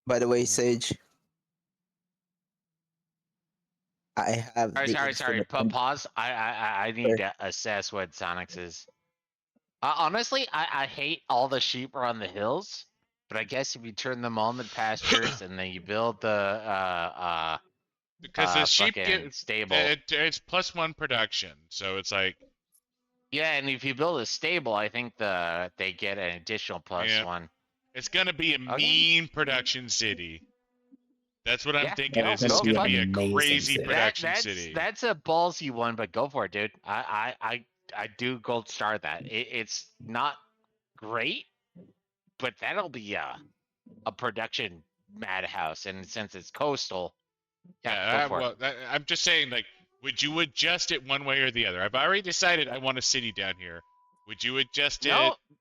By the way, Sage, I have sorry. the infinite Pause. I need to assess what Sonics is. Honestly, I hate all the sheep around the hills, but I guess if you turn them on the pastures and then you build the Because the sheep fucking get stable. it's +1 production, so it's like Yeah, and if you build a stable, I think they get an additional +1. it's gonna be a mean production city. That's what I'm Yeah, thinking. no, Is it's go gonna fuck be a amazing crazy city. production city. That's a ballsy one, but go for it, dude. I do gold star that. It's not great, but that'll be a production madhouse, and since it's coastal, yeah, go for it. I'm just saying, like, would you adjust it one way or the other? I've already decided I want a city down here. Would you adjust No, it?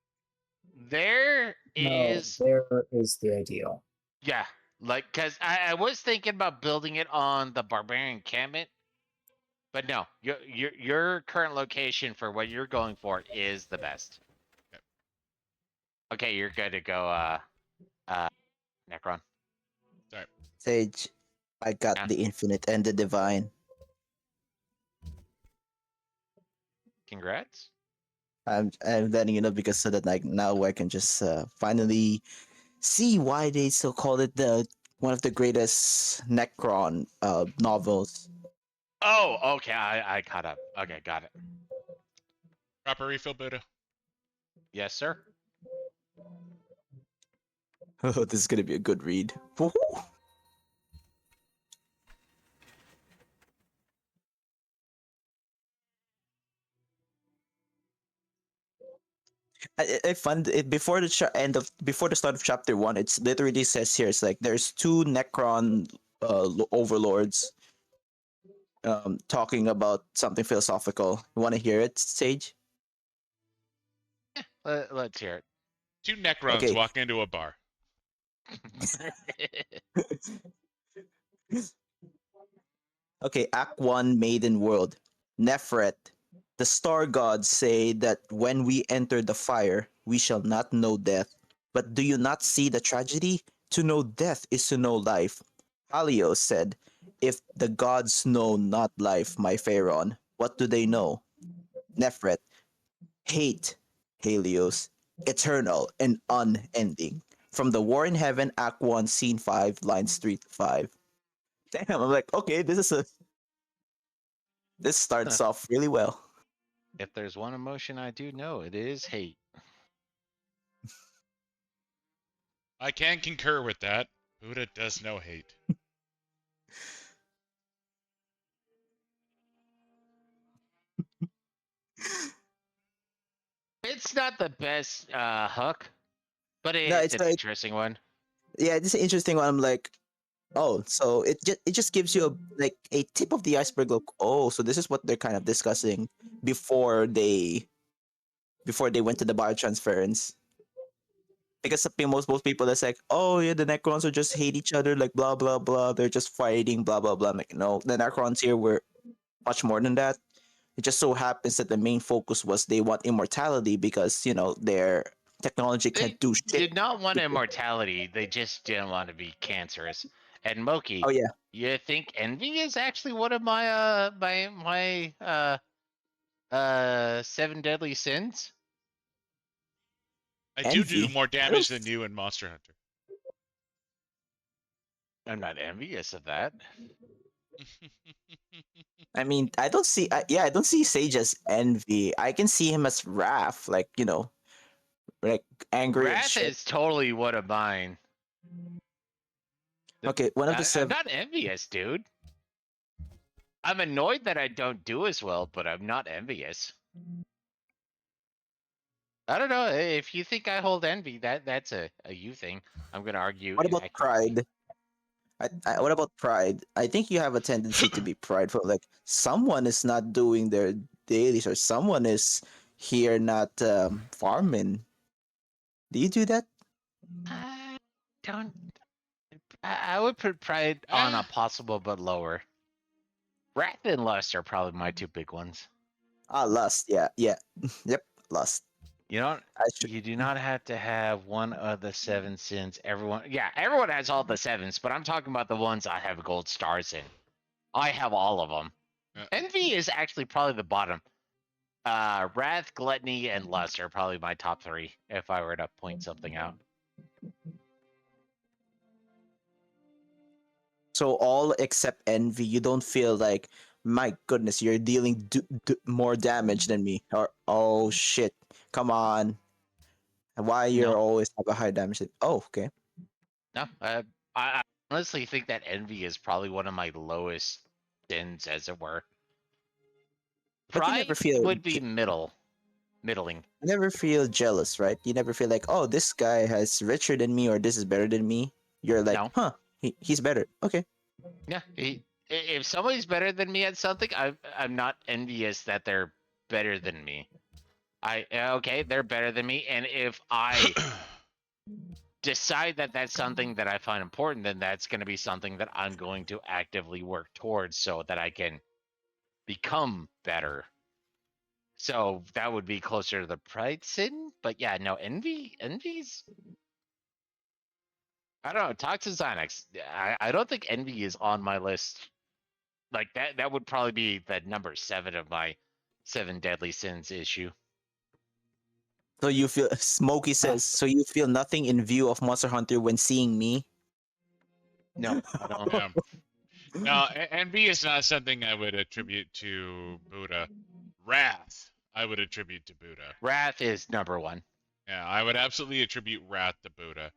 there is No, there is the ideal. yeah. Like, cause I was thinking about building it on the barbarian encampment, but no, your current location for what you're going for is the best. Yep. Okay, you're good to go. Necron. Sorry. Sage, I got Yeah. the infinite and the divine. Congrats. I'm letting you know because so that like now I can just finally see why they still call it the one of the greatest Necron novels. Oh, okay. I caught up. Okay, got it. Proper refill, Buddha. Yes, sir. Oh, this is gonna be a good read. Woohoo! I found it before the before the start of chapter 1. It's literally says here it's like there's two Necron overlords talking about something philosophical. You want to hear it, Sage? Let's hear Two Necrons Okay. walk into a bar. it. Okay, Act 1, Maiden World. Nefret. The star gods say that when we enter the fire, we shall not know death. But do you not see the tragedy? To know death is to know life. Halios said, if the gods know not life, my Pharaon, what do they know? Nefret. Hate. Helios. Eternal and unending. From the War in Heaven, Act 1, Scene 5, lines 3 to 5. Damn, I'm like, okay, this starts off really well. If there's one emotion I do know, it is hate. I can concur with that. Buddha does know hate. It's not the best hook, but No, it's it's an like, interesting one. yeah, this is an interesting one. I'm like, oh, so it just gives you a tip of the iceberg look. Oh, so this is what they're kind of discussing before they went to the biotransference. Because most people that's like, oh yeah, the Necrons are just hate each other, like blah blah blah. They're just fighting, blah blah blah. I'm like, no, the Necrons here were much more than that. It just so happens that the main focus was they want immortality because their technology They can't do shit. did not want immortality. They just didn't want to be cancerous. And Moki, Oh yeah, you think envy is actually one of my seven deadly sins? I do envy. more I don't. damage than you in Monster Hunter. I'm not envious of that. I mean, I don't see. I don't see Sage as envy. I can see him as wrath, like like angry and Wrath shit. is totally one of mine. Okay, one of the I'm seven. not envious, dude. I'm annoyed that I don't do as well, but I'm not envious. I don't know. If you think I hold envy, that's a you thing. I'm gonna argue What about inaccurately. pride? What about pride? I think you have a tendency to be prideful. Like someone is not doing their dailies, or someone is here not farming. Do you do that? I don't. I would put pride on a Ah, possible but lower. Wrath and lust are probably my two big ones. Ah, lust. Yeah, yeah, yep, lust. You know, I should. you do not have to have one of the seven sins. Everyone has all the sevens, but I'm talking about the ones I have gold stars in. I have all of them. uh, Envy is actually probably the bottom. Wrath, gluttony, and lust are probably my top three if I were to point something out. So all except envy, you don't feel like, my goodness, you're dealing more damage than me, or oh shit, come on, why you're No, always have a high damage? Oh, okay. no. I honestly think that envy is probably one of my lowest sins, as it were. But you never Pride feel would be middling. you never feel jealous, right? You never feel like, oh, this guy has richer than me, or this is better than me. You're like, No, huh, he's better. Okay. yeah. If somebody's better than me at something, I'm not envious that they're better than me. Okay, they're better than me, and if I decide that that's something that I find important, then that's going to be something that I'm going to actively work towards so that I can become better. So that would be closer to the pride sin, but yeah, no, envy's. I don't know. Toxiconics. I don't think envy is on my list. Like that would probably be the number 7 of my 7 deadly sins issue. So you feel Smokey says, so you feel nothing in view of Monster Hunter when seeing me? No, I don't. Yeah. No, envy is not something I would attribute to Buddha. Wrath, I would attribute to Buddha. Wrath is number 1. Yeah, I would absolutely attribute wrath to Buddha.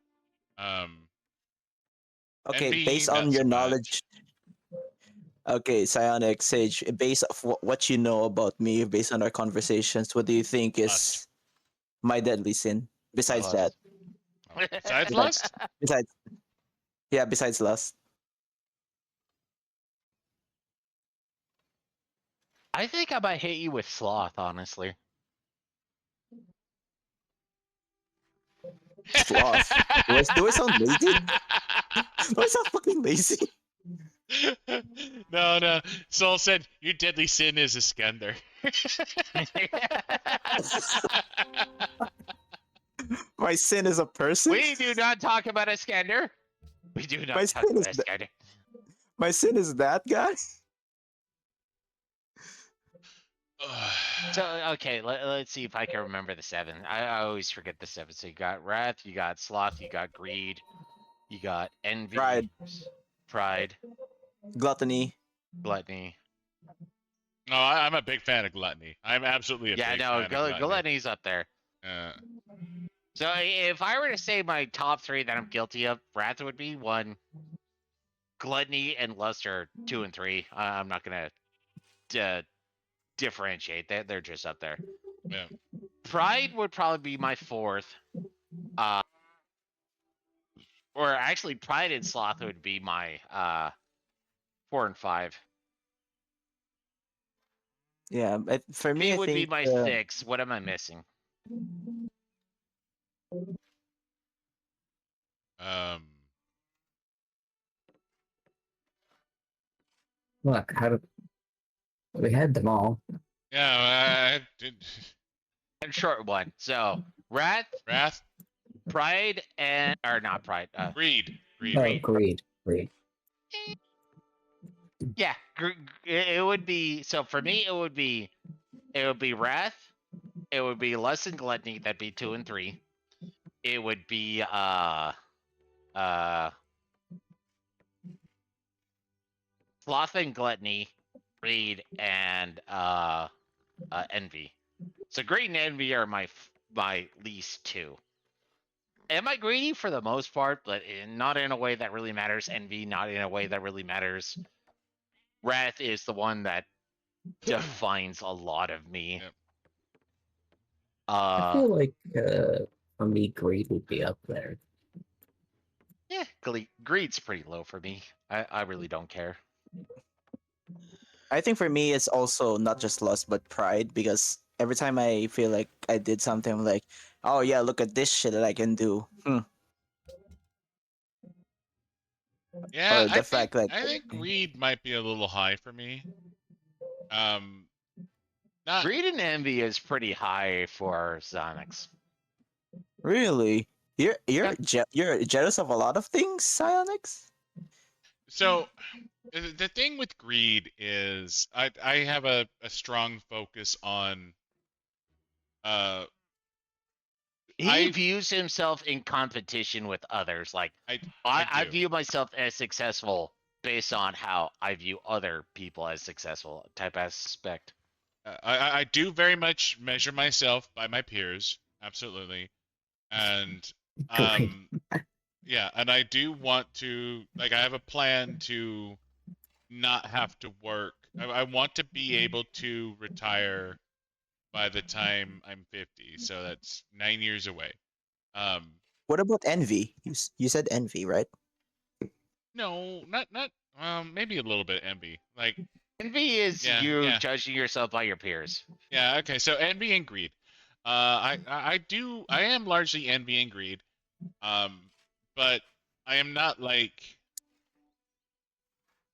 Okay, Envy, based on not your so much. knowledge. Okay, Psionic Sage, based off what you know about me, based on our conversations, what do you think is Lust. my deadly sin? Besides that, Oh, besides Besides- lust? besides, yeah, besides lust. I think I might hit you with sloth, honestly. Sloth. Do I sound lazy? Do I sound fucking lazy? No. Saul said your deadly sin is Iskender. My sin is a person. We do not talk about Iskander. We do My not talk sin about is Iskander. My sin is that guy. So okay, let's see if I can remember the 7. I always forget the 7. So you got wrath, you got sloth, you got greed, you got envy, pride, Gluttony. gluttony. No, I'm a big fan of gluttony. I'm absolutely a Yeah, big no, fan of gluttony. gluttony's up there. So if I were to say my top 3 that I'm guilty of, wrath would be 1, gluttony and lust are 2 and 3. I'm not gonna differentiate. They're just up there. Yeah. Pride would probably be my 4th. Or actually, pride and sloth would be my 4 and 5. Yeah, for me, Me I would be think my 6. What am I missing? Look, we had them all. Yeah, I did. A short one. So wrath, Wrath, pride, and or not pride. greed. Oh, greed. Yeah, it would be. So for me, it would be wrath. It would be lust and gluttony. That'd be 2 and 3. It would be sloth and gluttony, greed, and envy. So greed and envy are my least 2. Am I greedy for the most part, but not in a way that really matters. Envy, not in a way that really matters. Wrath is the one that defines a lot of me. Yep. I feel like for me, greed would be up there. Yeah, greed's pretty low for me. I really don't care. I think for me, it's also not just lust but pride, because every time I feel like I did something, I'm like, oh yeah, look at this shit that I can do. Yeah, Or the fact that I think greed might be a little high for me. Not Greed and envy is pretty high for Zonix. really, you're jealous of a lot of things, Psionics. so. The thing with greed is I have a strong focus on He views himself in competition with others. Like I do. view myself as successful based on how I view other people as successful type aspect. I do very much measure myself by my peers, absolutely, and yeah, and I do want to, like, I have a plan to not have to work. I want to be able to retire by the time I'm 50, so that's 9 years away. What about envy? You said envy, right? No, not maybe a little bit envy. Like envy is you judging yourself by your peers. Yeah, okay. So envy and greed. I am largely envy and greed. but I am not like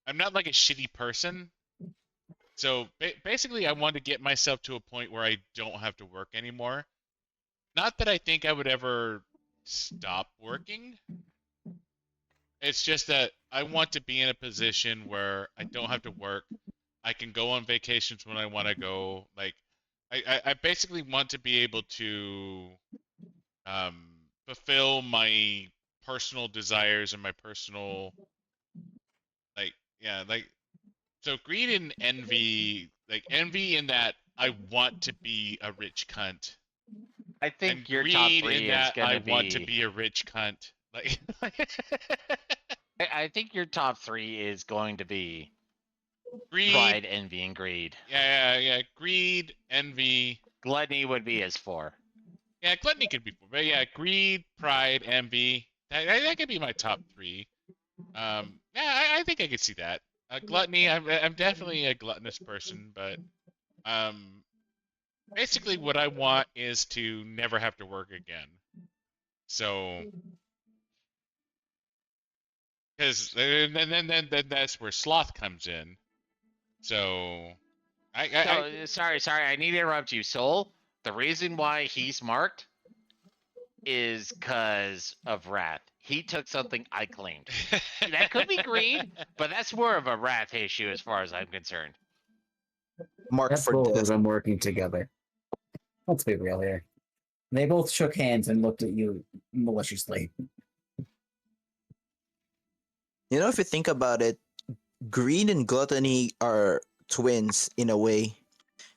I'm not like a shitty person. So basically, I want to get myself to a point where I don't have to work anymore. Not that I think I would ever stop working. It's just that I want to be in a position where I don't have to work. I can go on vacations when I want to go. Like, I basically want to be able to fulfill my personal desires and my personal, like, yeah, like, so greed and envy, like envy in that I want to be a rich cunt, I and think your top greed in three is that I gonna want to be. be a rich cunt. Like, I think your top three is going to be greed, pride, envy, and greed. yeah, greed, envy. Gluttony would be his 4. Yeah, gluttony could be, but yeah, greed, pride, envy. That could be my top three. Yeah, I think I could see that. Gluttony, I'm definitely a gluttonous person, but um, basically what I want is to never have to work again. So, because then that's where sloth comes in. So, I So sorry, I need to interrupt you, Soul. The reason why he's marked is because of wrath. He took something I claimed. That could be greed, but that's more of a wrath issue as far as I'm concerned. Mark That's for both death. of them working together. Let's be real here. They both shook hands and looked at you maliciously. You know, if you think about it, greed and gluttony are twins in a way.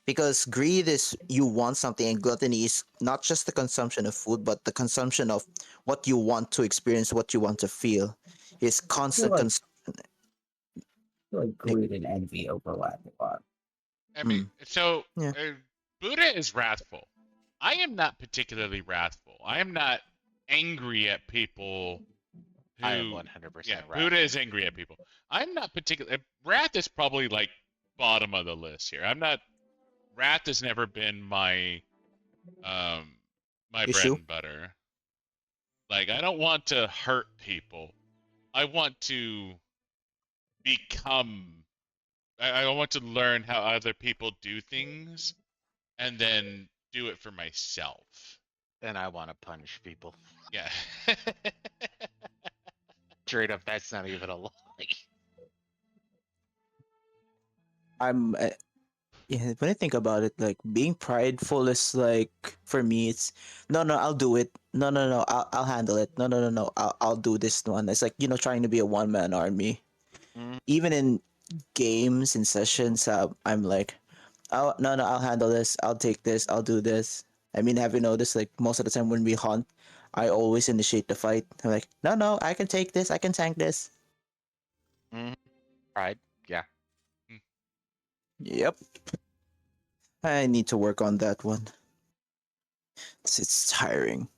Because greed is you want something, and gluttony is not just the consumption of food, but the consumption of what you want to experience, what you want to feel. It's I feel constant like, consumption. greed and envy overlap a lot. I mean, so Yeah. Buddha is wrathful. I am not particularly wrathful. I am not angry at people who. I am 100% Yeah, wrath. Buddha is angry at people. I'm not particular. Wrath is probably like bottom of the list here. I'm not. Wrath has never been um my bread Issue. and butter. Like, I don't want to hurt people. I want to become. I want to learn how other people do things, and then do it for myself. And I want to punish people. Yeah. Straight up, that's not even a lie. I'm yeah, when I think about it, like being prideful is like for me, it's no, I'll do it. No, I'll handle it. No, I'll do this one. It's like trying to be a one man army. Mhm. Even in games and sessions, I'm like, oh no, I'll handle this. I'll take this. I'll do this. I mean, have you noticed like most of the time when we hunt, I always initiate the fight. I'm like, no, I can take this. I can tank this. Pride, yeah. Yep. I need to work on that one. It's tiring.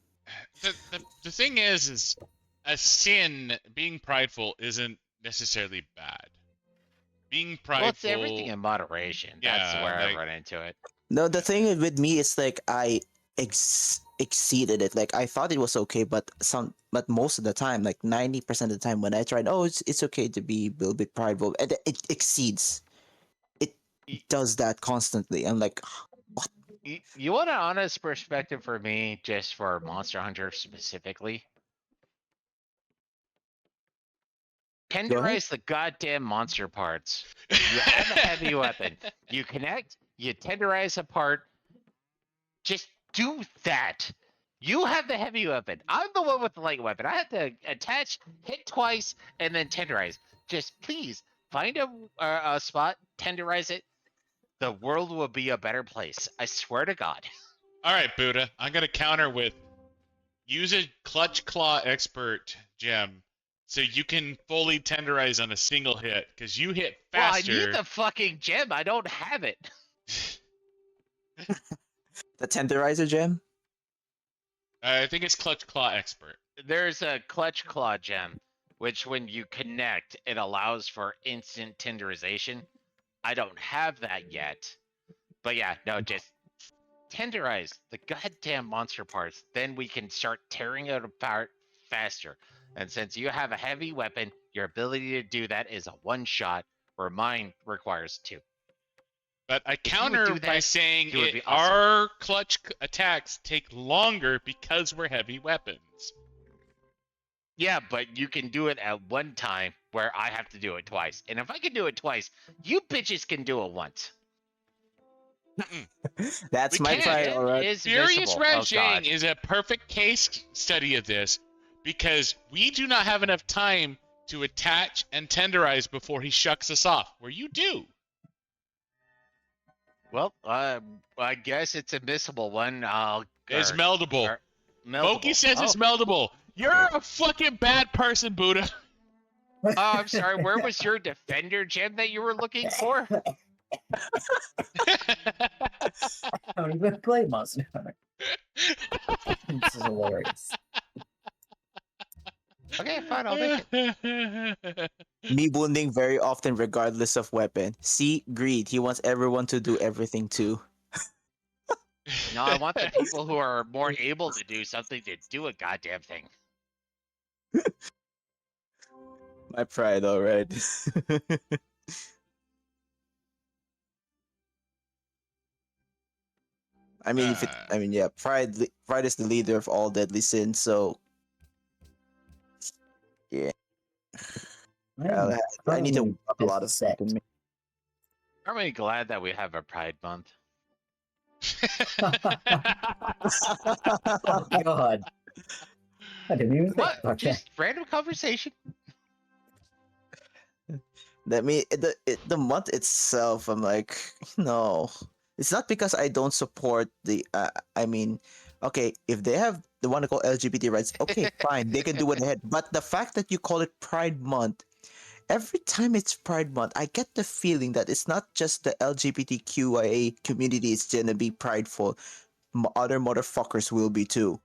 The thing is a sin, being prideful isn't necessarily bad. Being prideful. Well, it's everything in moderation. That's Yeah, where I like- run into it. No, the thing with me is like I exceeded it. Like I thought it was okay, but most of the time, like 90% of the time, when I tried, oh, it's okay to be a little bit prideful, and it exceeds. It Y- does that constantly. I'm like, You want an honest perspective for me, just for Monster Hunter specifically? Go ahead. Tenderize the goddamn monster parts. You have a heavy weapon. You connect, you tenderize a part. Just do that. You have the heavy weapon. I'm the one with the light weapon. I have to attach, hit twice, and then tenderize. Just please find a spot, tenderize it. The world will be a better place. I swear to God. All right, Buddha. I'm gonna counter with use a clutch claw expert gem, so you can fully tenderize on a single hit, because you hit faster. Well, I need the fucking gem. I don't have it. The tenderizer gem. I think it's clutch claw expert. There's a clutch claw gem, which when you connect, it allows for instant tenderization. I don't have that yet. But yeah, no, just tenderize the goddamn monster parts. Then we can start tearing it apart faster. And since you have a heavy weapon, your ability to do that is a one shot, where mine requires two. But I you would counter do by that, saying it would be awesome. our clutch attacks take longer because we're heavy weapons. Yeah, but you can do it at one time where I have to do it twice. And if I can do it twice, you bitches can do it once. That's We my can't. pride, It alright. is Furious visible. Oh, Rajang God. is a perfect case study of this because we do not have enough time to attach and tenderize before he shucks us off, where you do. Well, I guess it's a missable one. It's meldable. Meltable. Moki says oh. it's meldable. You're a fucking bad person, Buddha. Oh, I'm sorry. Where was your defender gem that you were looking for? I don't even play Monster Hunter. This is hilarious. Okay, fine. I'll make it. Me wounding very often regardless of weapon. See, greed. He wants everyone to do everything too. No, I want the people who are more able to do something to do a goddamn thing. My pride, alright. I mean, yeah, pride is the leader of all deadly sins. So, yeah, I need to currently work on a lot of stuff beset. in me. Aren't we glad that we have a Pride Month? Oh God! I didn't even think What? about that. Just random conversation. That me the month itself, I'm like, no, it's not because I don't support the. I mean, okay, if they want to call LGBT rights, okay, fine, they can do it ahead. But the fact that you call it Pride Month, every time it's Pride Month, I get the feeling that it's not just the LGBTQIA community is gonna be prideful. Other motherfuckers will be too.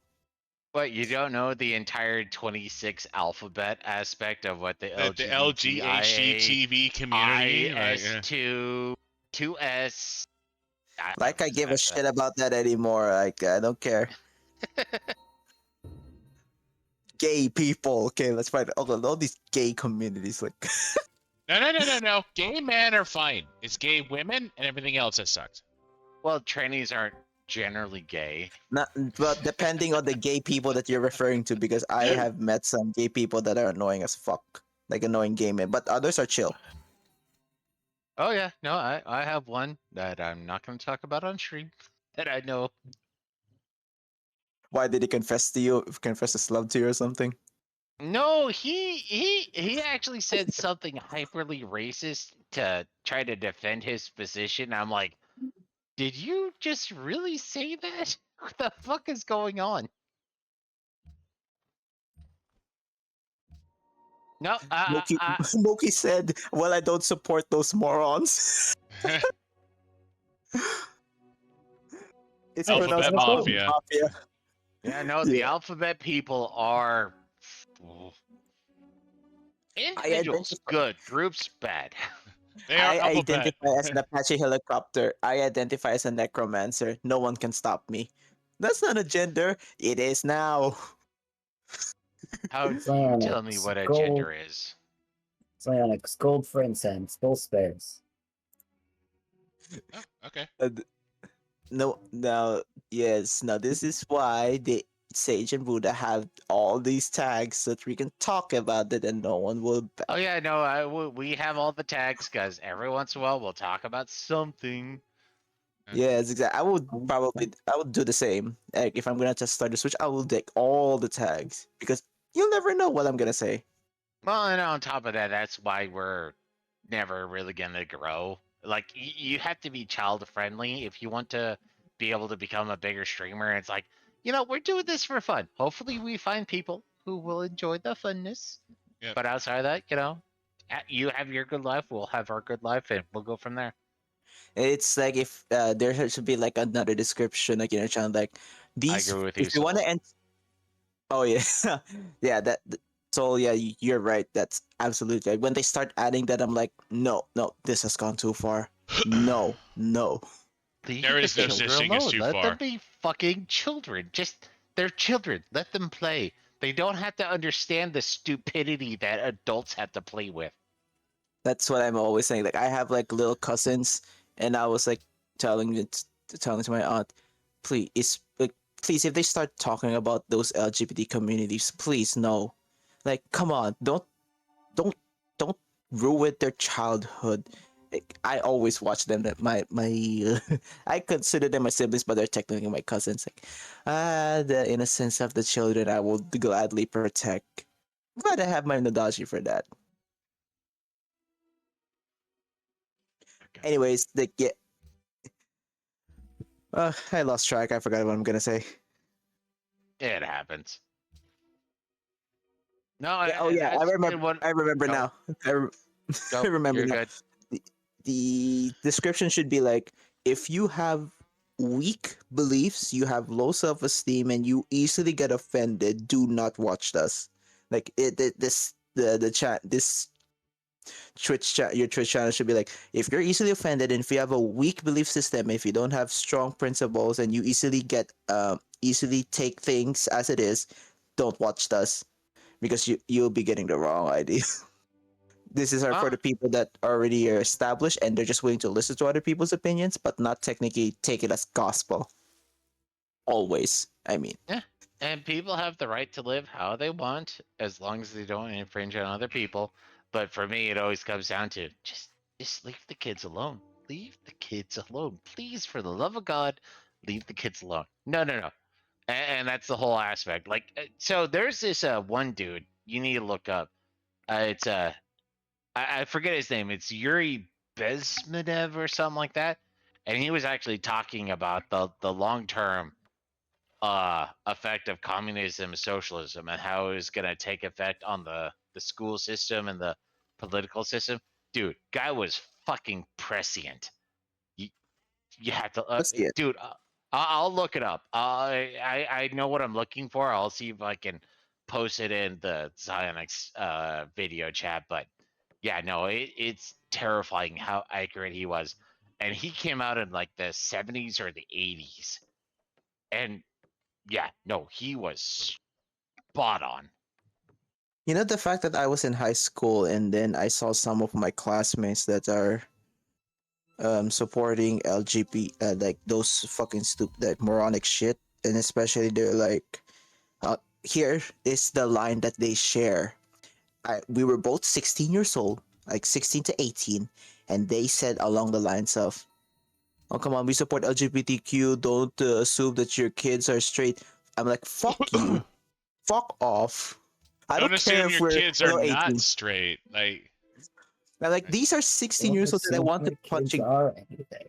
But you don't know the entire 26 alphabet aspect of what the the LGBTIA, LGHGTV community. Like, IS2, 2S. Like I give a shit about that anymore. Like I don't care. Gay people. Okay, let's find all these gay communities. Like, no. Gay men are fine. It's gay women and everything else that sucks. Well, trannies aren't generally gay. not, but depending on the gay people that you're referring to, because I have met some gay people that are annoying as fuck, like annoying gay men, but others are chill. Oh yeah, no, I have one that I'm not going to talk about on stream that I know. Why did he confess to you? Confess his love to you or something? No, he actually said something hyperly racist to try to defend his position. I'm like, did you just really say that? What the fuck is going on? No, Moki said, "Well, I don't support those morons." It's Alphabet pronounced Mafia. yeah, no, the Yeah. alphabet people are individuals good, groups bad. They are I alphabet. identify as an Apache helicopter. I identify as a necromancer. No one can stop me. That's not a gender. It is now. How do you tell me Psionics, what a gold. gender is? Psionics, gold for incense, both spares. Oh, okay. No, now, yes, now this is why the Sage and Buddha have all these tags so that we can talk about it and no one will. Oh yeah, no, we have all the tags because every once in a while we'll talk about something. Yes, exactly. I would do the same. Like, if I'm gonna just start the Switch, I will take all the tags because you'll never know what I'm gonna say. Well, and on top of that, that's why we're never really gonna grow. Like you have to be child friendly if you want to be able to become a bigger streamer. It's like, we're doing this for fun. Hopefully, we find people who will enjoy the funness. Yep. But outside of that, you have your good life, we'll have our good life, and we'll go from there. It's like if there should be like another description, like channel, like these. I agree with you. If you want to end. Oh yeah, yeah. So yeah, you're right. That's absolutely right. When they start adding that, I'm like, no, this has gone too far. No. Leave There the is no such children thing as alone. too Let far. them be fucking children. They're children. Let them play. They don't have to understand the stupidity that adults have to play with. That's what I'm always saying. Like I have like little cousins, and I was like telling to my aunt, please, if they start talking about those LGBT communities, please no, like come on, don't don't ruin their childhood. Like, I always watch them. That my I consider them my siblings, but they're technically my cousins. Like the innocence of the children, I will gladly protect. Glad I have my Nadashi for that. Anyways, the yeah. I lost track. I forgot what I'm gonna say. It happens. No, Yeah. Oh yeah. I that's remember. one. I remember Go, now. I, re- go. I remember You're now. good. The, the description should be like, if you have weak beliefs, you have low self-esteem, and you easily get offended, do not watch us. Like this the chat this Twitch chat your Twitch channel should be like, if you're easily offended and if you have a weak belief system, if you don't have strong principles, and you easily get easily take things as it is, don't watch us, because you'll be getting the wrong idea. This is for Well, the people that already are established and they're just willing to listen to other people's opinions, but not technically take it as gospel. Always, I mean. yeah. And people have the right to live how they want as long as they don't infringe on other people. But for me, it always comes down to just leave the kids alone. Leave the kids alone. Please, for the love of God, leave the kids alone. No, no, no. And that's the whole aspect. Like, so there's this one dude you need to look up. It's I forget his name. It's Yuri Bezmenev or something like that. And he was actually talking about the long term effect of communism and socialism and how it was going to take effect on the school system and the political system. Dude, guy was fucking prescient. You, you have to, Let's see it. dude. I'll look it up. I know what I'm looking for. I'll see if I can post it in the Zionix video chat. But yeah, no, it's terrifying how accurate he was, and he came out in like the 70s or the 80s, and yeah, no, he was spot on. You know, the fact that I was in high school and then I saw some of my classmates that are supporting LGBT, like those fucking stupid, like moronic shit, and especially they're like, here is the line that they share. We were both 16 years old, like 16 to 18, and they said along the lines of, "Oh come on, we support LGBTQ. Don't assume that your kids are straight." I'm like, "Fuck you, fuck off." I Don't don't care assume if your we're kids are below not 18. straight. Like, I'm like, these are 16 Don't years old that I assume want my to kids punching. are anything.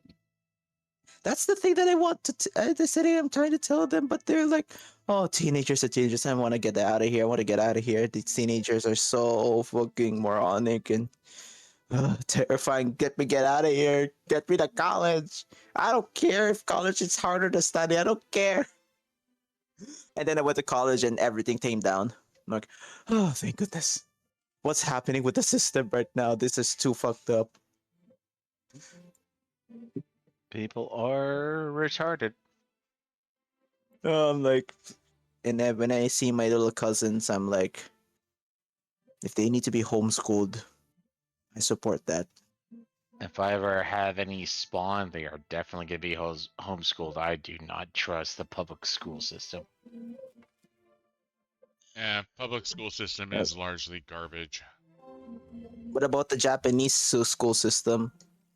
That's the thing that I want to. The city I'm trying to tell them, but they're like, "Oh, teenagers are teenagers. I want to get out of here. I want to get out of here. These teenagers are so fucking moronic and terrifying. Get out of here. Get me to college. I don't care if college is harder to study. I don't care." And then I went to college and everything came down. I'm like, oh, thank goodness. What's happening with the system right now? This is too fucked up. People are retarded. I'm like, and then when I see my little cousins, I'm like, if they need to be homeschooled, I support that. If I ever have any spawn, they are definitely going to be homeschooled. I do not trust the public school system. yeah, public school system is largely garbage. What about the Japanese school system?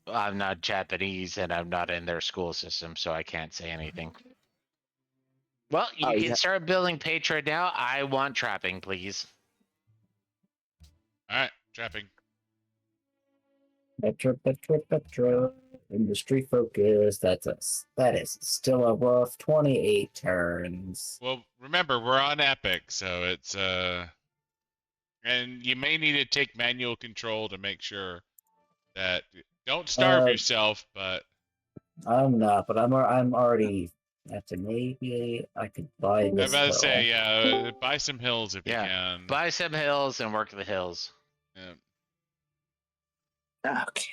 I'm not Japanese and I'm not in their school system, so I can't say anything. Well, you Oh, can yeah. start building Patreon now. I want trapping, please. All right, trapping. Petra. Industry focus. That is still a rough 28 turns. Well, remember we're on Epic, so it's and you may need to take manual control to make sure that don't starve Uh, yourself, but I'm not, but I'm already. After maybe I could buy I'm this about to hill. say, yeah, buy some hills if you Yeah. can. Buy some hills and work the hills. Yeah. Okay.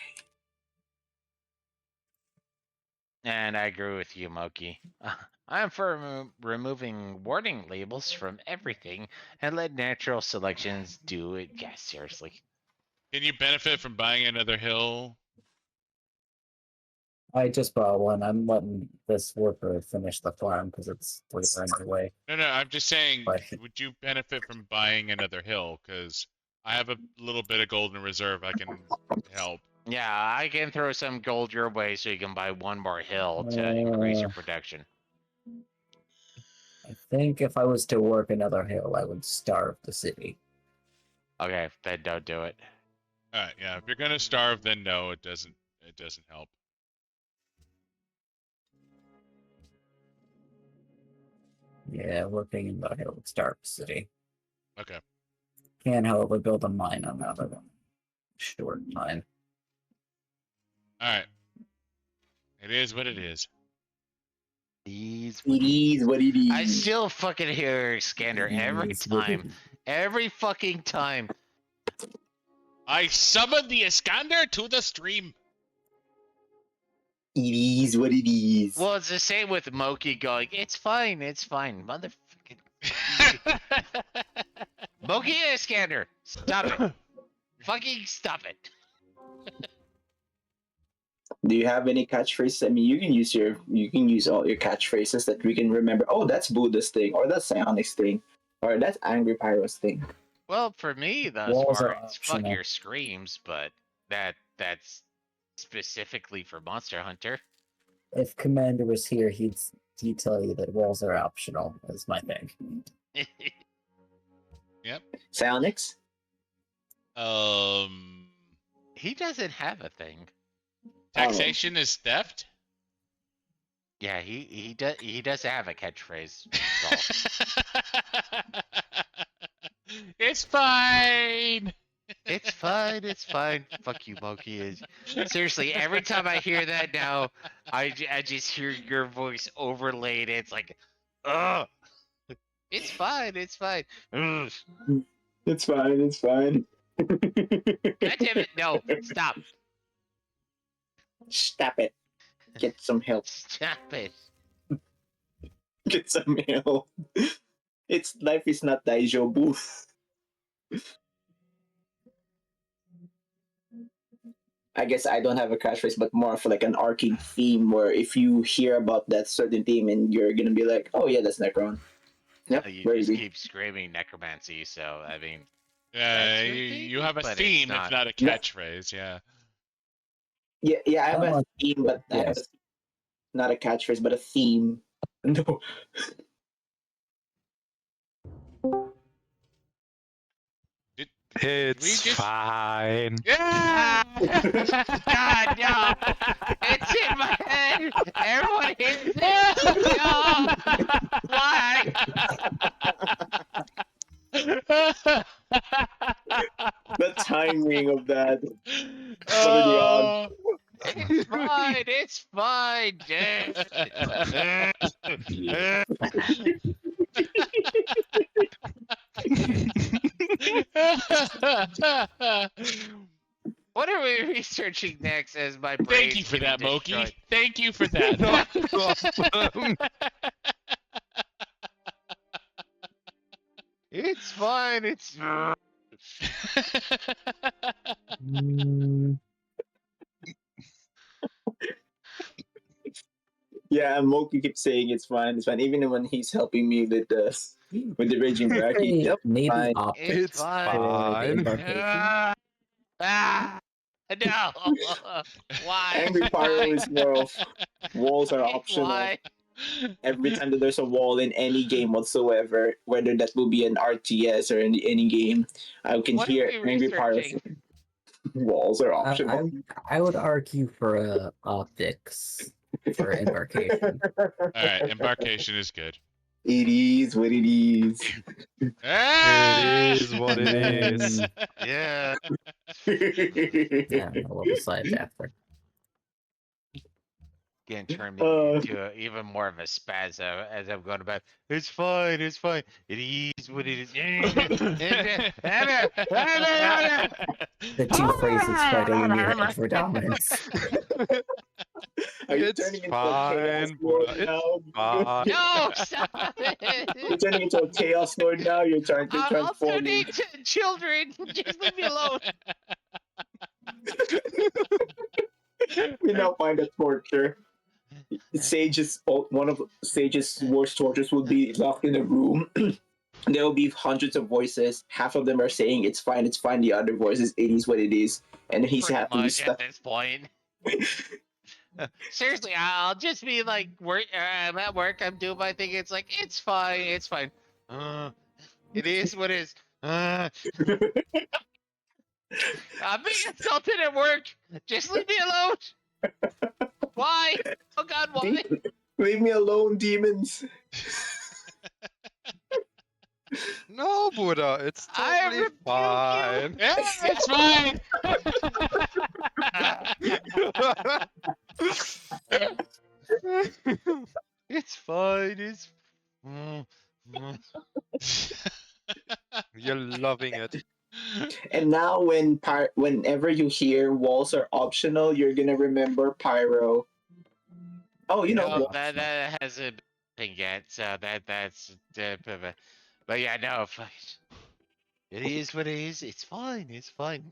And I agree with you, Moki. I'm for removing warning labels from everything and let natural selections do it. Yeah, seriously. Can you benefit from buying another hill? I just bought one. I'm letting this worker finish the farm because it's later anyway. No, no, I'm just saying, But would you benefit from buying another hill? Because I have a little bit of gold in reserve I can help. Yeah, I can throw some gold your way so you can buy one more hill to increase your production. I think if I was to work another hill, I would starve the city. Okay, then don't do it. Alright, yeah, if you're gonna starve, then no, it doesn't help. Yeah, working in the hill would starve the city. Okay. Can, however, build a mine on that other one. Short time. Alright. It is what it is. These. It is what it is. I still fucking hear Scander every It is what it time. is. Every fucking time. I summoned the Iskander to the stream! It is what it is. Well, it's the same with Moki going, it's fine, motherfucking. Moki and Scander, stop it. Fucking stop it. Do you have any catchphrases? I mean, you can use all your catchphrases that we can remember. Oh, that's Buddha's thing, or that's Psionics thing, or that's Angry Pyro's thing. Well, for me, thus Walls far, are it's fuck optional. your screams, but that's specifically for Monster Hunter. If Commander was here, he'd tell you that walls are optional. Is my thing. Psionics? He doesn't have a thing. Taxation is theft? Yeah, he does have a catchphrase. It's fine! It's fine, it's fine. Fuck you, Moki. Seriously, every time I hear that now, I just hear your voice overlaid. It's like, ugh. It's fine, it's fine. Ugh. It's fine, it's fine. God damn it, no, stop. Stop it. Get some help. Stop it. Get some help. Life is not daijobu. I guess I don't have a catchphrase, but more of like an arcane theme where if you hear about that certain theme and you're gonna be like, oh yeah, that's Necron. Yep, You very just easy. keep screaming necromancy, so I mean, Yeah, That's your you thing, have a but it's theme, not. if not a Yeah. catchphrase, yeah. Yeah, I have a Oh, theme, but I have yes. not a catchphrase, but a theme. No. We It's just- fine. Yeah! God, no! It's in my head! Everyone hears it! No! Why? The timing of that. What are the odds? It's fine, it's fine! What are we researching next as my brain? Thank you for that, Moki. Thank you for that. It's fine, it's... Yeah, Moki keeps saying it's fine, even when he's helping me with the raging bracket. Hey, Yep, maybe fine. optics It's for the fine. embarkation. No! Why? Angry Pyro is more of walls are optional. Why? Every time that there's a wall in any game whatsoever, whether that will be an RTS or any game, I can What are hear we Angry Pyro researching? saying, walls are optional. I would argue for optics for embarkation. Alright, embarkation is good. It is what it is. It is what it is. Yeah. Yeah, we'll decide after. Again, turn me into even more of a spaz as I'm going about. It's fine. It's fine. It is what it is. The two phrases fighting in your head for dominance. Are you It's turning into a chaos fine, lord Buddha. now? It's fine. No, stop You're it! turning into a chaos lord now. You're trying to I'll transform. donate to children. Just leave me alone. We now find a torture. Sage's one of Sage's worst tortures will be locked in a room. There will be hundreds of voices. Half of them are saying it's fine, it's fine. The other voices, it is what it is, and he's Pretty have to be much at stuck. this point. Seriously, I'll just be like, I'm at work, I'm doing my thing. It's like, it's fine, it's fine. It is what it is. I'm being insulted at work. Just leave me alone. Why? Oh God, why? Leave me alone, demons. No, Buddha, it's I totally rebuke you. fine. Yeah, it's fine. It's fine. It's. Mm, mm. You're loving it. And now, whenever you hear walls are optional, you're gonna remember Pyro. Oh, you know, No, walls. that hasn't been yet. So that's. But yeah, no. It is what it is. It's fine. It's fine.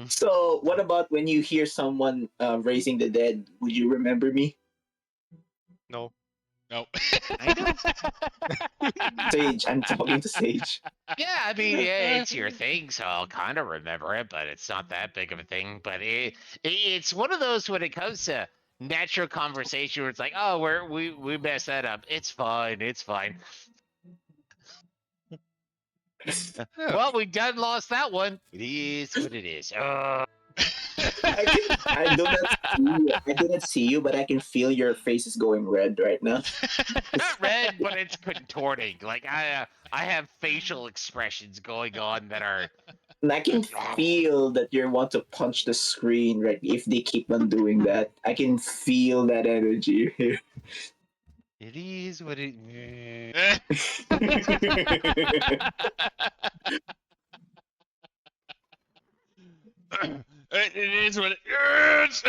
So, what about when you hear someone raising the dead? Would you remember me? No. No. I know. Sage, I'm talking to Sage. Yeah, I mean, yeah, it's your thing, so I'll kind of remember it, but it's not that big of a thing. But it's one of those when it comes to natural conversation where it's like, oh, we messed that up. It's fine. It's fine. Yeah. Well, we done lost that one. It is what it is. I do not see you. I do not see you, but I can feel your face is going red right now. Not red, but it's contorting. Like I have facial expressions going on that are. And I can feel that you want to punch the screen, right? If they keep on doing that, I can feel that energy here. It is what it. It is what it is.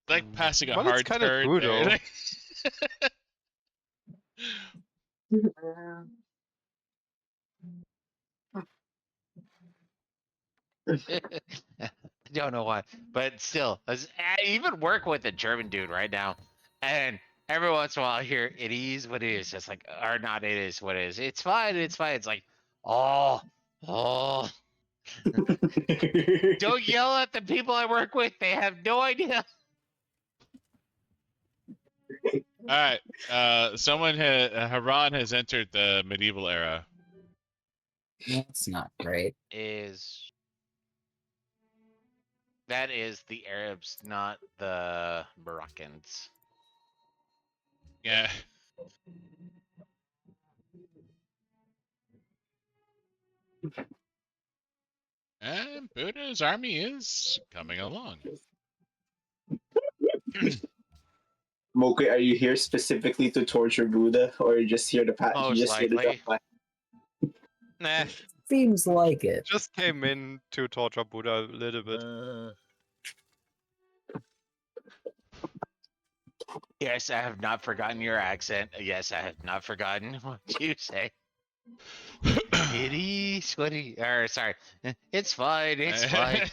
Like passing a Well, it's hard kinda turd true, there. though. I don't know why, but still, I even work with a German dude right now, and every once in a while I hear it is what it is. It's like, or not, it is what it is. It's fine. It's fine. It's like, oh, oh. Don't yell at the people I work with. They have no idea. All right. Haran has entered the medieval era. That's not great. That is the Arabs, not the Moroccans. Yeah. And Buddha's army is coming along. Moke, are you here specifically to torture Buddha, or you just here to pat? You Most just here to likely. drop by? Nah. Seems like it. Just came in to torture Buddha a little bit. Yes, I have not forgotten your accent. Yes, I have not forgotten what you say. It is what it. Or sorry, it's fine. It's fine.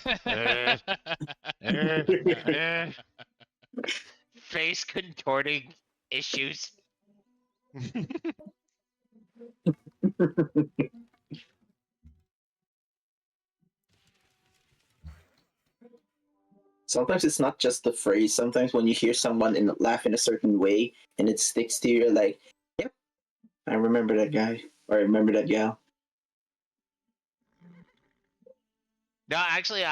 Face contorting issues. Sometimes it's not just the phrase. Sometimes when you hear someone laugh in a certain way and it sticks to you, you're like, "Yep, I remember that guy, or I remember that gal." No, actually,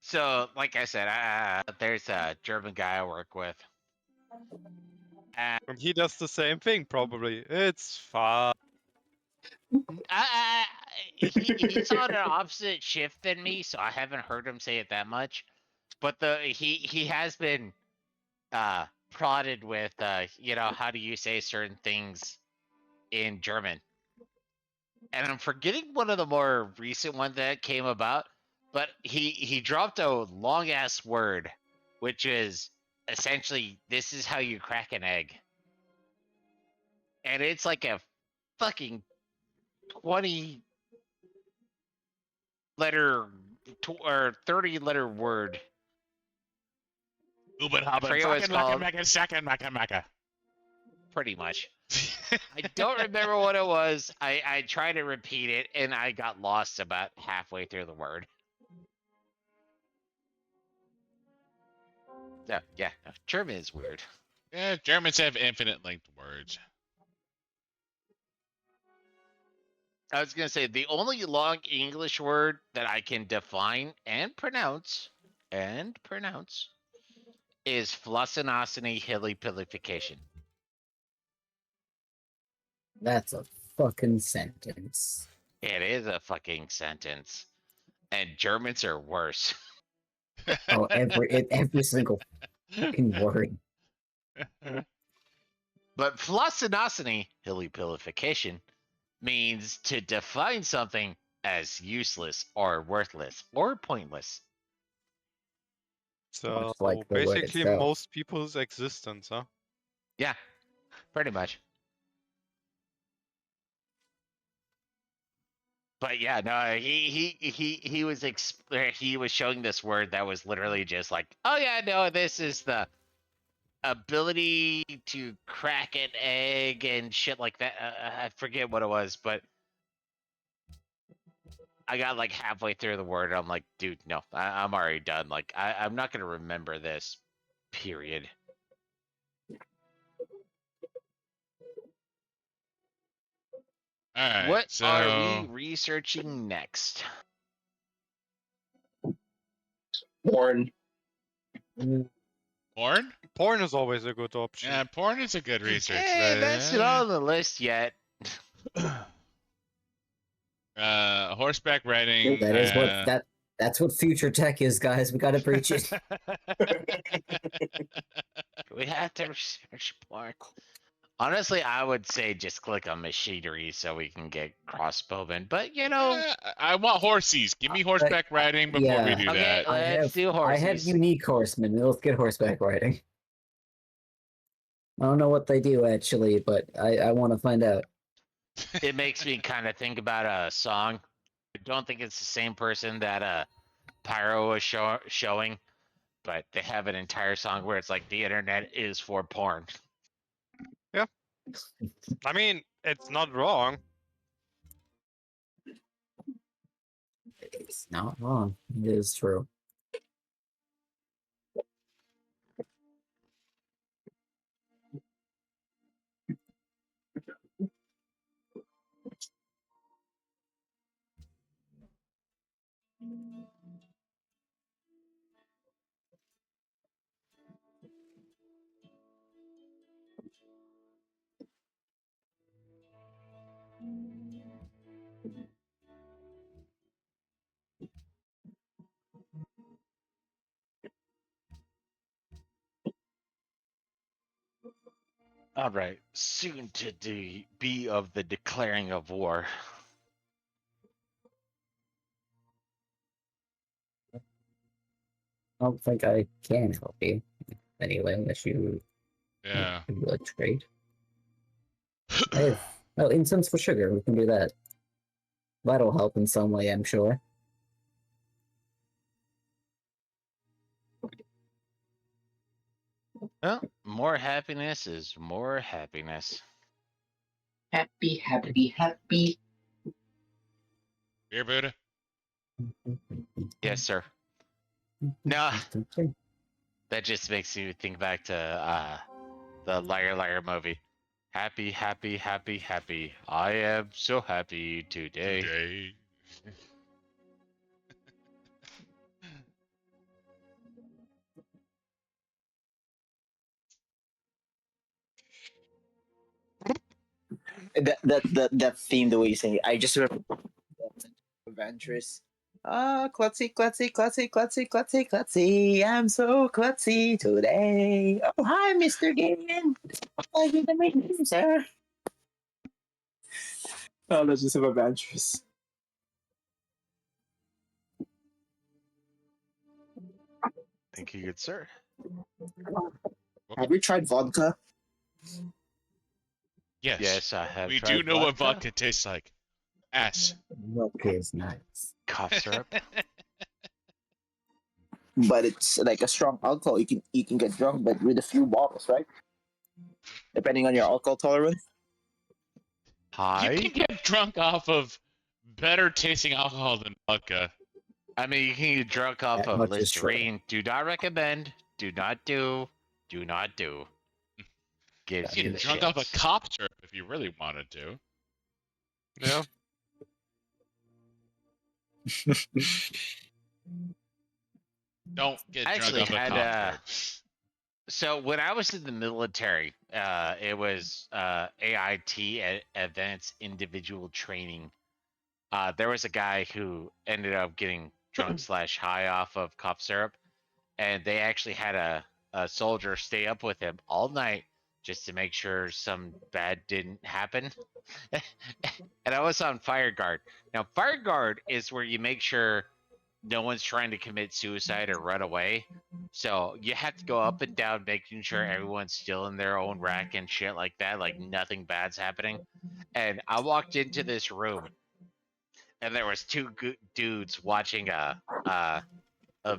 so like I said, there's a German guy I work with. And he does the same thing, probably. It's fine. He's on an opposite shift than me, so I haven't heard him say it that much. But he has been prodded with how do you say certain things in German. And I'm forgetting one of the more recent ones that came about, But he dropped a long ass word, which is essentially this is how you crack an egg, and it's like a fucking 20 letter or 30 letter word. Uben I Haben, forget what it's fucking Maka called. Maka Second Maka Maka. Pretty much. I don't remember what it was. I tried to repeat it and I got lost about halfway through the word. No, yeah, no, German is weird. Yeah, Germans have infinite length words. I was gonna say the only long English word that I can define and pronounce is flossinociny hillypillification. That's a fucking sentence. It is a fucking sentence, and Germans are worse. Oh, every single fucking word. But flossinociny hillypillification means to define something as useless or worthless or pointless. So Much like the word basically itself. most people's existence, huh? Yeah, pretty much. But yeah, no, he was he was showing this word that was literally just like, oh yeah, no, this is the ability to crack an egg and shit like that. I forget what it was, but I got like halfway through the word. I'm like, dude, no, I'm already done. Like, I'm not gonna remember this. Period. All right, What so are we researching next? Porn. porn. Porn is always a good option. Yeah, porn is a good research. Hey, that's not on the list yet. Horseback riding. That is what that's what future tech is, guys. We gotta preach it. We have to research porn. Honestly, I would say just click on machinery so we can get crossbowmen. But you know, I want horsies. Give me horseback riding before we yeah. do okay, that. let's do I have horses. unique horsemen. Let's get horseback riding. I don't know what they do actually, but I want to find out. It makes me kind of think about a song. I don't think it's the same person that Pyro was showing, but they have an entire song where it's like the internet is for porn. I mean, it's not wrong. It's not wrong. It is true. All right, soon to be of the declaring of war. I don't think I can help you anyway, unless you Yeah. do a trade. I have incense for sugar. We can do that. That'll help in some way, I'm sure. Well, more happiness is more happiness. Happy, happy, happy. Beer Buddha. Yes, sir. No, that just makes me think back to the Liar Liar movie. Happy, happy, happy, happy. I am so happy today. Today. That theme, the way you say it, I just remember Adventurous. Ah, klutzy, klutzy, klutzy, klutzy, klutzy, klutzy. I'm so klutzy today. Oh, hi, Mr. Gillian. I did the meeting, sir. Oh, that's just Adventurous. Thank you, good sir. Have you tried vodka? Yes. Yes, I have We tried do know what vodka. vodka tastes like. Ass. Milk is nice. Cough syrup. But it's like a strong alcohol. You can get drunk, but with a few bottles, right? Depending on your alcohol tolerance. You Hi. can get drunk off of better tasting alcohol than vodka. I mean, you can get drunk off That of much is true. Listerine. Do not recommend. Do not do. Do not do. Gives You you get the drunk off of shits. cop syrup if you really wanted to. Yeah. Don't get I drunk actually off of had cop syrup. so when I was in the military, it was AIT, Advanced Individual Training. There was a guy who ended up getting drunk slash high off of cough syrup, and they actually had a soldier stay up with him all night just to make sure some bad didn't happen. And I was on fire guard. Now, fire guard is where you make sure no one's trying to commit suicide or run away. So you have to go up and down, making sure everyone's still in their own rack and shit like that, like nothing bad's happening. And I walked into this room, and there was two dudes watching a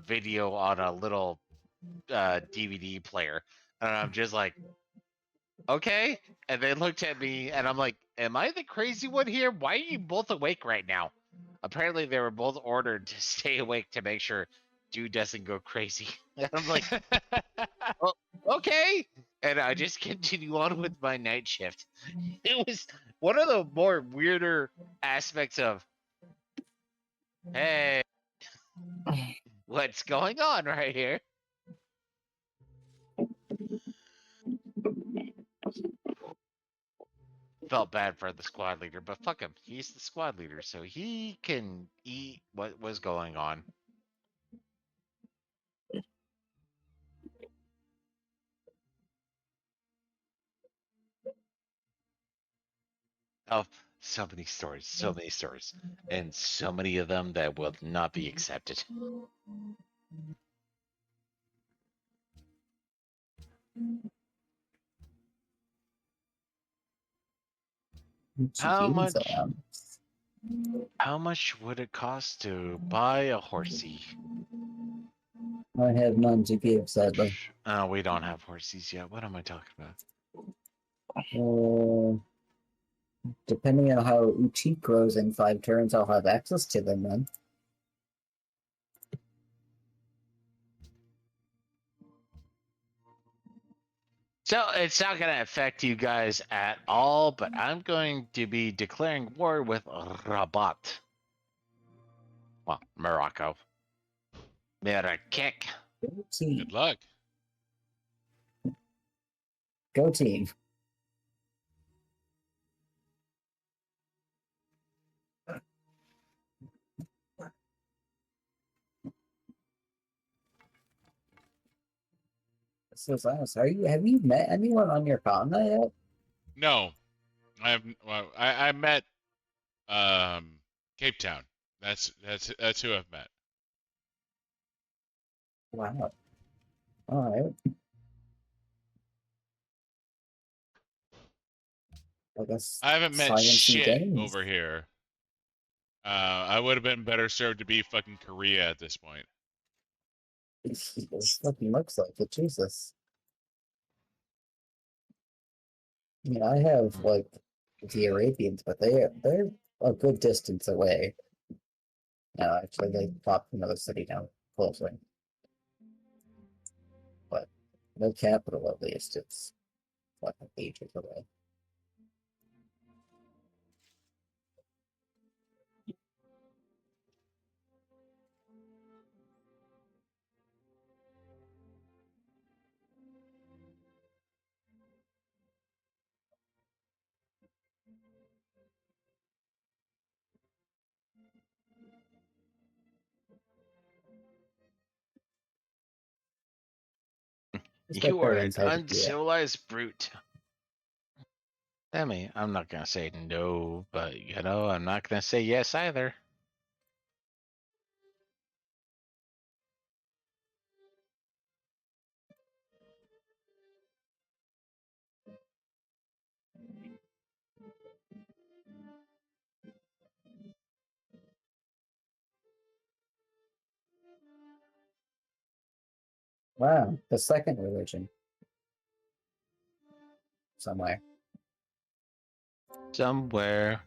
video on a little DVD player, and I'm just like, okay. And they looked at me, and I'm like, am I the crazy one here? Why are you both awake right now? Apparently, they were both ordered to stay awake to make sure dude doesn't go crazy. And I'm like, oh, okay. And I just continue on with my night shift. It was one of the more weirder aspects of, hey, what's going on right here? Felt bad for the squad leader, but fuck him. He's the squad leader, so he can eat what was going on. Oh, so many stories, and so many of them that will not be accepted. How much? How much would it cost to buy a horsey? I have none to give, sadly. Oh, we don't have horses yet. What am I talking about? Depending on how Uchi grows in 5 turns, I'll have access to them then. So it's not going to affect you guys at all, but I'm going to be declaring war with Rabat. Well, Morocco. Marrakech. Go team. Good luck. Go team. So, Silas, have you met anyone on your continent yet? No, well, I met Cape Town. That's who I've met. Wow. Alright. I guess I haven't met science and shit games. over here. I would have been better served to be fucking Korea at this point. It fucking looks like it, Jesus. I mean, I have like the Arabians, but they're a good distance away. No, actually, they popped another city down closer. But no capital, at least. It's like ages away. Just my You are an parents had to do it. uncivilized brute. I mean, I'm not going to say no, but, you know, I'm not going to say yes either. Wow, the second religion. Somewhere. Somewhere.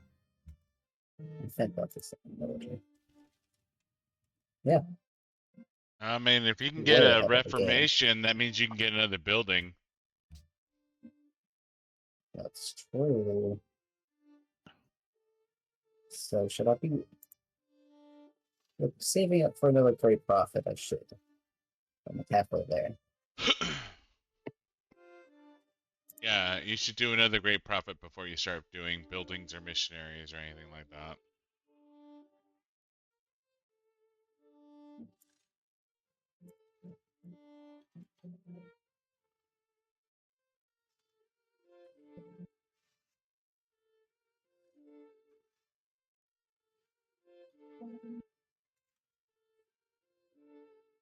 I think that's the second religion. I mean, if you can Way get a ahead of the game. reformation, that means you can get another building. That's true. So should I be saving up for another great profit? I should. I'm halfway there. Yeah, you should do another great profit before you start doing buildings or missionaries or anything like that.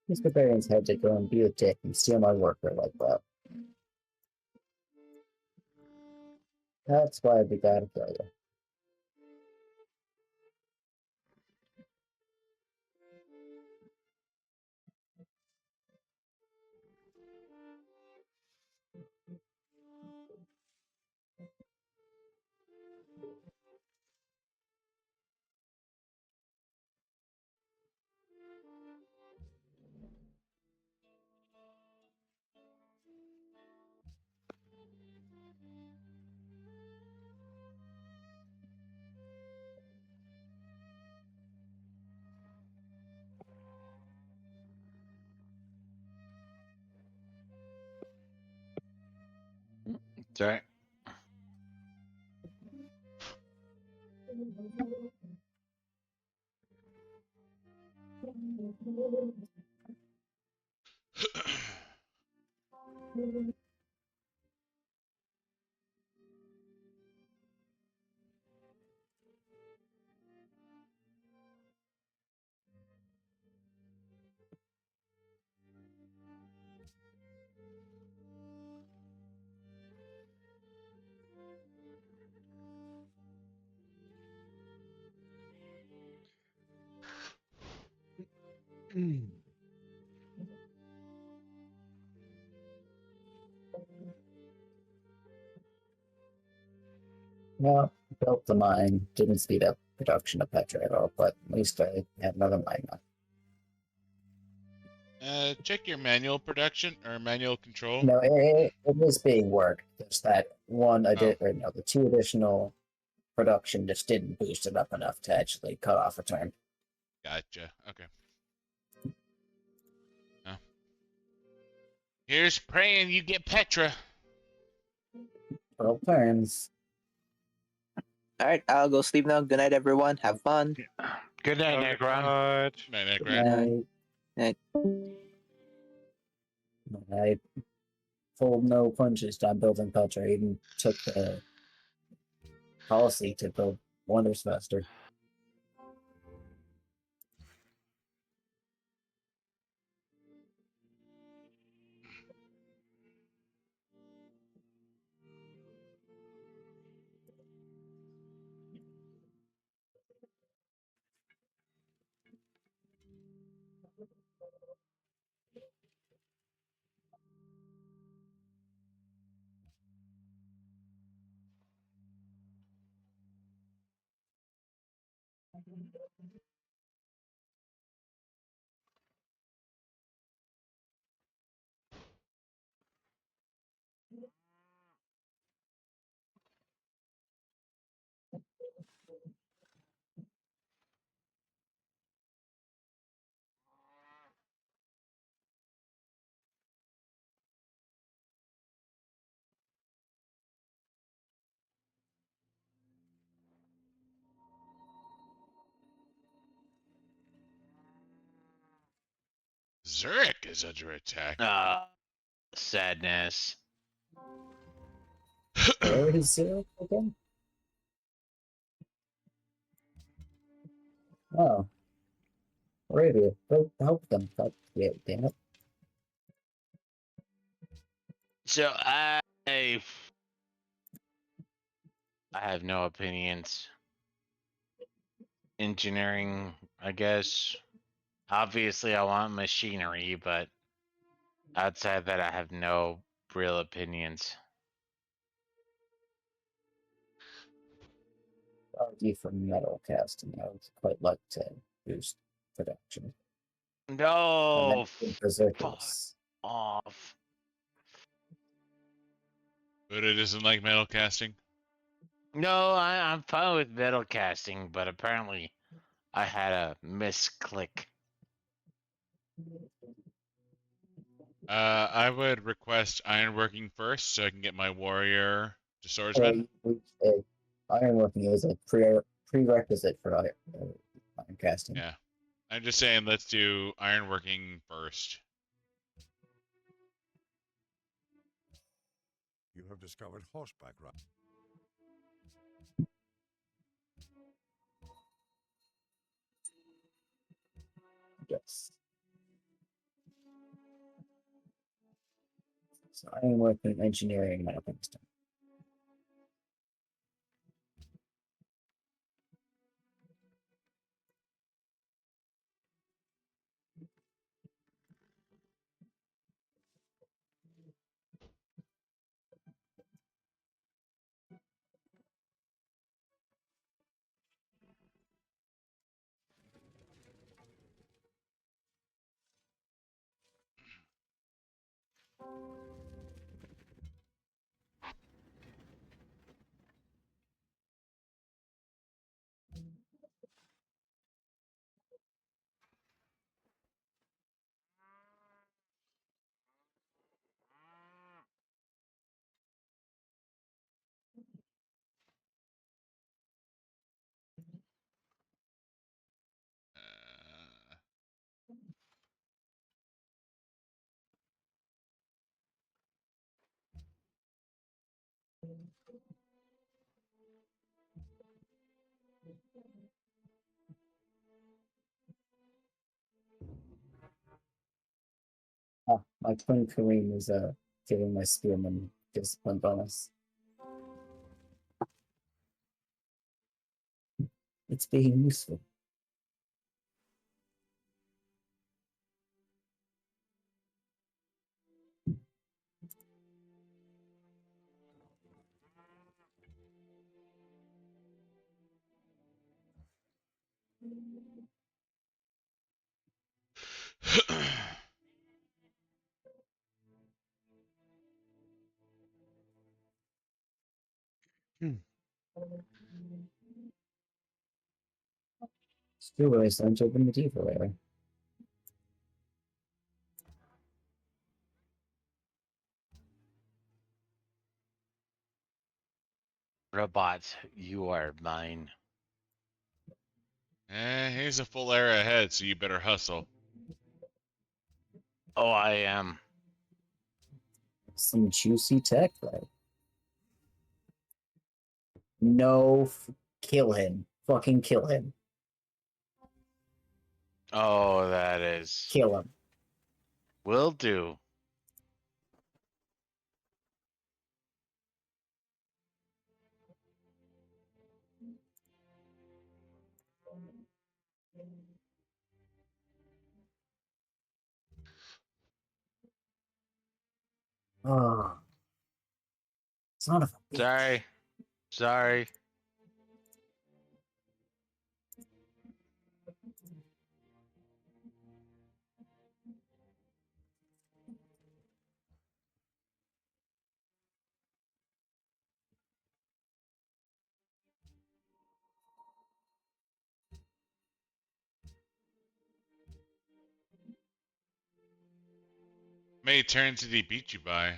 These barbarians had to go and be a dick and steal my worker like that. That's why we gotta kill you. It's all right. Well, built the mine, didn't speed up production of Petra at all, but at least I had another mine now. Check your manual production or manual control. No, it was being worked. Just that one Oh. or no, the two additional production just didn't boost it up enough to actually cut off a turn. Gotcha. Okay. Oh. Here's praying you get Petra. 12 turns. All right, I'll go sleep now. Good night, everyone. Have fun. Good night, Good Negron. night. Night, Good Negron. night. I pulled no punches on building Petra. I even took the policy to build wonders faster. Zurich is under attack. Sadness. Where is Zero again? Oh. Arabia. Go help them. God, yeah, damn it. So I have no opinions. Engineering, I guess. Obviously, I want machinery, but Outside that, I have no real opinions. RD for metal casting. I would quite like to boost production. And then No, with fuck berserkers. off. Buddha doesn't like metal casting. No, I'm fine with metal casting, but apparently I had a misclick. I would request ironworking first so I can get my warrior to swordsman. Ironworking is a prerequisite for iron casting. Yeah. I'm just saying let's do ironworking first. You have discovered horseback riding. Yes. So ironworking, engineering, metal casting. Uh, My twin Kareem is giving my spearman discipline bonus. It's being useful. Still really starting to open medieval era. Robots, you are mine. he's a full era ahead, so you better hustle. Oh, I am. Some juicy tech, right? No, kill him. Fucking kill him. Oh, that is. Kill him. Will do. Oh, son of a bitch. Sorry. Sorry. How many turns did he beat you by?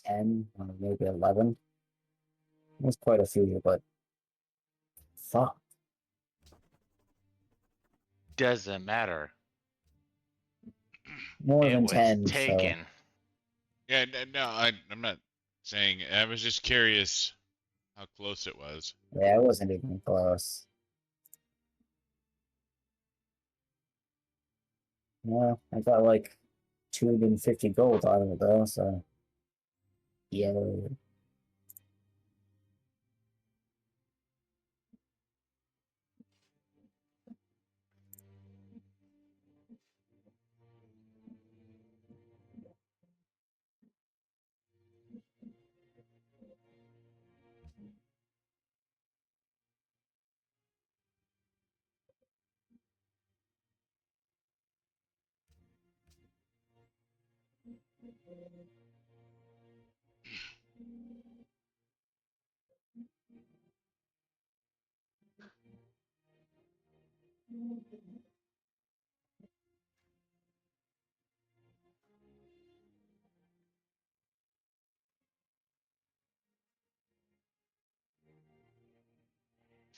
10, maybe 11. There's quite a few, but fuck. Doesn't matter. More It than was 10, so taken. Yeah, no, I'm not saying. I was just curious how close it was. yeah, it wasn't even close. Well, I got like 250 gold out of it though, so yeah.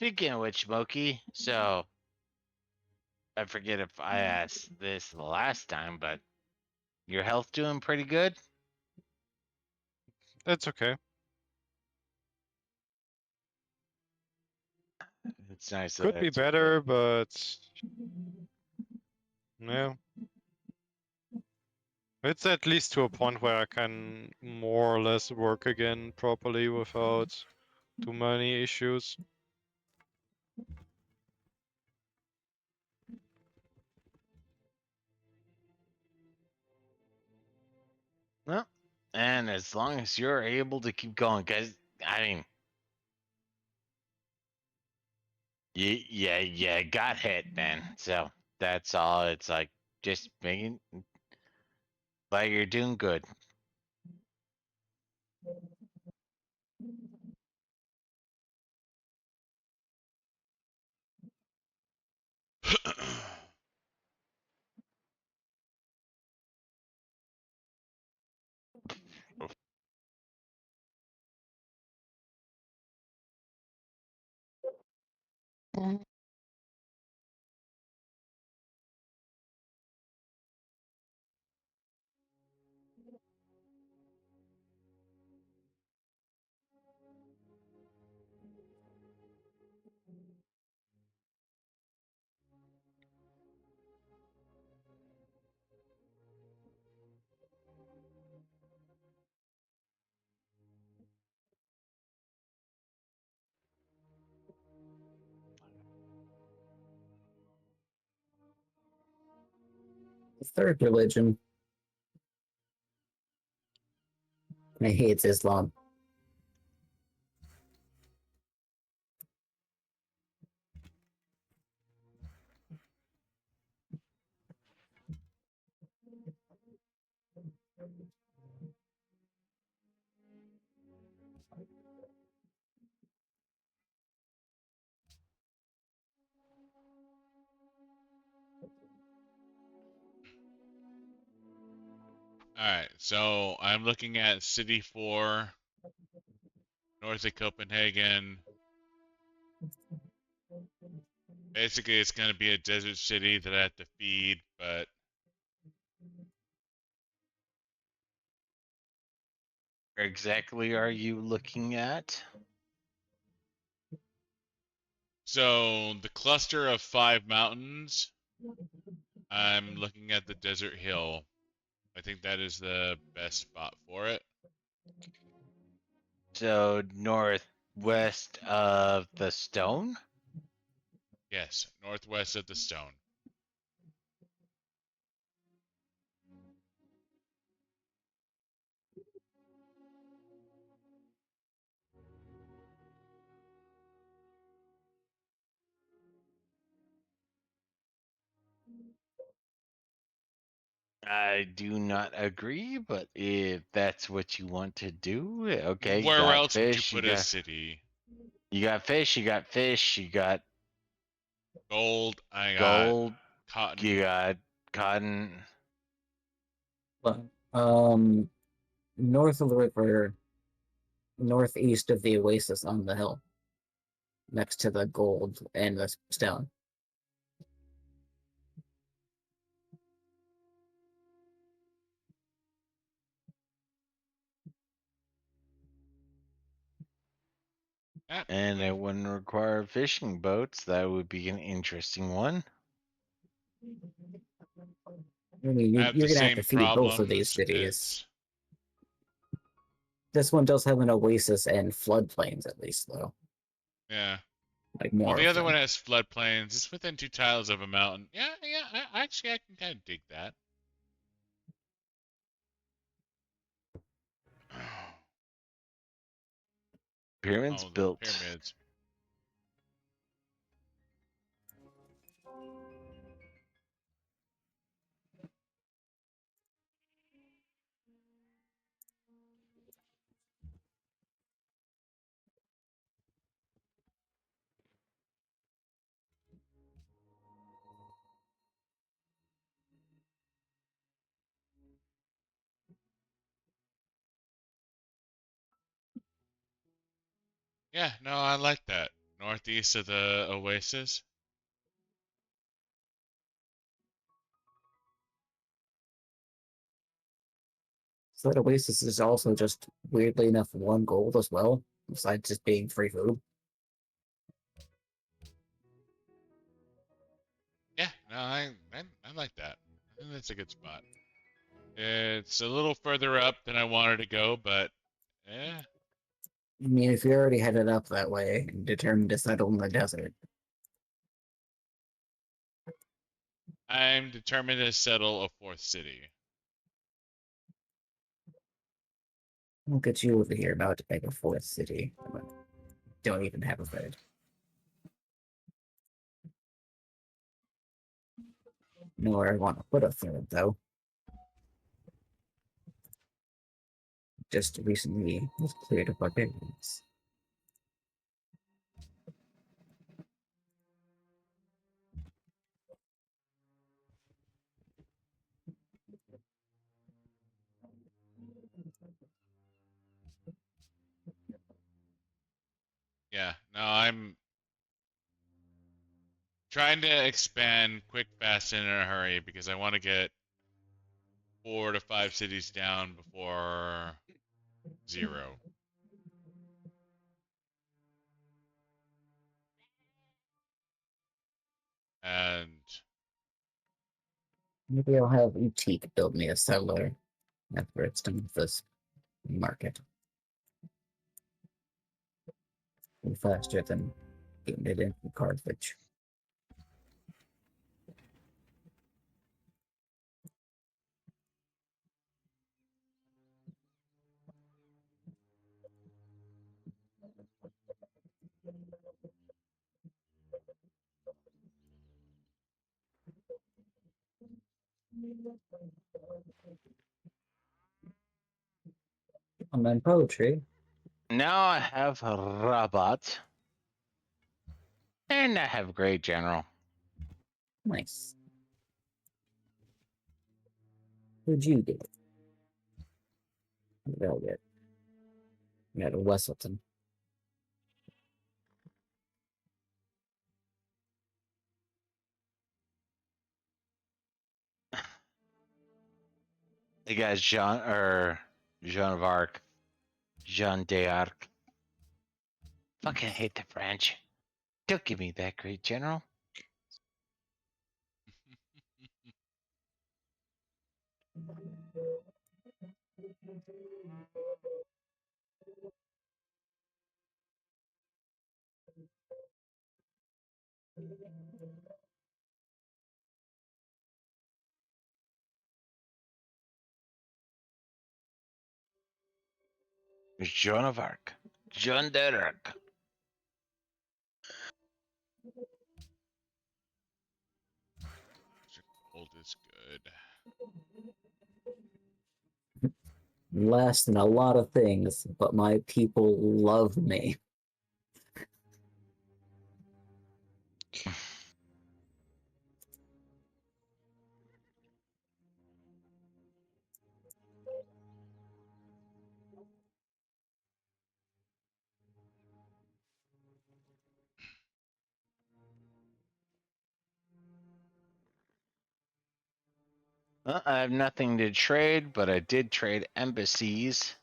Speaking of which, Smokey, so I forget if I asked this the last time, but your health doing pretty good? It's okay. It's nice that Could be it's okay. better, but yeah. It's at least to a point where I can more or less work again properly without too many issues. Well, and as long as you're able to keep going, because I mean, you got hit, man. So that's all. It's like just making, but you're doing good. The third religion. I hate Islam. Alright, so I'm looking at City 4, north of Copenhagen. Basically, it's going to be a desert city that I have to feed, but Where exactly are you looking at? so the cluster of 5 mountains, I'm looking at the desert hill. I think that is the best spot for it. So northwest of the stone? Yes, northwest of the stone. I do not agree, but if that's what you want to do, okay, you Where got else would you fish, put a city? you got fish, you got fish, you got Gold, I got gold, you cotton. got cotton. But north of the river, northeast of the oasis on the hill, next to the gold and the stone. Eh, And it wouldn't require fishing boats. That would be an interesting one. I mean, I have you're the gonna have to same feed both of these problems. cities. It's This one does have an oasis and floodplains, at least, though. yeah. Like Well, more the of other them. one has floodplains. It's within 2 tiles of a mountain. Yeah, yeah. Actually, I can kind of dig that. Pyramids Oh, the built. pyramids. Yeah, no, I like that. Northeast of the Oasis. So that Oasis is also just weirdly enough one gold as well, besides just being free food. Yeah, no, I like that. I think that's a good spot. It's a little further up than I wanted to go, but yeah, I mean, if you're already headed up that way and determined to settle in the desert, I'm determined to settle a fourth city. we'll get you over here about to make a fourth city. But don't even have a third. Nowhere I want to put a third, though. Just recently was cleared of barbarians. Yeah, no, I'm trying to expand quick, fast, and in a hurry because I want to get 4 to 5 cities down before 0. And Maybe I'll have Utique build me a settler after it's done with this market. Faster than getting it in from Carthage. And then poetry. Now I have Rabat. And I have Great General. Nice. Who'd you get? What did I get? You got a Wesselton. You guys, Jean of Arc. Jean d'Arc. Fucking hate the French. Don't give me that, Great General. Joan of Arc. Jean d'Arc. gold is good. Less than a lot of things, but my people love me. I have nothing to trade, but I did trade embassies.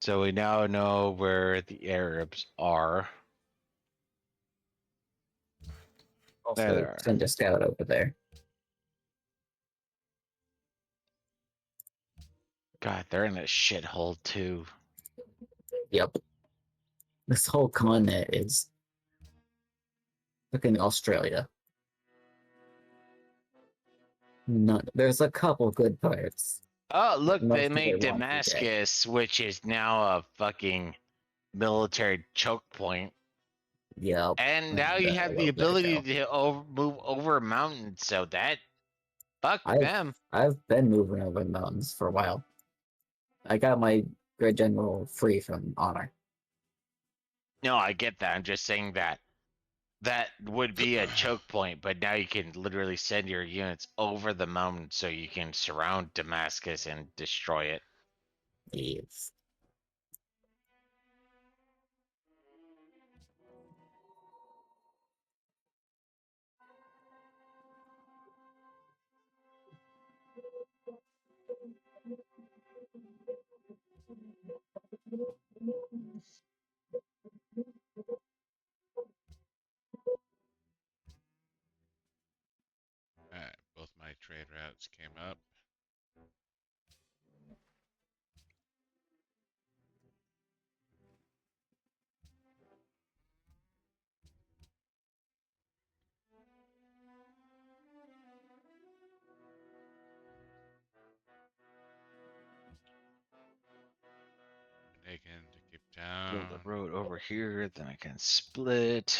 So we now know where the Arabs are. There they Also, are. send a scout over there. God, they're in a shithole too. Yep. This whole continent is fucking Australia. There's a couple good parts. Oh, look, Most they of it made wants to get. Damascus, which is now a fucking military choke point. Yep. And now you have the love that ability show. to move over mountains, so that fuck them. I've been moving over the mountains for a while. I got my Great General free from Honor. No, I get that. I'm just saying that that would be a choke point, but now you can literally send your units over the mountain so you can surround Damascus and destroy it. Yes. trade routes came up. Again to keep Build down. a road over here, then I can split.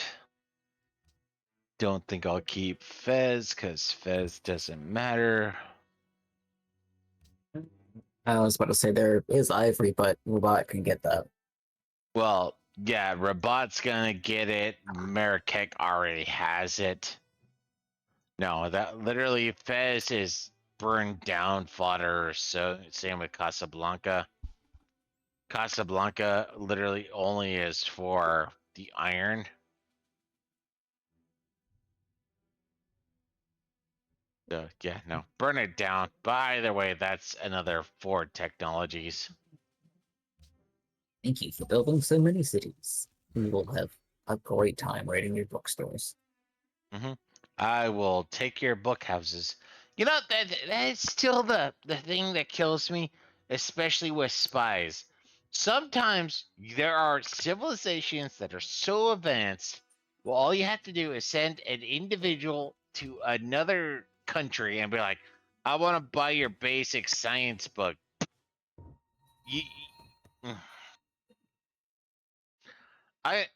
Don't think I'll keep Fez, because Fez doesn't matter. I was about to say there is ivory, but Robot can get that. Well, yeah, Rabat's gonna get it. Marrakech already has it. No, that literally Fez is burned down fodder. So same with Casablanca. Casablanca literally only is for the iron. So yeah, no, burn it down. But either way, that's another 4 technologies. Thank you for building so many cities. We will have a great time raiding your bookstores. I will take your book houses. You know that's still the thing that kills me, especially with spies. Sometimes there are civilizations that are so advanced. Well, all you have to do is send an individual to another country and be like, "I want to buy your basic science book." You, I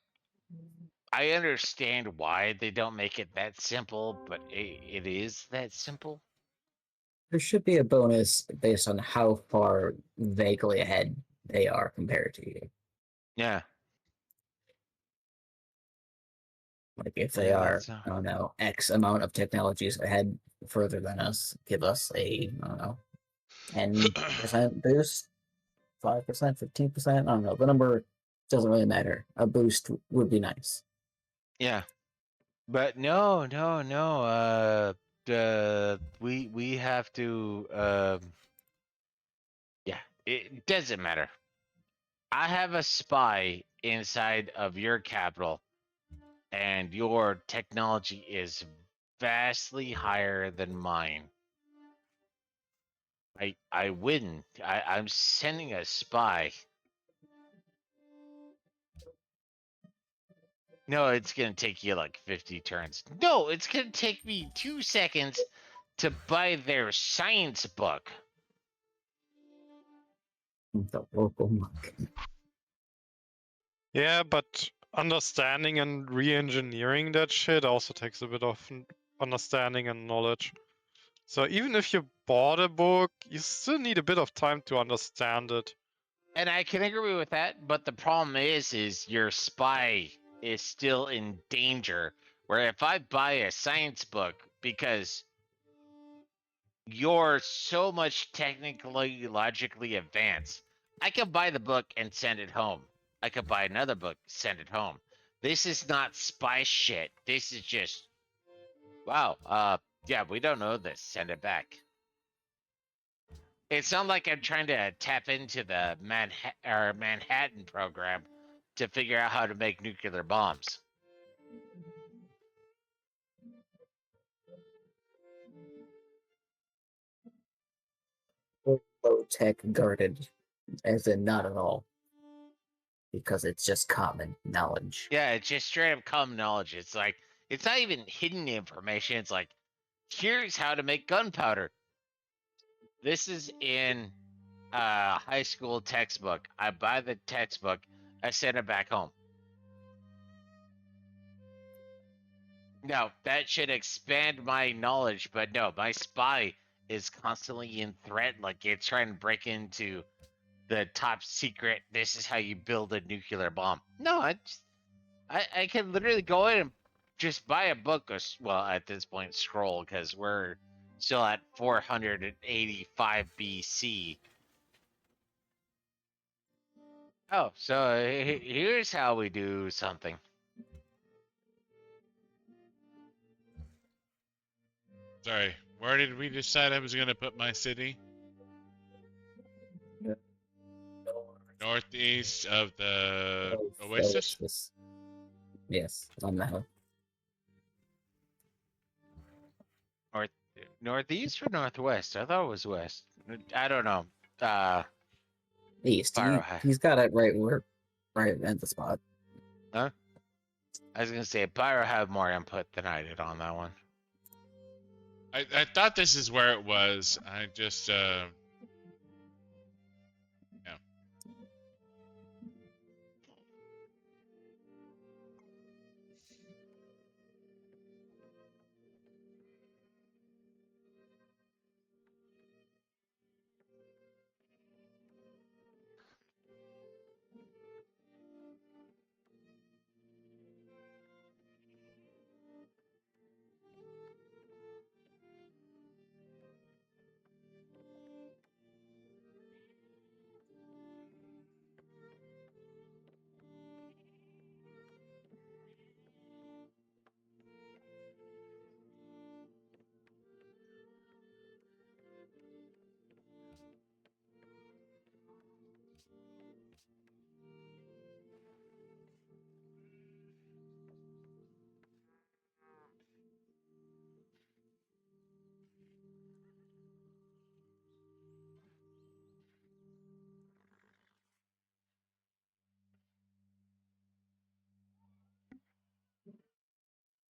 I understand why they don't make it that simple, but it is that simple. There should be a bonus based on how far vaguely ahead they are compared to you. Yeah. Like if they Yeah, are, that's I don't know, X amount of technologies ahead further than us, give us a, I don't know, 10% boost, 5%, 15%. I don't know. The number doesn't really matter. A boost would be nice. yeah. But no. We have to. Yeah, it doesn't matter. I have a spy inside of your capital, and your technology is vastly higher than mine. I win. I'm sending a spy. No, it's gonna take you like 50 turns. No, it's gonna take me 2 seconds to buy their science book. The local market. Yeah, but understanding and re-engineering that shit also takes a bit of understanding and knowledge. So even if you bought a book, you still need a bit of time to understand it. And I can agree with that, but the problem is your spy is still in danger. Where if I buy a science book because you're so much technically logically advanced, I could buy the book and send it home. I could buy another book, send it home. This is not spy shit. This is just wow, yeah, we don't know this. Send it back. It's not like I'm trying to tap into the Manhattan program to figure out how to make nuclear bombs. Low tech guarded, as in not at all, because it's just common knowledge. Yeah, it's just straight up common knowledge. It's like it's not even hidden information. It's like here's how to make gunpowder. This is in high school textbook. I buy the textbook, I send it back home. No, that should expand my knowledge, but no, my spy is constantly in threat, like it's trying to break into the top secret. This is how you build a nuclear bomb. No, I can literally go in and just buy a book. Well, at this point, scroll because we're still at 485 BC. Oh, so here's how we do something. Sorry, where did we decide I was going to put my city? Northeast of the Oasis? Yes, on the hill. Northeast or northwest? I thought it was west. I don't know. East. Pyro ha- He's got it right at the spot. Huh? I was gonna say Pyro had more input than I did on that one. I thought this is where it was. I just yeah.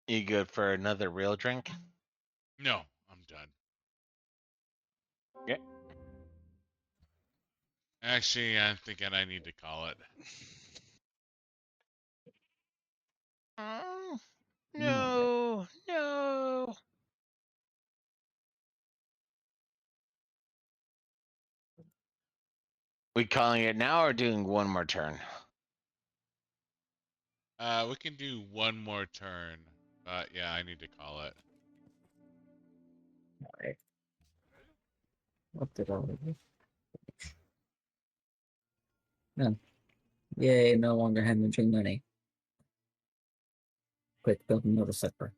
You good for another real drink? No, I'm done. Yeah. Actually, I'm thinking I need to call it. Oh, no, no. We calling it now or doing one more turn? We can do one more turn, but yeah, I need to call it. Alright. What did I do? No. Yay, no longer hemorrhaging money. Quick, build another slipper.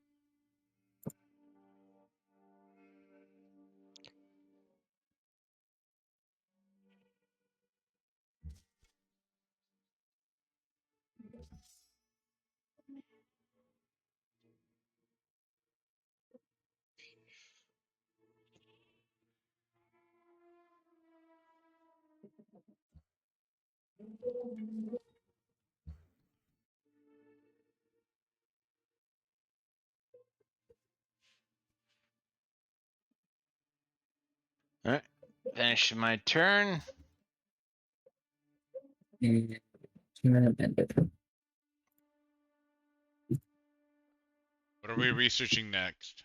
All right. Finish my turn. And 2-minute bandit. What are we researching next?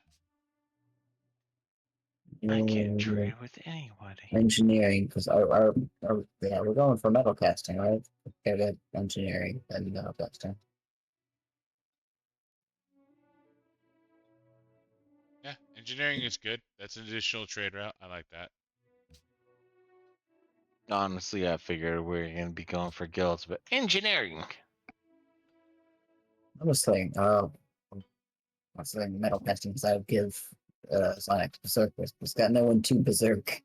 I can't trade with anybody. Engineering, because our yeah, we're going for metal casting, right? Okay, engineering and metal casting. Yeah, engineering is good. That's an additional trade route. I like that. Honestly, I figured we were gonna be going for guilds, but engineering. I was saying, metal casting because I would give Sonic to Berserk. It's got no one to Berserk.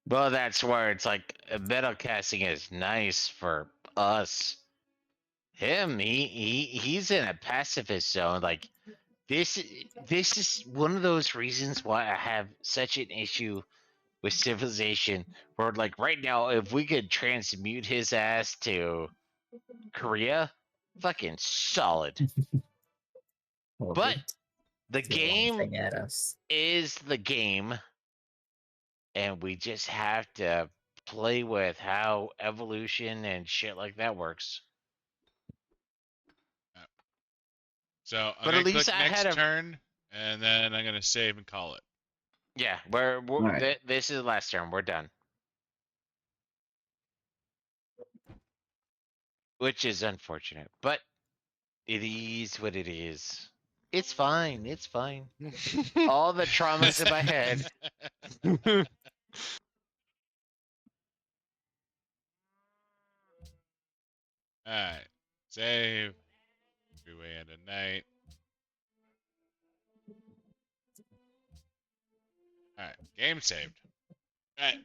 Well, that's where it's like metal casting is nice for us. Him, he's in a pacifist zone. Like this is one of those reasons why I have such an issue with civilization. Where like right now, if we could transmute his ass to Korea, fucking solid. Well, But the throw one game thing at us. is the game, and we just have to play with how evolution and shit like that works. So I'm But at gonna least click I had next a turn, and then I'm gonna save and call it. yeah. Alright. This is the last turn. We're done, which is unfortunate, but it is what it is. It's fine. It's fine. All the traumas in my head. Alright. Save. Freeway end of night. Alright. Game saved. Alright.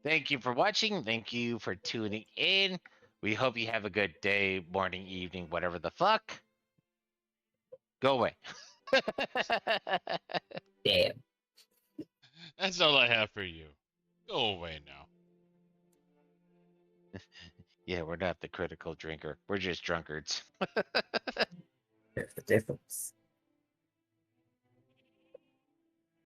Thank you for watching. Thank you for tuning in. We hope you have a good day, morning, evening, whatever the fuck. Go away. Damn. That's all I have for you. Go away now. Yeah, we're not the critical drinker. We're just drunkards. There's the difference.